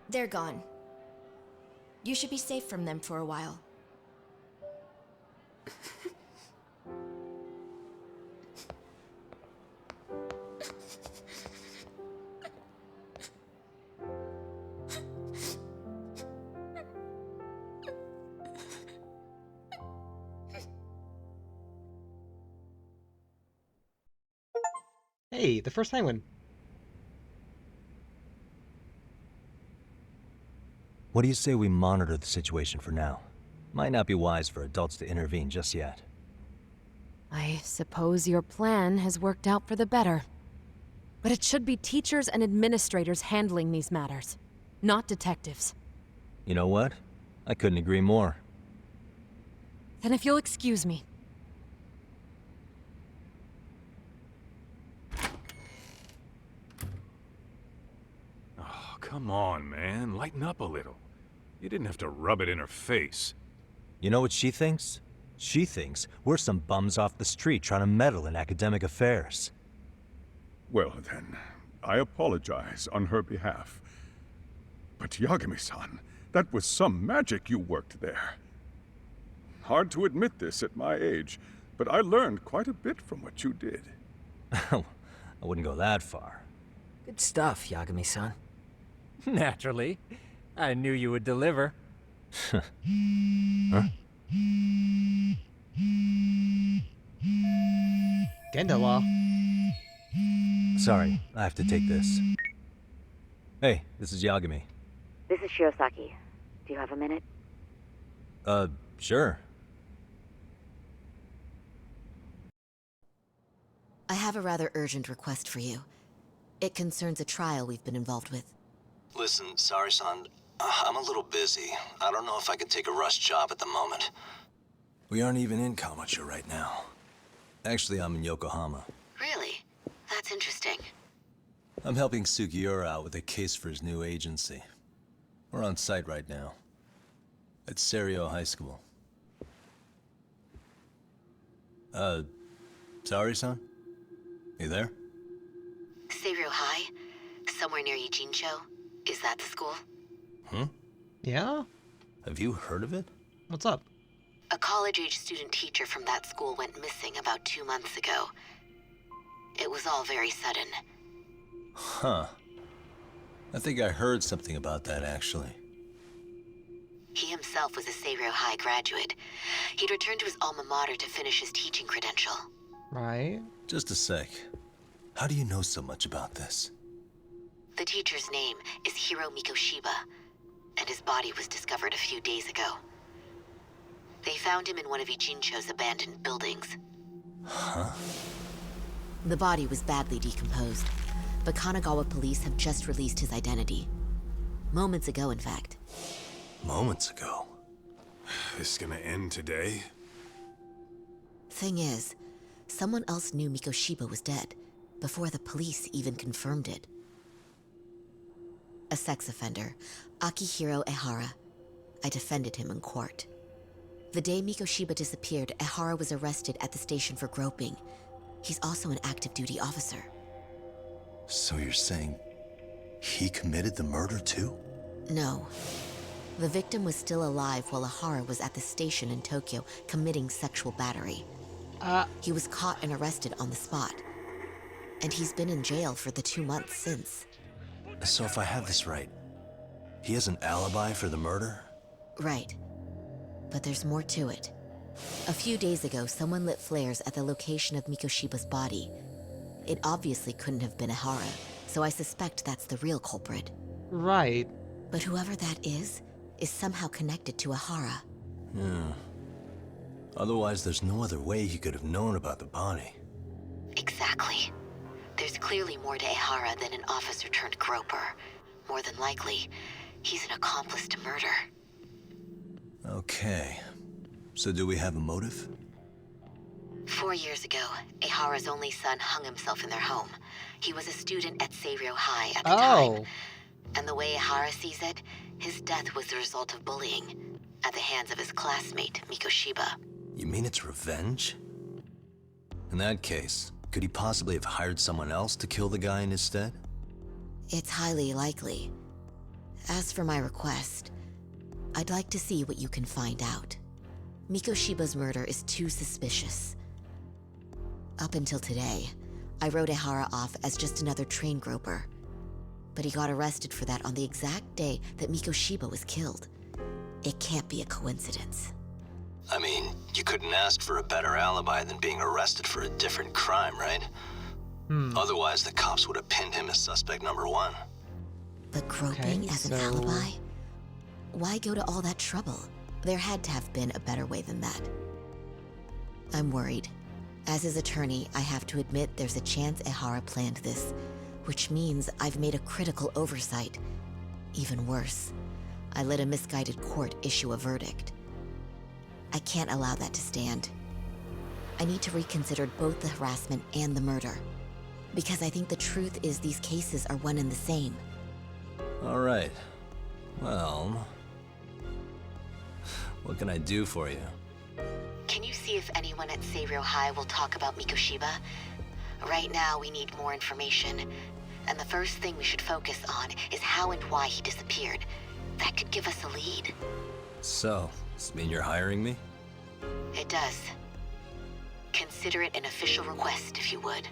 They're gone. You should be safe from them for a while. Hey, the first penguin. What do you say we monitor the situation for now? Might not be wise for adults to intervene just yet. I suppose your plan has worked out for the better. But it should be teachers and administrators handling these matters, not detectives. You know what? I couldn't agree more. Then if you'll excuse me. Oh, come on, man. Lighten up a little. You didn't have to rub it in her face. You know what she thinks? She thinks we're some bums off the street trying to meddle in academic affairs. Well then, I apologize on her behalf. But Yagami-san, that was some magic you worked there. Hard to admit this at my age, but I learned quite a bit from what you did. I wouldn't go that far. Good stuff, Yagami-san. Naturally. I knew you would deliver. Huh? Gandala. Sorry, I have to take this. Hey, this is Yagami. This is Shiosaki. Do you have a minute? Sure. I have a rather urgent request for you. It concerns a trial we've been involved with. Listen, sorry-san. I'm a little busy. I don't know if I could take a rush job at the moment. We aren't even in Kawachi right now. Actually, I'm in Yokohama. Really? That's interesting. I'm helping Sugiura out with a case for his new agency. We're on site right now. At Serio High School. Sorry-san? You there? Seiryo High? Somewhere near Ijincho? Is that the school? Hmm? Yeah? Have you heard of it? What's up? A college-age student teacher from that school went missing about 2 months ago. It was all very sudden. Huh. I think I heard something about that, actually. He himself was a Seiryo High graduate. He'd returned to his alma mater to finish his teaching credential. Right. Just a sec. How do you know so much about this? The teacher's name is Hiro Mikoshiba, and his body was discovered a few days ago. They found him in one of Ijincho's abandoned buildings. Huh? The body was badly decomposed, but Kanagawa police have just released his identity. Moments ago, in fact. Moments ago? This is gonna end today? Thing is, someone else knew Mikoshiba was dead, before the police even confirmed it. A sex offender, Akihiro Ehara. I defended him in court. The day Mikoshiba disappeared, Ehara was arrested at the station for groping. He's also an active duty officer. So you're saying he committed the murder too? No. The victim was still alive while Ehara was at the station in Tokyo committing sexual battery. He was caught and arrested on the spot. And he's been in jail for the 2 months since. So if I have this right, he has an alibi for the murder? Right. But there's more to it. A few days ago, someone lit flares at the location of Mikoshiba's body. It obviously couldn't have been Ehara, so I suspect that's the real culprit. Right. But whoever that is somehow connected to Ehara. Yeah. Otherwise, there's no other way he could have known about the body. Exactly. There's clearly more to Ehara than an officer-turned-groper. More than likely, he's an accomplice to murder. Okay. So do we have a motive? 4 years ago, Ehara's only son hung himself in their home. He was a student at Seiryo High at the time. And the way Ehara sees it, his death was the result of bullying at the hands of his classmate, Mikoshiba. You mean it's revenge? In that case, could he possibly have hired someone else to kill the guy in his stead? It's highly likely. As for my request, I'd like to see what you can find out. Mikoshiba's murder is too suspicious. Up until today, I wrote Ehara off as just another train groper. But he got arrested for that on the exact day that Mikoshiba was killed. It can't be a coincidence. I mean, you couldn't ask for a better alibi than being arrested for a different crime, right? Otherwise, the cops would have pinned him as suspect number one. But groping as an alibi? Why go to all that trouble? There had to have been a better way than that. I'm worried. As his attorney, I have to admit there's a chance Ehara planned this, which means I've made a critical oversight. Even worse, I let a misguided court issue a verdict. I can't allow that to stand. I need to reconsider both the harassment and the murder. Because I think the truth is these cases are one and the same. All right. Well, what can I do for you? Can you see if anyone at Seiryō High will talk about Mikoshiba? Right now, we need more information. And the first thing we should focus on is how and why he disappeared. That could give us a lead. So, does this mean you're hiring me? It does. Consider it an official request, if you would.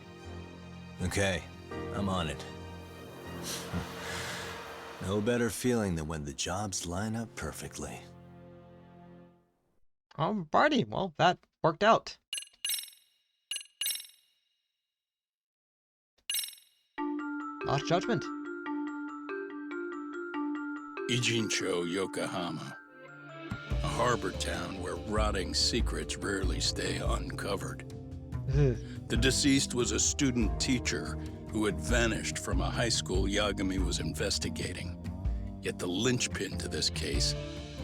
Okay, I'm on it. No better feeling than when the jobs line up perfectly. Alrighty, well, that worked out. Lost Judgment. Ijincho, Yokohama. A harbor town where rotting secrets rarely stay uncovered. The deceased was a student teacher who had vanished from a high school Yagami was investigating. Yet the linchpin to this case,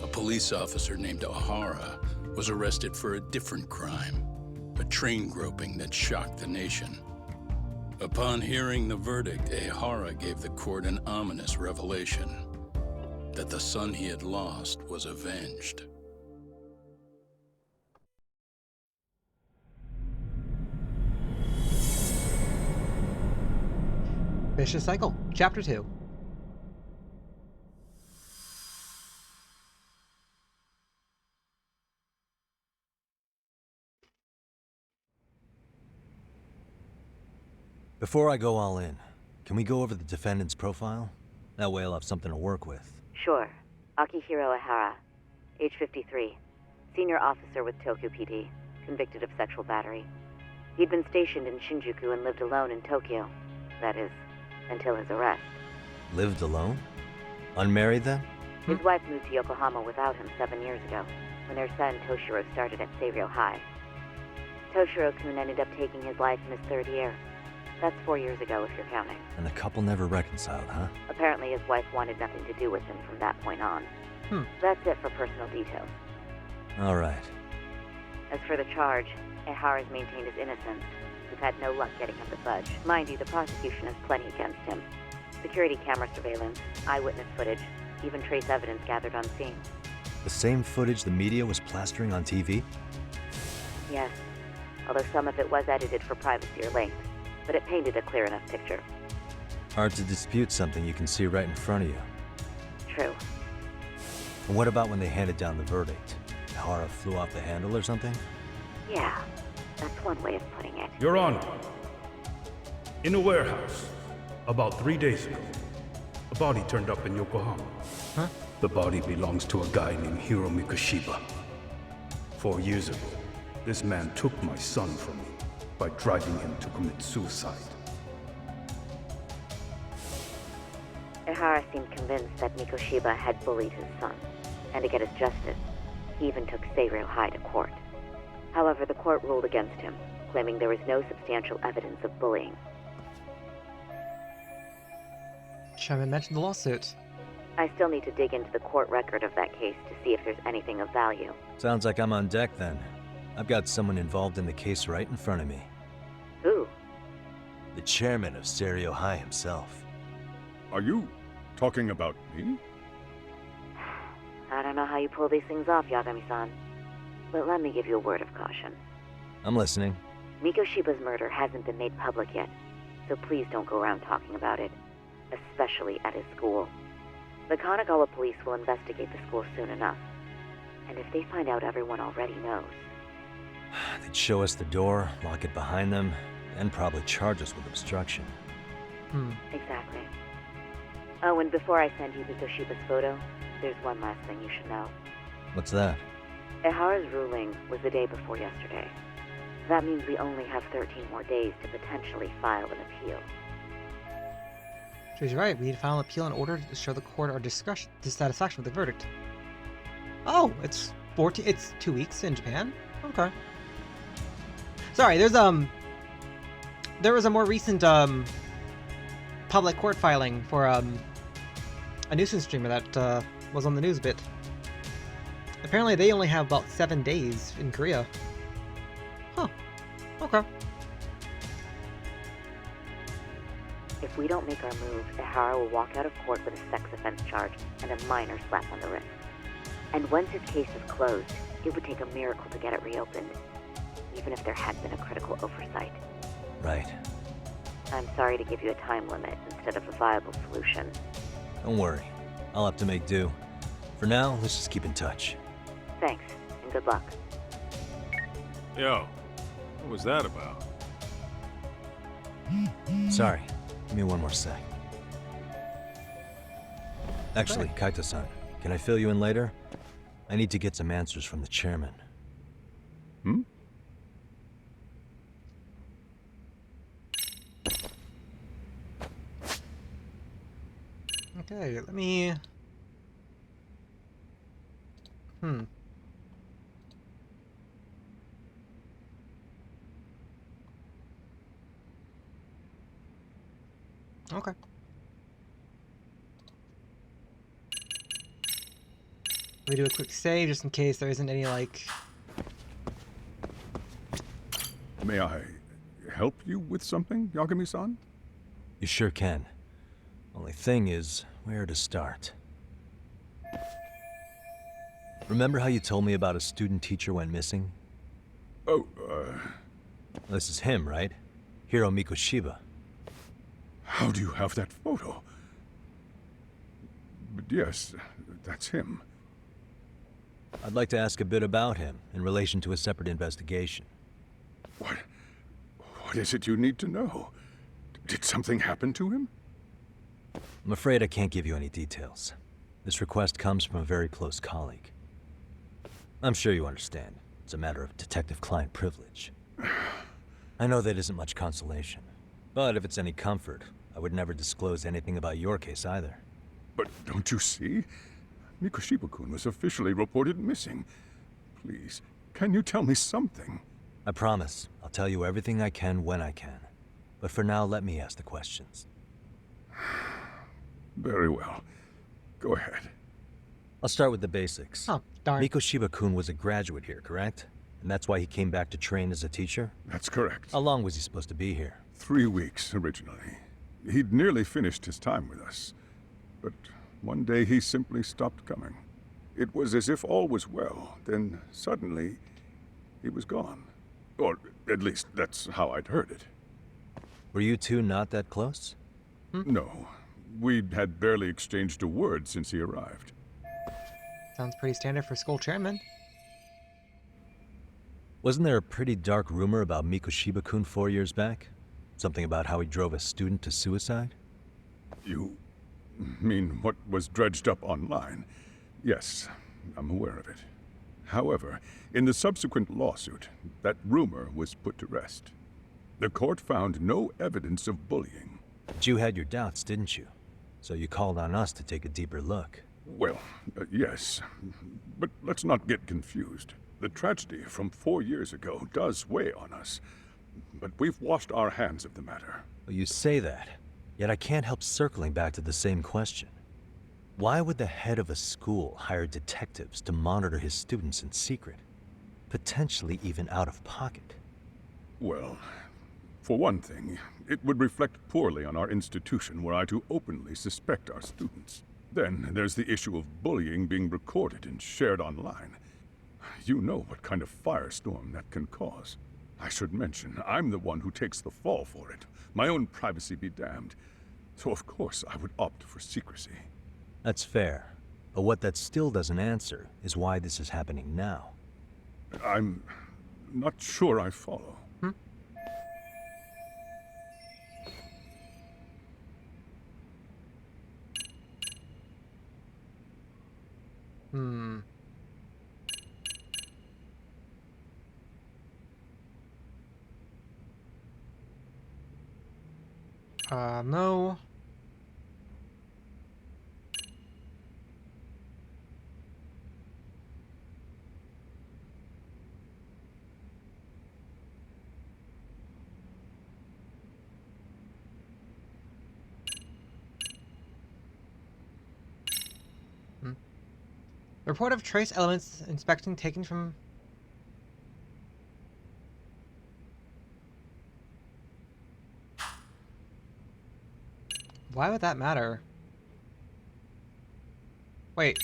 a police officer named Ehara, was arrested for a different crime, a train groping that shocked the nation. Upon hearing the verdict, Ehara gave the court an ominous revelation, that the son he had lost was avenged. Vicious Cycle, Chapter 2. Before I go all in, can we go over the defendant's profile? That way I'll have something to work with. Sure. Akihiro Ehara, age 53, senior officer with Tokyo PD, convicted of sexual battery. He'd been stationed in Shinjuku and lived alone in Tokyo. That is, until his arrest. Lived alone? Unmarried then? His wife moved to Yokohama without him 7 years ago, when their son Toshiro started at Seiryō High. Toshiro-kun ended up taking his life in his 3rd year. That's 4 years ago, if you're counting. And the couple never reconciled, huh? Apparently his wife wanted nothing to do with him from that point on. That's it for personal details. All right. As for the charge, Ehara's maintained his innocence. We've had no luck getting him to budge. Mind you, the prosecution has plenty against him. Security camera surveillance, eyewitness footage, even trace evidence gathered on scene. The same footage the media was plastering on TV? Yes, although some of it was edited for privacy or length, but it painted a clear enough picture. Hard to dispute something you can see right in front of you. True. And what about when they handed down the verdict? Ehara flew off the handle or something? Yeah, that's one way of putting it. Your Honor, in a warehouse, about 3 days ago, a body turned up in Yokohama. Huh? The body belongs to a guy named Hiro Mikoshiba. 4 years ago, this man took my son from me by driving him to commit suicide. Ehara seemed convinced that Mikoshiba had bullied his son, and to get his justice, he even took Seiryō High to court. However, the court ruled against him, claiming there was no substantial evidence of bullying. Ch1 mentioned the lawsuit. I still need to dig into the court record of that case to see if there's anything of value. Sounds like I'm on deck then. I've got someone involved in the case right in front of me. Who? The chairman of Seiryō High himself. Are you talking about me? I don't know how you pull these things off, Yagami-san. But let me give you a word of caution. I'm listening. Mikoshiba's murder hasn't been made public yet, so please don't go around talking about it, especially at his school. The Kanagawa police will investigate the school soon enough, and if they find out everyone already knows... They'd show us the door, lock it behind them, and probably charge us with obstruction. Exactly. Oh, and before I send you Mikoshiba's photo, there's one last thing you should know. What's that? Ehara's ruling was the day before yesterday. That means we only have 13 more days to potentially file an appeal. She's right. We need to file an appeal in order to show the court our dissatisfaction with the verdict. Oh, it's 14. It's 2 weeks in Japan. Okay. Sorry, there was a more recent public court filing for a nuisance streamer that was on the news a bit. Apparently, they only have about 7 days in Korea. Huh. Okay. If we don't make our move, Ihara will walk out of court with a sex offense charge and a minor slap on the wrist. And once his case is closed, it would take a miracle to get it reopened, even if there had been a critical oversight. Right. I'm sorry to give you a time limit instead of a viable solution. Don't worry. I'll have to make do. For now, let's just keep in touch. Thanks, and good luck. Yo, what was that about? Sorry. Give me one more sec. Actually, Kaito-san, can I fill you in later? I need to get some answers from the chairman. Hmm? Okay, let me... Okay. Let me do a quick save just in case there isn't any, like... May I help you with something, Yagami-san? You sure can. Only thing is, where to start? Remember how you told me about a student teacher went missing? Oh, This is him, right? Hiro Mikoshiba. How do you have that photo? But yes, that's him. I'd like to ask a bit about him in relation to a separate investigation. What is it you need to know? Did something happen to him? I'm afraid I can't give you any details. This request comes from a very close colleague. I'm sure you understand. It's a matter of detective-client privilege. I know that isn't much consolation. But if it's any comfort, I would never disclose anything about your case either. But don't you see? Mikoshiba-kun was officially reported missing. Please, can you tell me something? I promise. I'll tell you everything I can when I can. But for now, let me ask the questions. Very well. Go ahead. I'll start with the basics. Oh, darn. Mikoshiba-kun was a graduate here, correct? And that's why he came back to train as a teacher? That's correct. How long was he supposed to be here? 3 weeks, originally. He'd nearly finished his time with us. But one day he simply stopped coming. It was as if all was well, then suddenly he was gone. Or at least that's how I'd heard it. Were you two not that close? No. We'd had barely exchanged a word since he arrived. Sounds pretty standard for school chairman. Wasn't there a pretty dark rumor about Mikoshiba-kun 4 years back? Something about how he drove a student to suicide? You mean what was dredged up online? Yes, I'm aware of it. However, in the subsequent lawsuit, that rumor was put to rest. The court found no evidence of bullying. But you had your doubts, didn't you? So you called on us to take a deeper look. Well, yes. But let's not get confused. The tragedy from 4 years ago does weigh on us. But we've washed our hands of the matter. Well, you say that, yet I can't help circling back to the same question. Why would the head of a school hire detectives to monitor his students in secret? Potentially even out of pocket. Well, for one thing, it would reflect poorly on our institution were I to openly suspect our students. Then there's the issue of bullying being recorded and shared online. You know what kind of firestorm that can cause. I should mention, I'm the one who takes the fall for it. My own privacy be damned. So of course I would opt for secrecy. That's fair. But what that still doesn't answer is why this is happening now. I'm not sure I follow. No. Report of trace elements inspecting taken from... Why would that matter? Wait.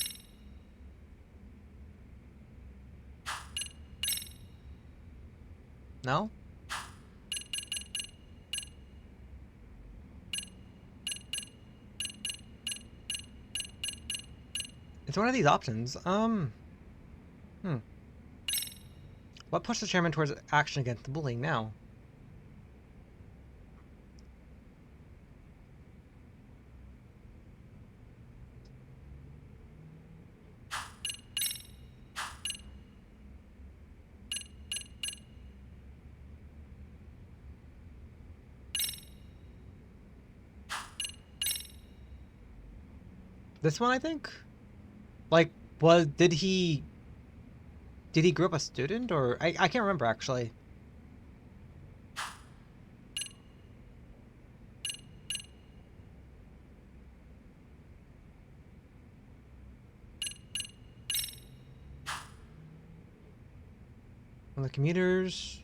No? It's one of these options. What pushed the chairman towards action against the bullying now? This one, I think? Like, did he grow up a student, or I can't remember actually. On the commuters.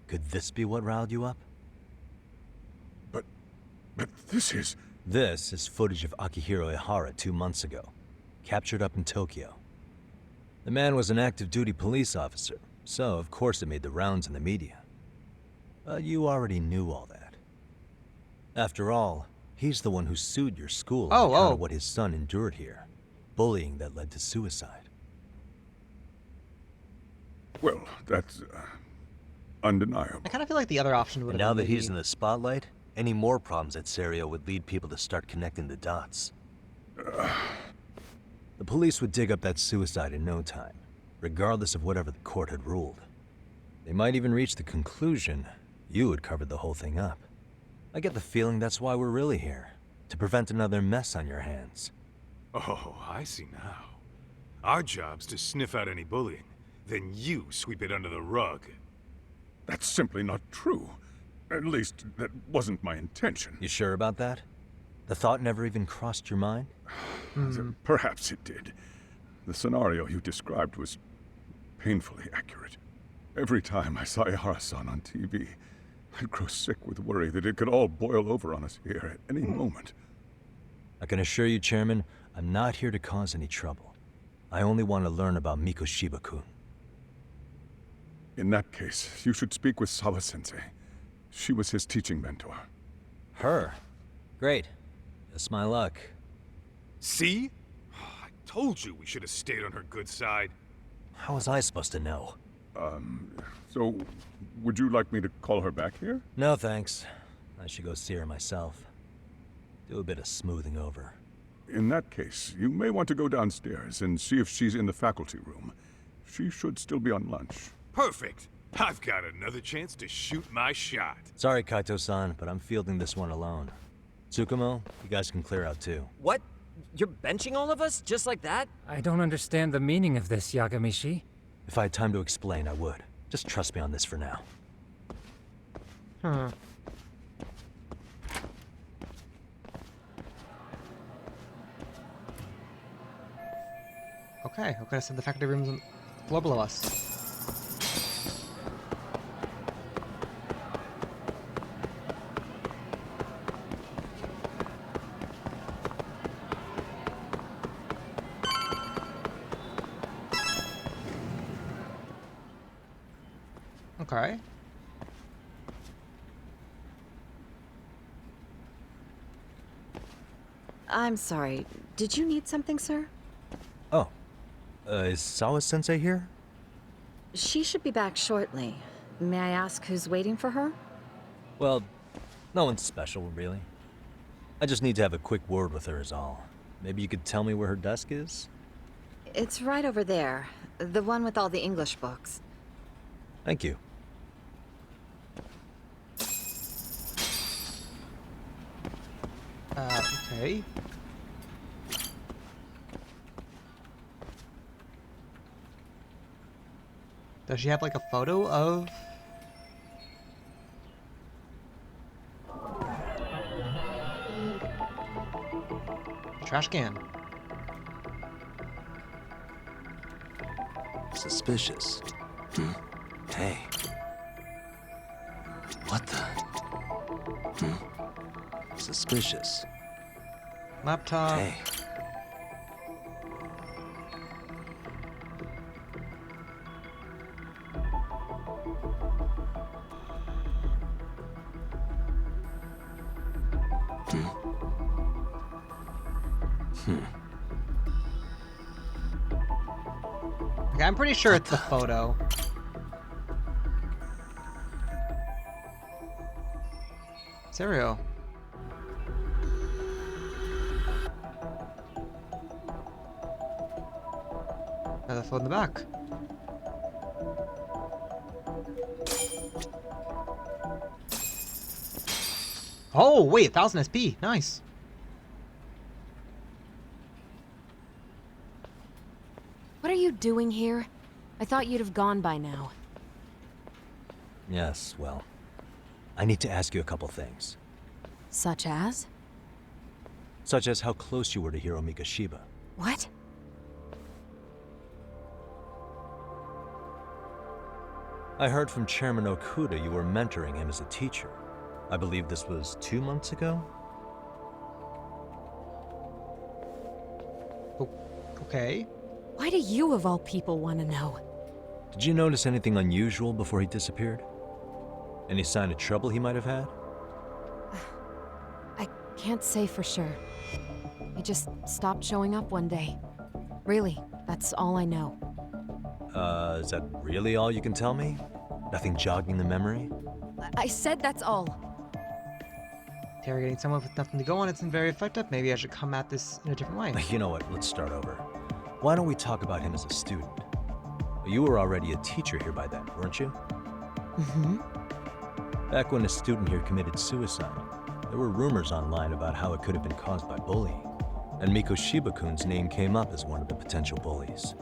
Could this be what riled you up? But this is... This is footage of Akihiro Ihara 2 months ago, captured up in Tokyo. The man was an active duty police officer, so of course it made the rounds in the media. But you already knew all that. After all, he's the one who sued your school on account of what his son endured here. Bullying that led to suicide. Well, that's undeniable. I kind of feel like the other option would have been... Now that he's in the spotlight, any more problems at Serio would lead people to start connecting the dots. The police would dig up that suicide in no time, regardless of whatever the court had ruled. They might even reach the conclusion you had covered the whole thing up. I get the feeling that's why we're really here, to prevent another mess on your hands. Oh, I see now. Our job's to sniff out any bullying, then you sweep it under the rug. That's simply not true. At least, that wasn't my intention. You sure about that? The thought never even crossed your mind? Perhaps it did. The scenario you described was painfully accurate. Every time I saw Ihara-san on TV, I'd grow sick with worry that it could all boil over on us here at any moment. I can assure you, Chairman, I'm not here to cause any trouble. I only want to learn about Mikoshiba-kun. In that case, you should speak with Sawa-sensei. She was his teaching mentor. Her? Great. That's my luck. See? I told you we should have stayed on her good side. How was I supposed to know? So, would you like me to call her back here? No, thanks. I should go see her myself. Do a bit of smoothing over. In that case, you may want to go downstairs and see if she's in the faculty room. She should still be on lunch. Perfect. I've got another chance to shoot my shot. Sorry, Kaito-san, but I'm fielding this one alone. Tsukumo, you guys can clear out too. What? You're benching all of us? Just like that? I don't understand the meaning of this, Yagamishi. If I had time to explain, I would. Just trust me on this for now. Okay, so the faculty room's on the floor below us. Okay. I'm sorry. Did you need something, sir? Oh. Is Sawa-sensei here? She should be back shortly. May I ask who's waiting for her? Well, no one's special, really. I just need to have a quick word with her is all. Maybe you could tell me where her desk is? It's right over there. The one with all the English books. Thank you. Okay. Does she have like a photo of... Trash can. Suspicious. Hey. What the? Suspicious. Laptop. Hey. Okay, I'm pretty sure it's the photo. Serio. Another phone in the back. Oh, wait, 1000 SP. Nice. What are you doing here? I thought you'd have gone by now. Yes, well, I need to ask you a couple things. Such as? Such as how close you were to Hiro Mikoshiba. What? I heard from Chairman Okuda you were mentoring him as a teacher. I believe this was 2 months ago? Okay. Why do you, of all people, want to know? Did you notice anything unusual before he disappeared? Any sign of trouble he might have had? I can't say for sure. He just stopped showing up one day. Really, that's all I know. Is that really all you can tell me? Nothing jogging the memory? I said that's all. Interrogating someone with nothing to go on isn't very effective. Maybe I should come at this in a different way. You know what? Let's start over. Why don't we talk about him as a student? You were already a teacher here by then, weren't you? Mm-hmm. Back when a student here committed suicide, there were rumors online about how it could have been caused by bullying. And Mikoshiba-kun's name came up as one of the potential bullies.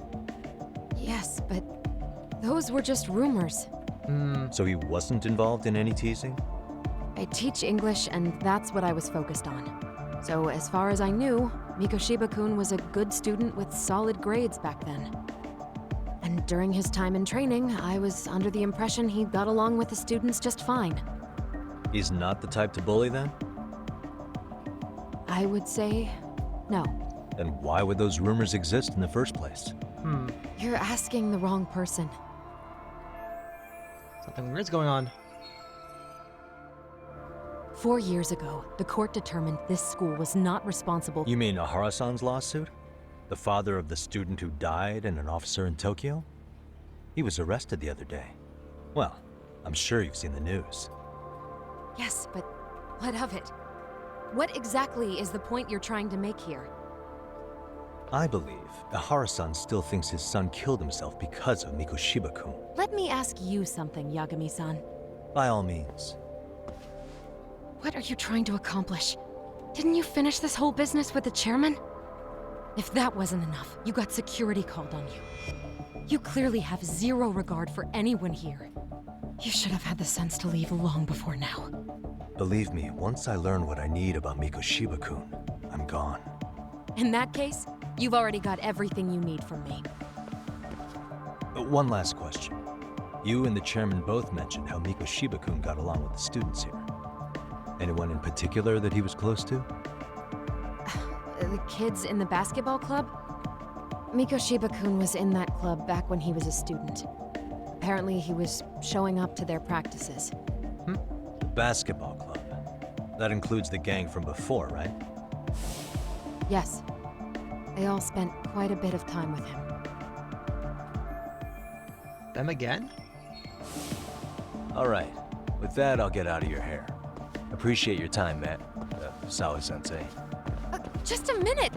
Yes, but those were just rumors. So he wasn't involved in any teasing? I teach English, and that's what I was focused on. So as far as I knew, Mikoshiba-kun was a good student with solid grades back then. And during his time in training, I was under the impression he got along with the students just fine. He's not the type to bully then? I would say no. Then why would those rumors exist in the first place? You're asking the wrong person. Something weird's going on. 4 years ago, the court determined this school was not responsible. You mean Ahara-san's lawsuit? The father of the student who died and an officer in Tokyo? He was arrested the other day. Well, I'm sure you've seen the news. Yes, but what of it? What exactly is the point you're trying to make here? I believe Ahara-san still thinks his son killed himself because of Mikoshiba-kun. Let me ask you something, Yagami-san. By all means. What are you trying to accomplish? Didn't you finish this whole business with the chairman? If that wasn't enough, you got security called on you. You clearly have zero regard for anyone here. You should have had the sense to leave long before now. Believe me, once I learn what I need about Mikoshiba-kun, I'm gone. In that case, you've already got everything you need from me. One last question. You and the chairman both mentioned how Mikoshiba-kun got along with the students here. Anyone in particular that he was close to? The kids in the basketball club? Mikoshiba-kun was in that club back when he was a student. Apparently he was showing up to their practices. The basketball club. That includes the gang from before, right? Yes. They all spent quite a bit of time with him. Them again? Alright. With that, I'll get out of your hair. Appreciate your time, Matt. Sawa-sensei. Just a minute!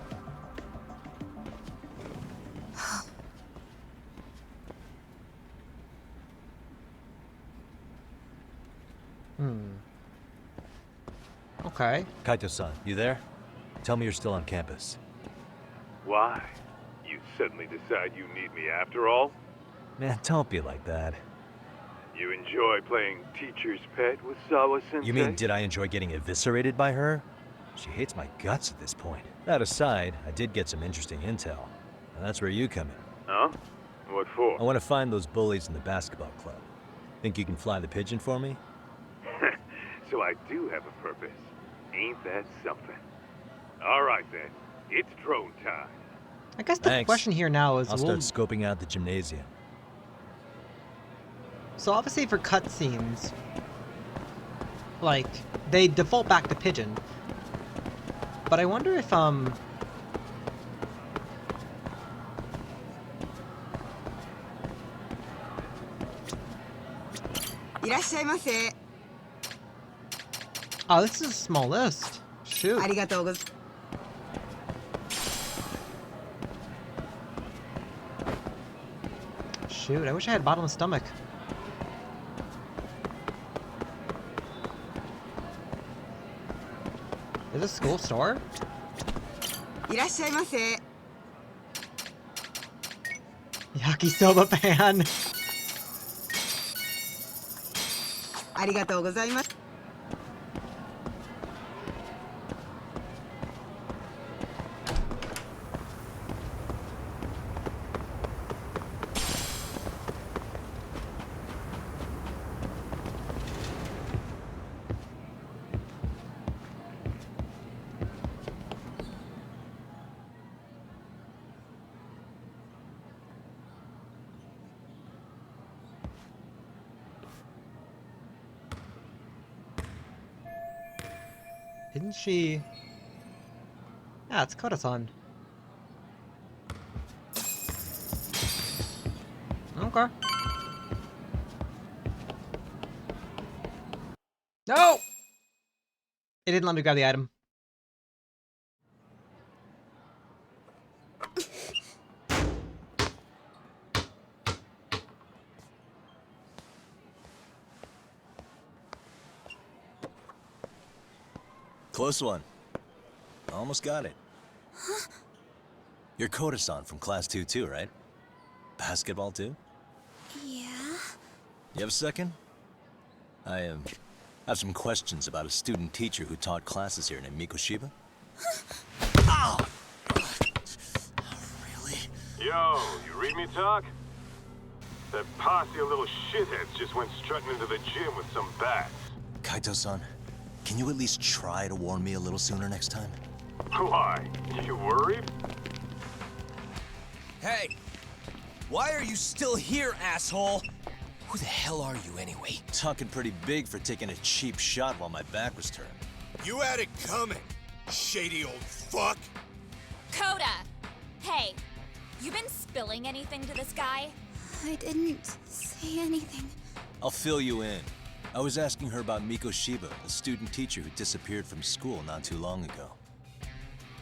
Okay. Kaito-san, you there? Tell me you're still on campus. Why? You suddenly decide you need me after all? Man, don't be like that. You enjoy playing teacher's pet with Sawa-sensei? You mean, did I enjoy getting eviscerated by her? She hates my guts at this point. That aside, I did get some interesting intel. And that's where you come in. Huh? What for? I want to find those bullies in the basketball club. Think you can fly the pigeon for me? So I do have a purpose. Ain't that something? All right then, it's drone time. I guess the question here now is, I'll start scoping out the gymnasium. So obviously for cutscenes, like, they default back to pigeon. But I wonder if, oh, this is a small list. Shoot. Shoot, I wish I had bottomless stomach. Is this a school store? Yakisoba pan. Didn't she? Yeah, it's Koda-san. Okay. No! It didn't let me grab the item. Close one. Almost got it. You're Koda-san from Class 2 too, right? Basketball too? Yeah? You have a second? I have some questions about a student teacher who taught classes here named Mikoshiba. Ow! Really? Yo, you read me talk? That posse of little shitheads just went strutting into the gym with some bats. Kaito-san, can you at least try to warn me a little sooner next time? Why? You worried? Hey! Why are you still here, asshole? Who the hell are you anyway? Talking pretty big for taking a cheap shot while my back was turned. You had it coming, shady old fuck! Coda! Hey, you been spilling anything to this guy? I didn't say anything. I'll fill you in. I was asking her about Mikoshiba, a student teacher who disappeared from school not too long ago.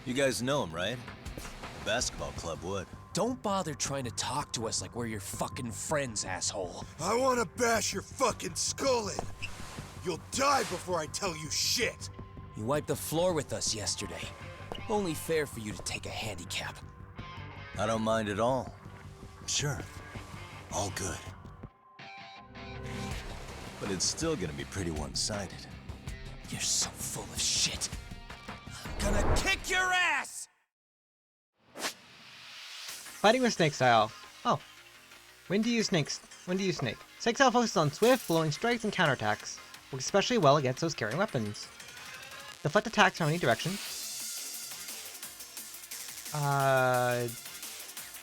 You guys know him, right? The basketball club would. Don't bother trying to talk to us like we're your fucking friends, asshole. I wanna bash your fucking skull in. You'll die before I tell you shit. You wiped the floor with us yesterday. Only fair for you to take a handicap. I don't mind at all. Sure. All good. But it's still gonna be pretty one-sided. You're so full of shit. I'm gonna kick your ass! Fighting with snake style. Oh. When do you use snakes? When do you use snake? Snake style focuses on swift, blowing strikes and counterattacks. Works especially well against those carrying weapons. Deflect attacks from any direction.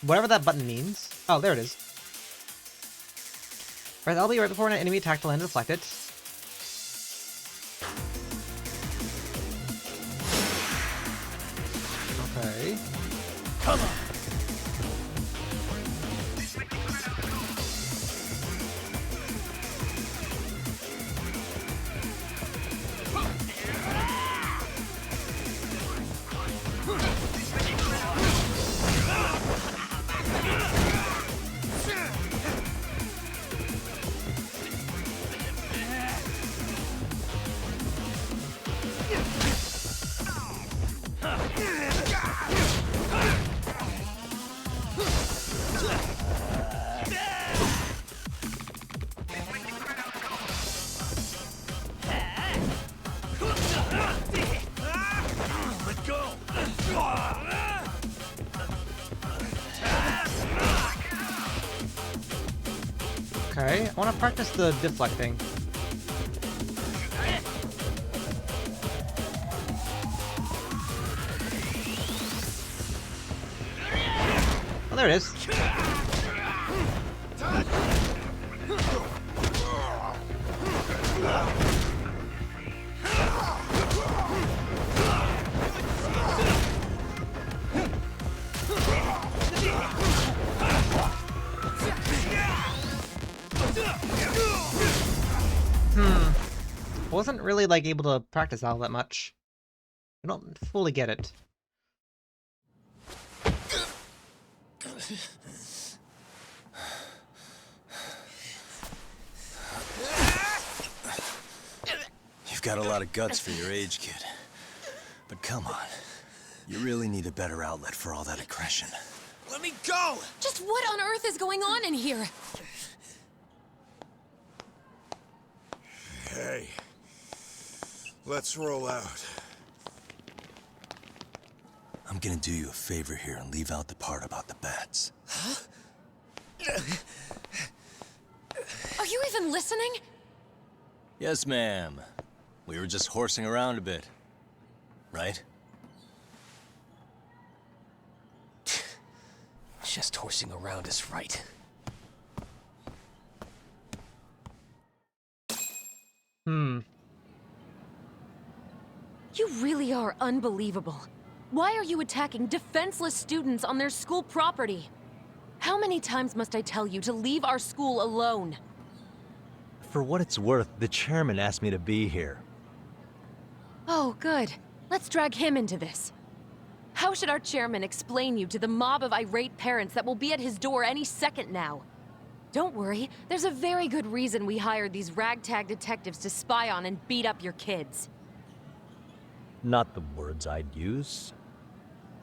Whatever that button means. Oh, there it is. Press LB right before an enemy attack to land and deflect it. Okay. Come on! I want to practice the deflecting. Oh, there it is. Wasn't really like able to practice all that much. I don't fully get it. You've got a lot of guts for your age, kid. But come on. You really need a better outlet for all that aggression. Let me go! Just what on earth is going on in here? Hey. Let's roll out. I'm gonna do you a favor here and leave out the part about the bats. Huh? Are you even listening? Yes, ma'am. We were just horsing around a bit. Right? Just horsing around is right. You really are unbelievable. Why are you attacking defenseless students on their school property? How many times must I tell you to leave our school alone? For what it's worth, the chairman asked me to be here. Oh, good. Let's drag him into this. How should our chairman explain you to the mob of irate parents that will be at his door any second now? Don't worry, there's a very good reason we hired these ragtag detectives to spy on and beat up your kids. Not the words I'd use.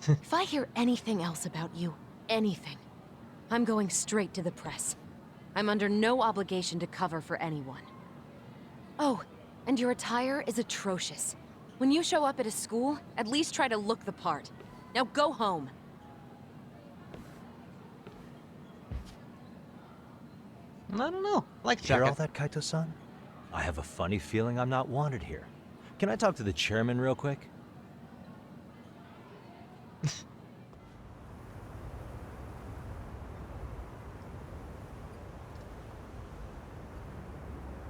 If I hear anything else about you, anything, I'm going straight to the press. I'm under no obligation to cover for anyone. Oh, and your attire is atrocious. When you show up at a school, at least try to look the part. Now go home. I don't know. I like Hear jacket. all that, Kaito-san? I have a funny feeling I'm not wanted here. Can I talk to the chairman real quick?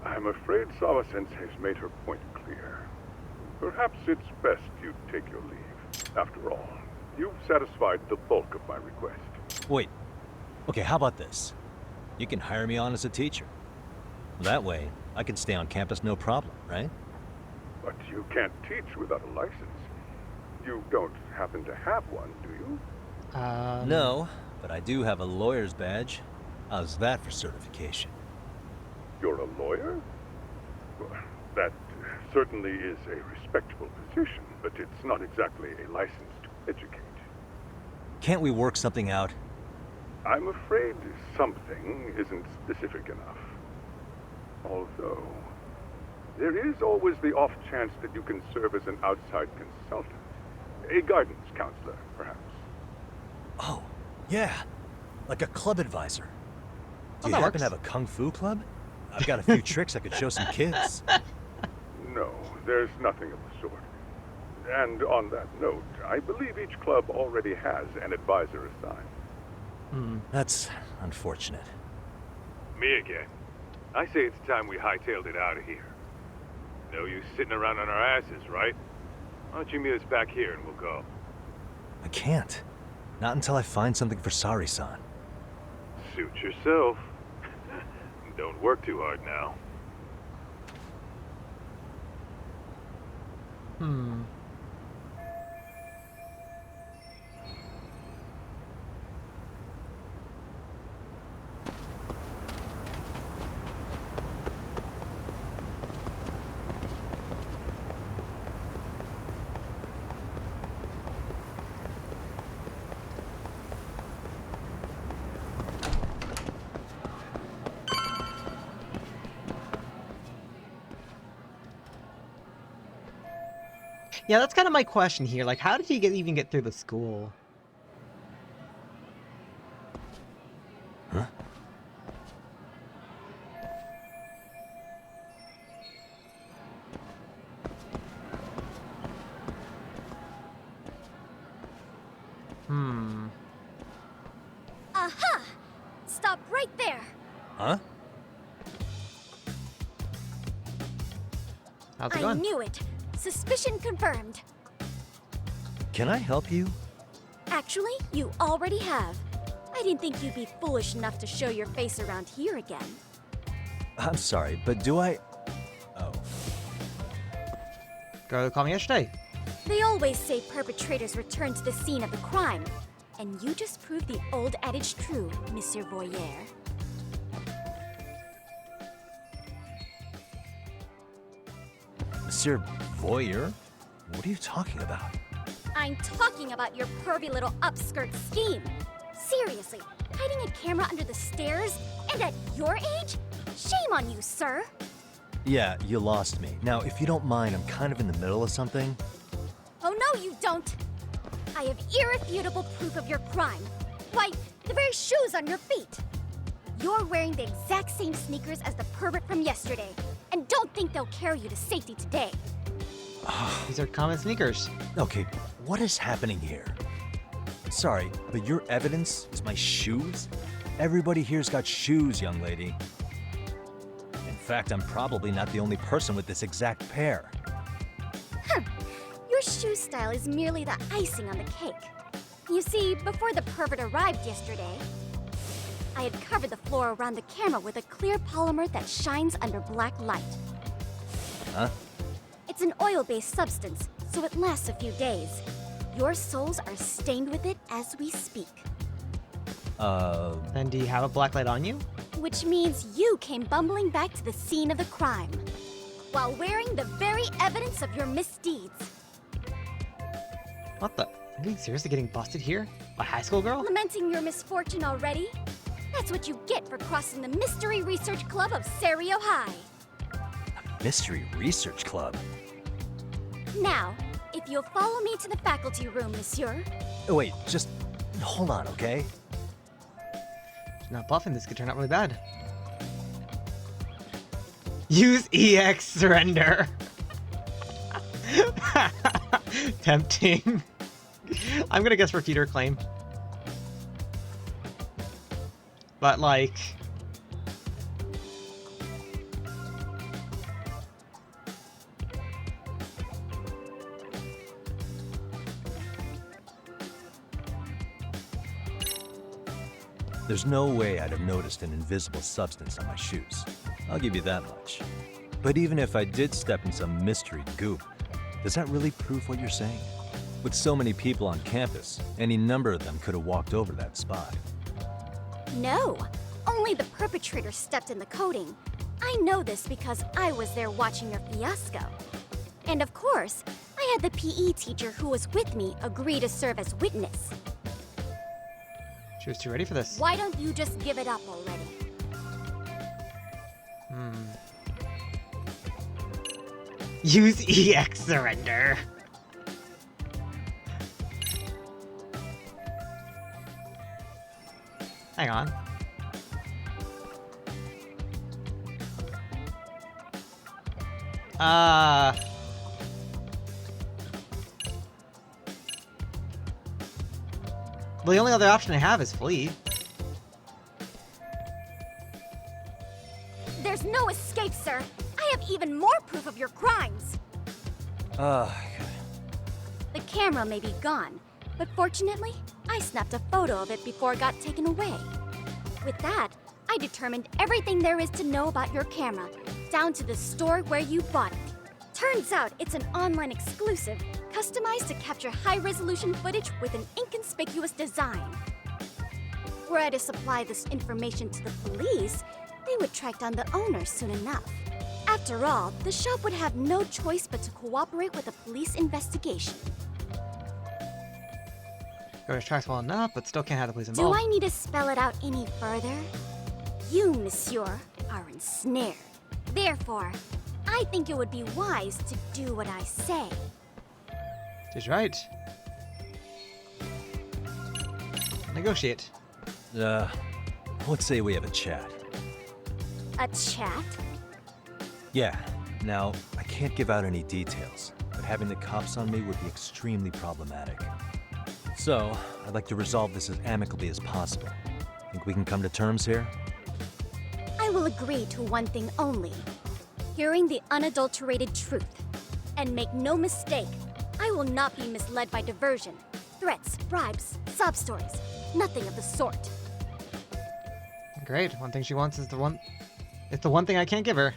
I'm afraid Sawa-sensei's made her point clear. Perhaps it's best you take your leave. After all, you've satisfied the bulk of my request. Wait. Okay, how about this? You can hire me on as a teacher. That way, I can stay on campus no problem, right? But you can't teach without a license. You don't happen to have one, do you? No, but I do have a lawyer's badge. How's that for certification? You're a lawyer? Well, that certainly is a respectable position, but it's not exactly a license to educate. Can't we work something out? I'm afraid something isn't specific enough. Although, there is always the off chance that you can serve as an outside consultant. A guidance counselor, perhaps. Oh, yeah. Like a club advisor. Do you that happen works. to have a kung fu club? I've got a few tricks I could show some kids. No, there's nothing of the sort. And on that note, I believe each club already has an advisor assigned. That's unfortunate. Me again. I say it's time we hightailed it out of here. No use sitting around on our asses, right? Why don't you meet us back here and we'll go? I can't. Not until I find something for Sari-san. Suit yourself. Don't work too hard now. Yeah, that's kind of my question here. Like, how did he even get through the school? Huh? How's it I going? knew it. Suspicion confirmed. Can I help you? Actually, you already have. I didn't think you'd be foolish enough to show your face around here again. I'm sorry, but do I... Oh. Girl called me yesterday. They always say perpetrators return to the scene of the crime. And you just proved the old adage true, Monsieur Voyeur. Monsieur Voyeur? What are you talking about? I'm talking about your pervy little upskirt scheme. Seriously, hiding a camera under the stairs? And at your age? Shame on you, sir. Yeah, you lost me. Now, if you don't mind, I'm kind of in the middle of something. Oh no, you don't! I have irrefutable proof of your crime. Why, the very shoes on your feet. You're wearing the exact same sneakers as the pervert from yesterday. And don't think they'll carry you to safety today. These are common sneakers. Okay, what is happening here? Sorry, but your evidence is my shoes? Everybody here's got shoes, young lady. In fact, I'm probably not the only person with this exact pair. Your shoe style is merely the icing on the cake. You see, before the pervert arrived yesterday, I had covered the floor around the camera with a clear polymer that shines under black light. Huh? It's an oil-based substance, so it lasts a few days. Your soles are stained with it as we speak. And do you have a black light on you? Which means you came bumbling back to the scene of the crime, while wearing the very evidence of your misdeeds. What the? Are you seriously getting busted here? A high school girl? Lamenting your misfortune already? That's what you get for crossing the Mystery Research Club of Serio High. Mystery Research Club? Now, if you'll follow me to the faculty room, monsieur. Oh, wait, just hold on, okay? Not bluffing, this could turn out really bad. Use EX surrender. Tempting. I'm gonna guess refuter claim. But like... There's no way I'd have noticed an invisible substance on my shoes. I'll give you that much. But even if I did step in some mystery goop, does that really prove what you're saying? With so many people on campus, any number of them could have walked over that spot. No, only the perpetrator stepped in the coating. I know this because I was there watching your fiasco. And of course, I had the PE teacher who was with me agree to serve as witness. She was too ready for this. Why don't you just give it up already? Use EX surrender. Hang on. Well, the only other option I have is flee. There's no escape, sir. I have even more proof of your crimes. The camera may be gone, but fortunately, I snapped a photo of it before it got taken away. With that, I determined everything there is to know about your camera, down to the store where you bought it. Turns out it's an online exclusive, customized to capture high-resolution footage with an inconspicuous design. Were I to supply this information to the police, they would track down the owner soon enough. After all, the shop would have no choice but to cooperate with the police investigation. Goes tracks well enough, but still can't have the police Do involved. I need to spell it out any further? You, monsieur, are ensnared. Therefore, I think it would be wise to do what I say. She's right. Negotiate. Let's say we have a chat. A chat? Yeah. Now, I can't give out any details, but having the cops on me would be extremely problematic. So, I'd like to resolve this as amicably as possible. Think we can come to terms here? I will agree to one thing only. hearing the unadulterated truth. And make no mistake, I will not be misled by diversion, threats, bribes, sob stories. Nothing of the sort. Great. One thing she wants is the one... It's the one thing I can't give her.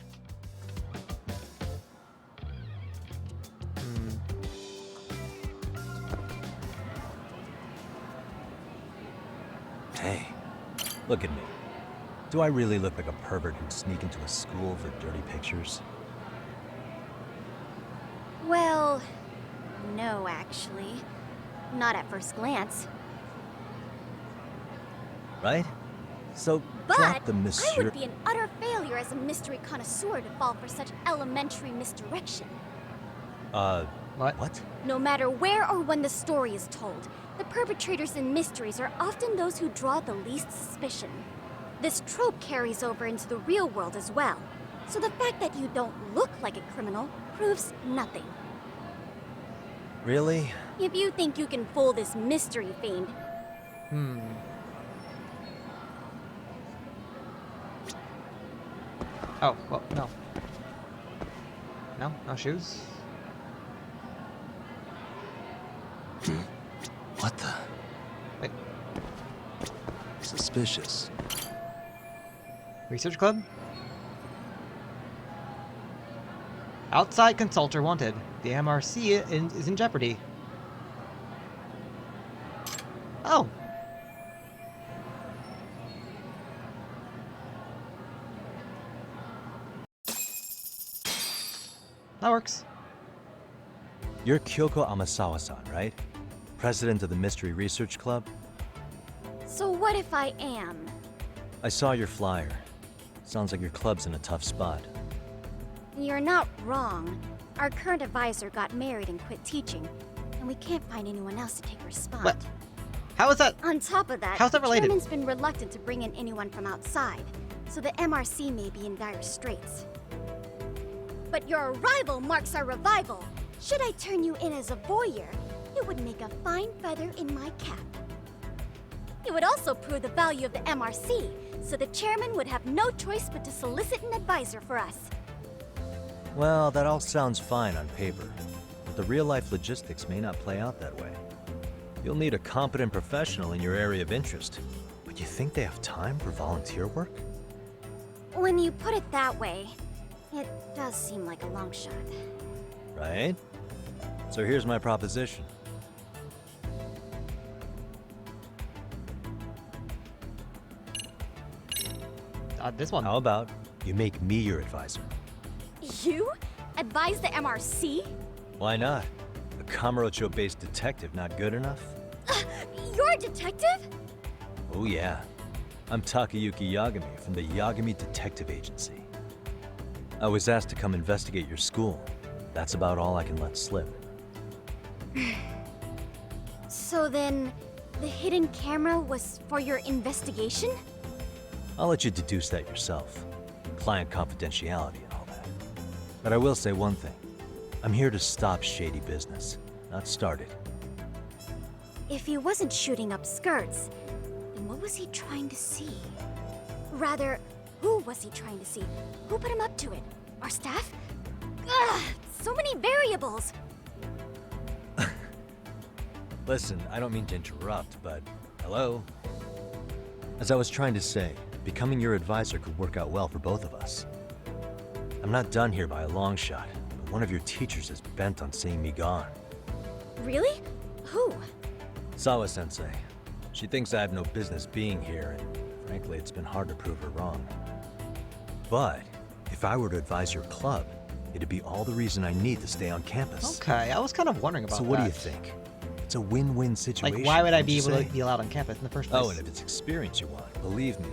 Hey, look at me. Do I really look like a pervert who'd sneak into a school for dirty pictures? Well, no, actually. Not at first glance. Right? So, But drop the I monsieur... would be an utter failure as a mystery connoisseur to fall for such elementary misdirection. What? No matter where or when the story is told, the perpetrators in mysteries are often those who draw the least suspicion. This trope carries over into the real world as well, so the fact that you don't look like a criminal proves nothing. Really? If you think you can fool this mystery fiend... Oh, well, no. No? No shoes? What the? Wait. Suspicious. Research club? Outside consultor wanted. The MRC is in jeopardy. Oh. That works. You're Kyoko Amasawa-san, right? President of the Mystery Research Club? So what if I am? I saw your flyer. Sounds like your club's in a tough spot. You're not wrong. Our current advisor got married and quit teaching, and we can't find anyone else to take her spot. What? How is that? On top of that, How's that related? the chairman's been reluctant to bring in anyone from outside, so the MRC may be in dire straits. But your arrival marks our revival. Should I turn you in as a voyeur, it would make a fine feather in my cap. It would also prove the value of the MRC, so the chairman would have no choice but to solicit an advisor for us. Well, that all sounds fine on paper, but the real-life logistics may not play out that way. You'll need a competent professional in your area of interest, but you think they have time for volunteer work? When you put it that way, it does seem like a long shot. Right? So here's my proposition. This one. How about you make me your advisor? You? Advise the MRC? Why not? A Kamurocho-based detective not good enough? You're a detective? Oh yeah. I'm Takayuki Yagami from the Yagami Detective Agency. I was asked to come investigate your school. That's about all I can let slip. So then, the hidden camera was for your investigation? I'll let you deduce that yourself. Client confidentiality and all that. But I will say one thing. I'm here to stop shady business, not start it. If he wasn't shooting up skirts, then what was he trying to see? Rather, who was he trying to see? Who put him up to it? Our staff? Ugh, so many variables! Listen, I don't mean to interrupt, but hello? As I was trying to say, becoming your advisor could work out well for both of us. I'm not done here by a long shot, but one of your teachers is bent on seeing me gone. Really? Who? Sawa-sensei. She thinks I have no business being here, and frankly, it's been hard to prove her wrong. But if I were to advise your club, it'd be all the reason I need to stay on campus. Okay, I was kind of wondering about that. So what do you think? It's a win-win situation. Like, why would I be wouldn't you able to say? be allowed on campus in the first place? Oh, and if it's experience you want, believe me,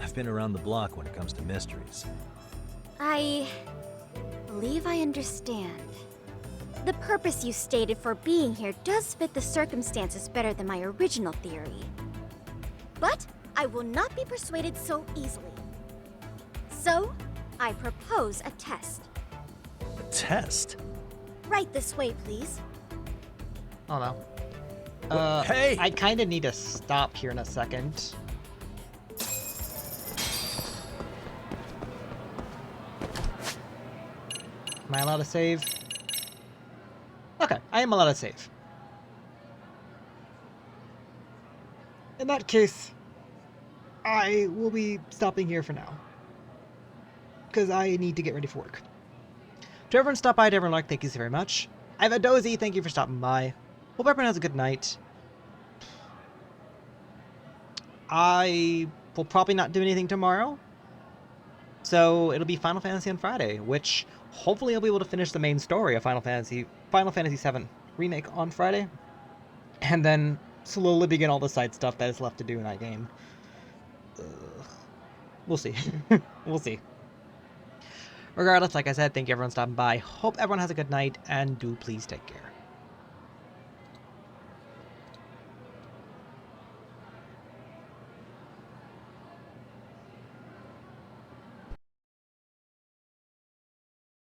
I've been around the block when it comes to mysteries. I believe I understand. The purpose you stated for being here does fit the circumstances better than my original theory. But I will not be persuaded so easily. So, I propose a test. A test? Right this way, please. Oh no. Hey! I kind of need to stop here in a second. Am I allowed to save? Okay, I am allowed to save. In that case, I will be stopping here for now. Because I need to get ready for work. To everyone stop by, to everyone like, thank you so very much. I've a Dozy, thank you for stopping by. Hope everyone has a good night. I will probably not do anything tomorrow. So it'll be Final Fantasy on Friday, which hopefully I'll be able to finish the main story of Final Fantasy VII Remake on Friday. And then slowly begin all the side stuff that is left to do in that game. We'll see. We'll see. Regardless, like I said, thank you everyone for stopping by. Hope everyone has a good night, and do please take care.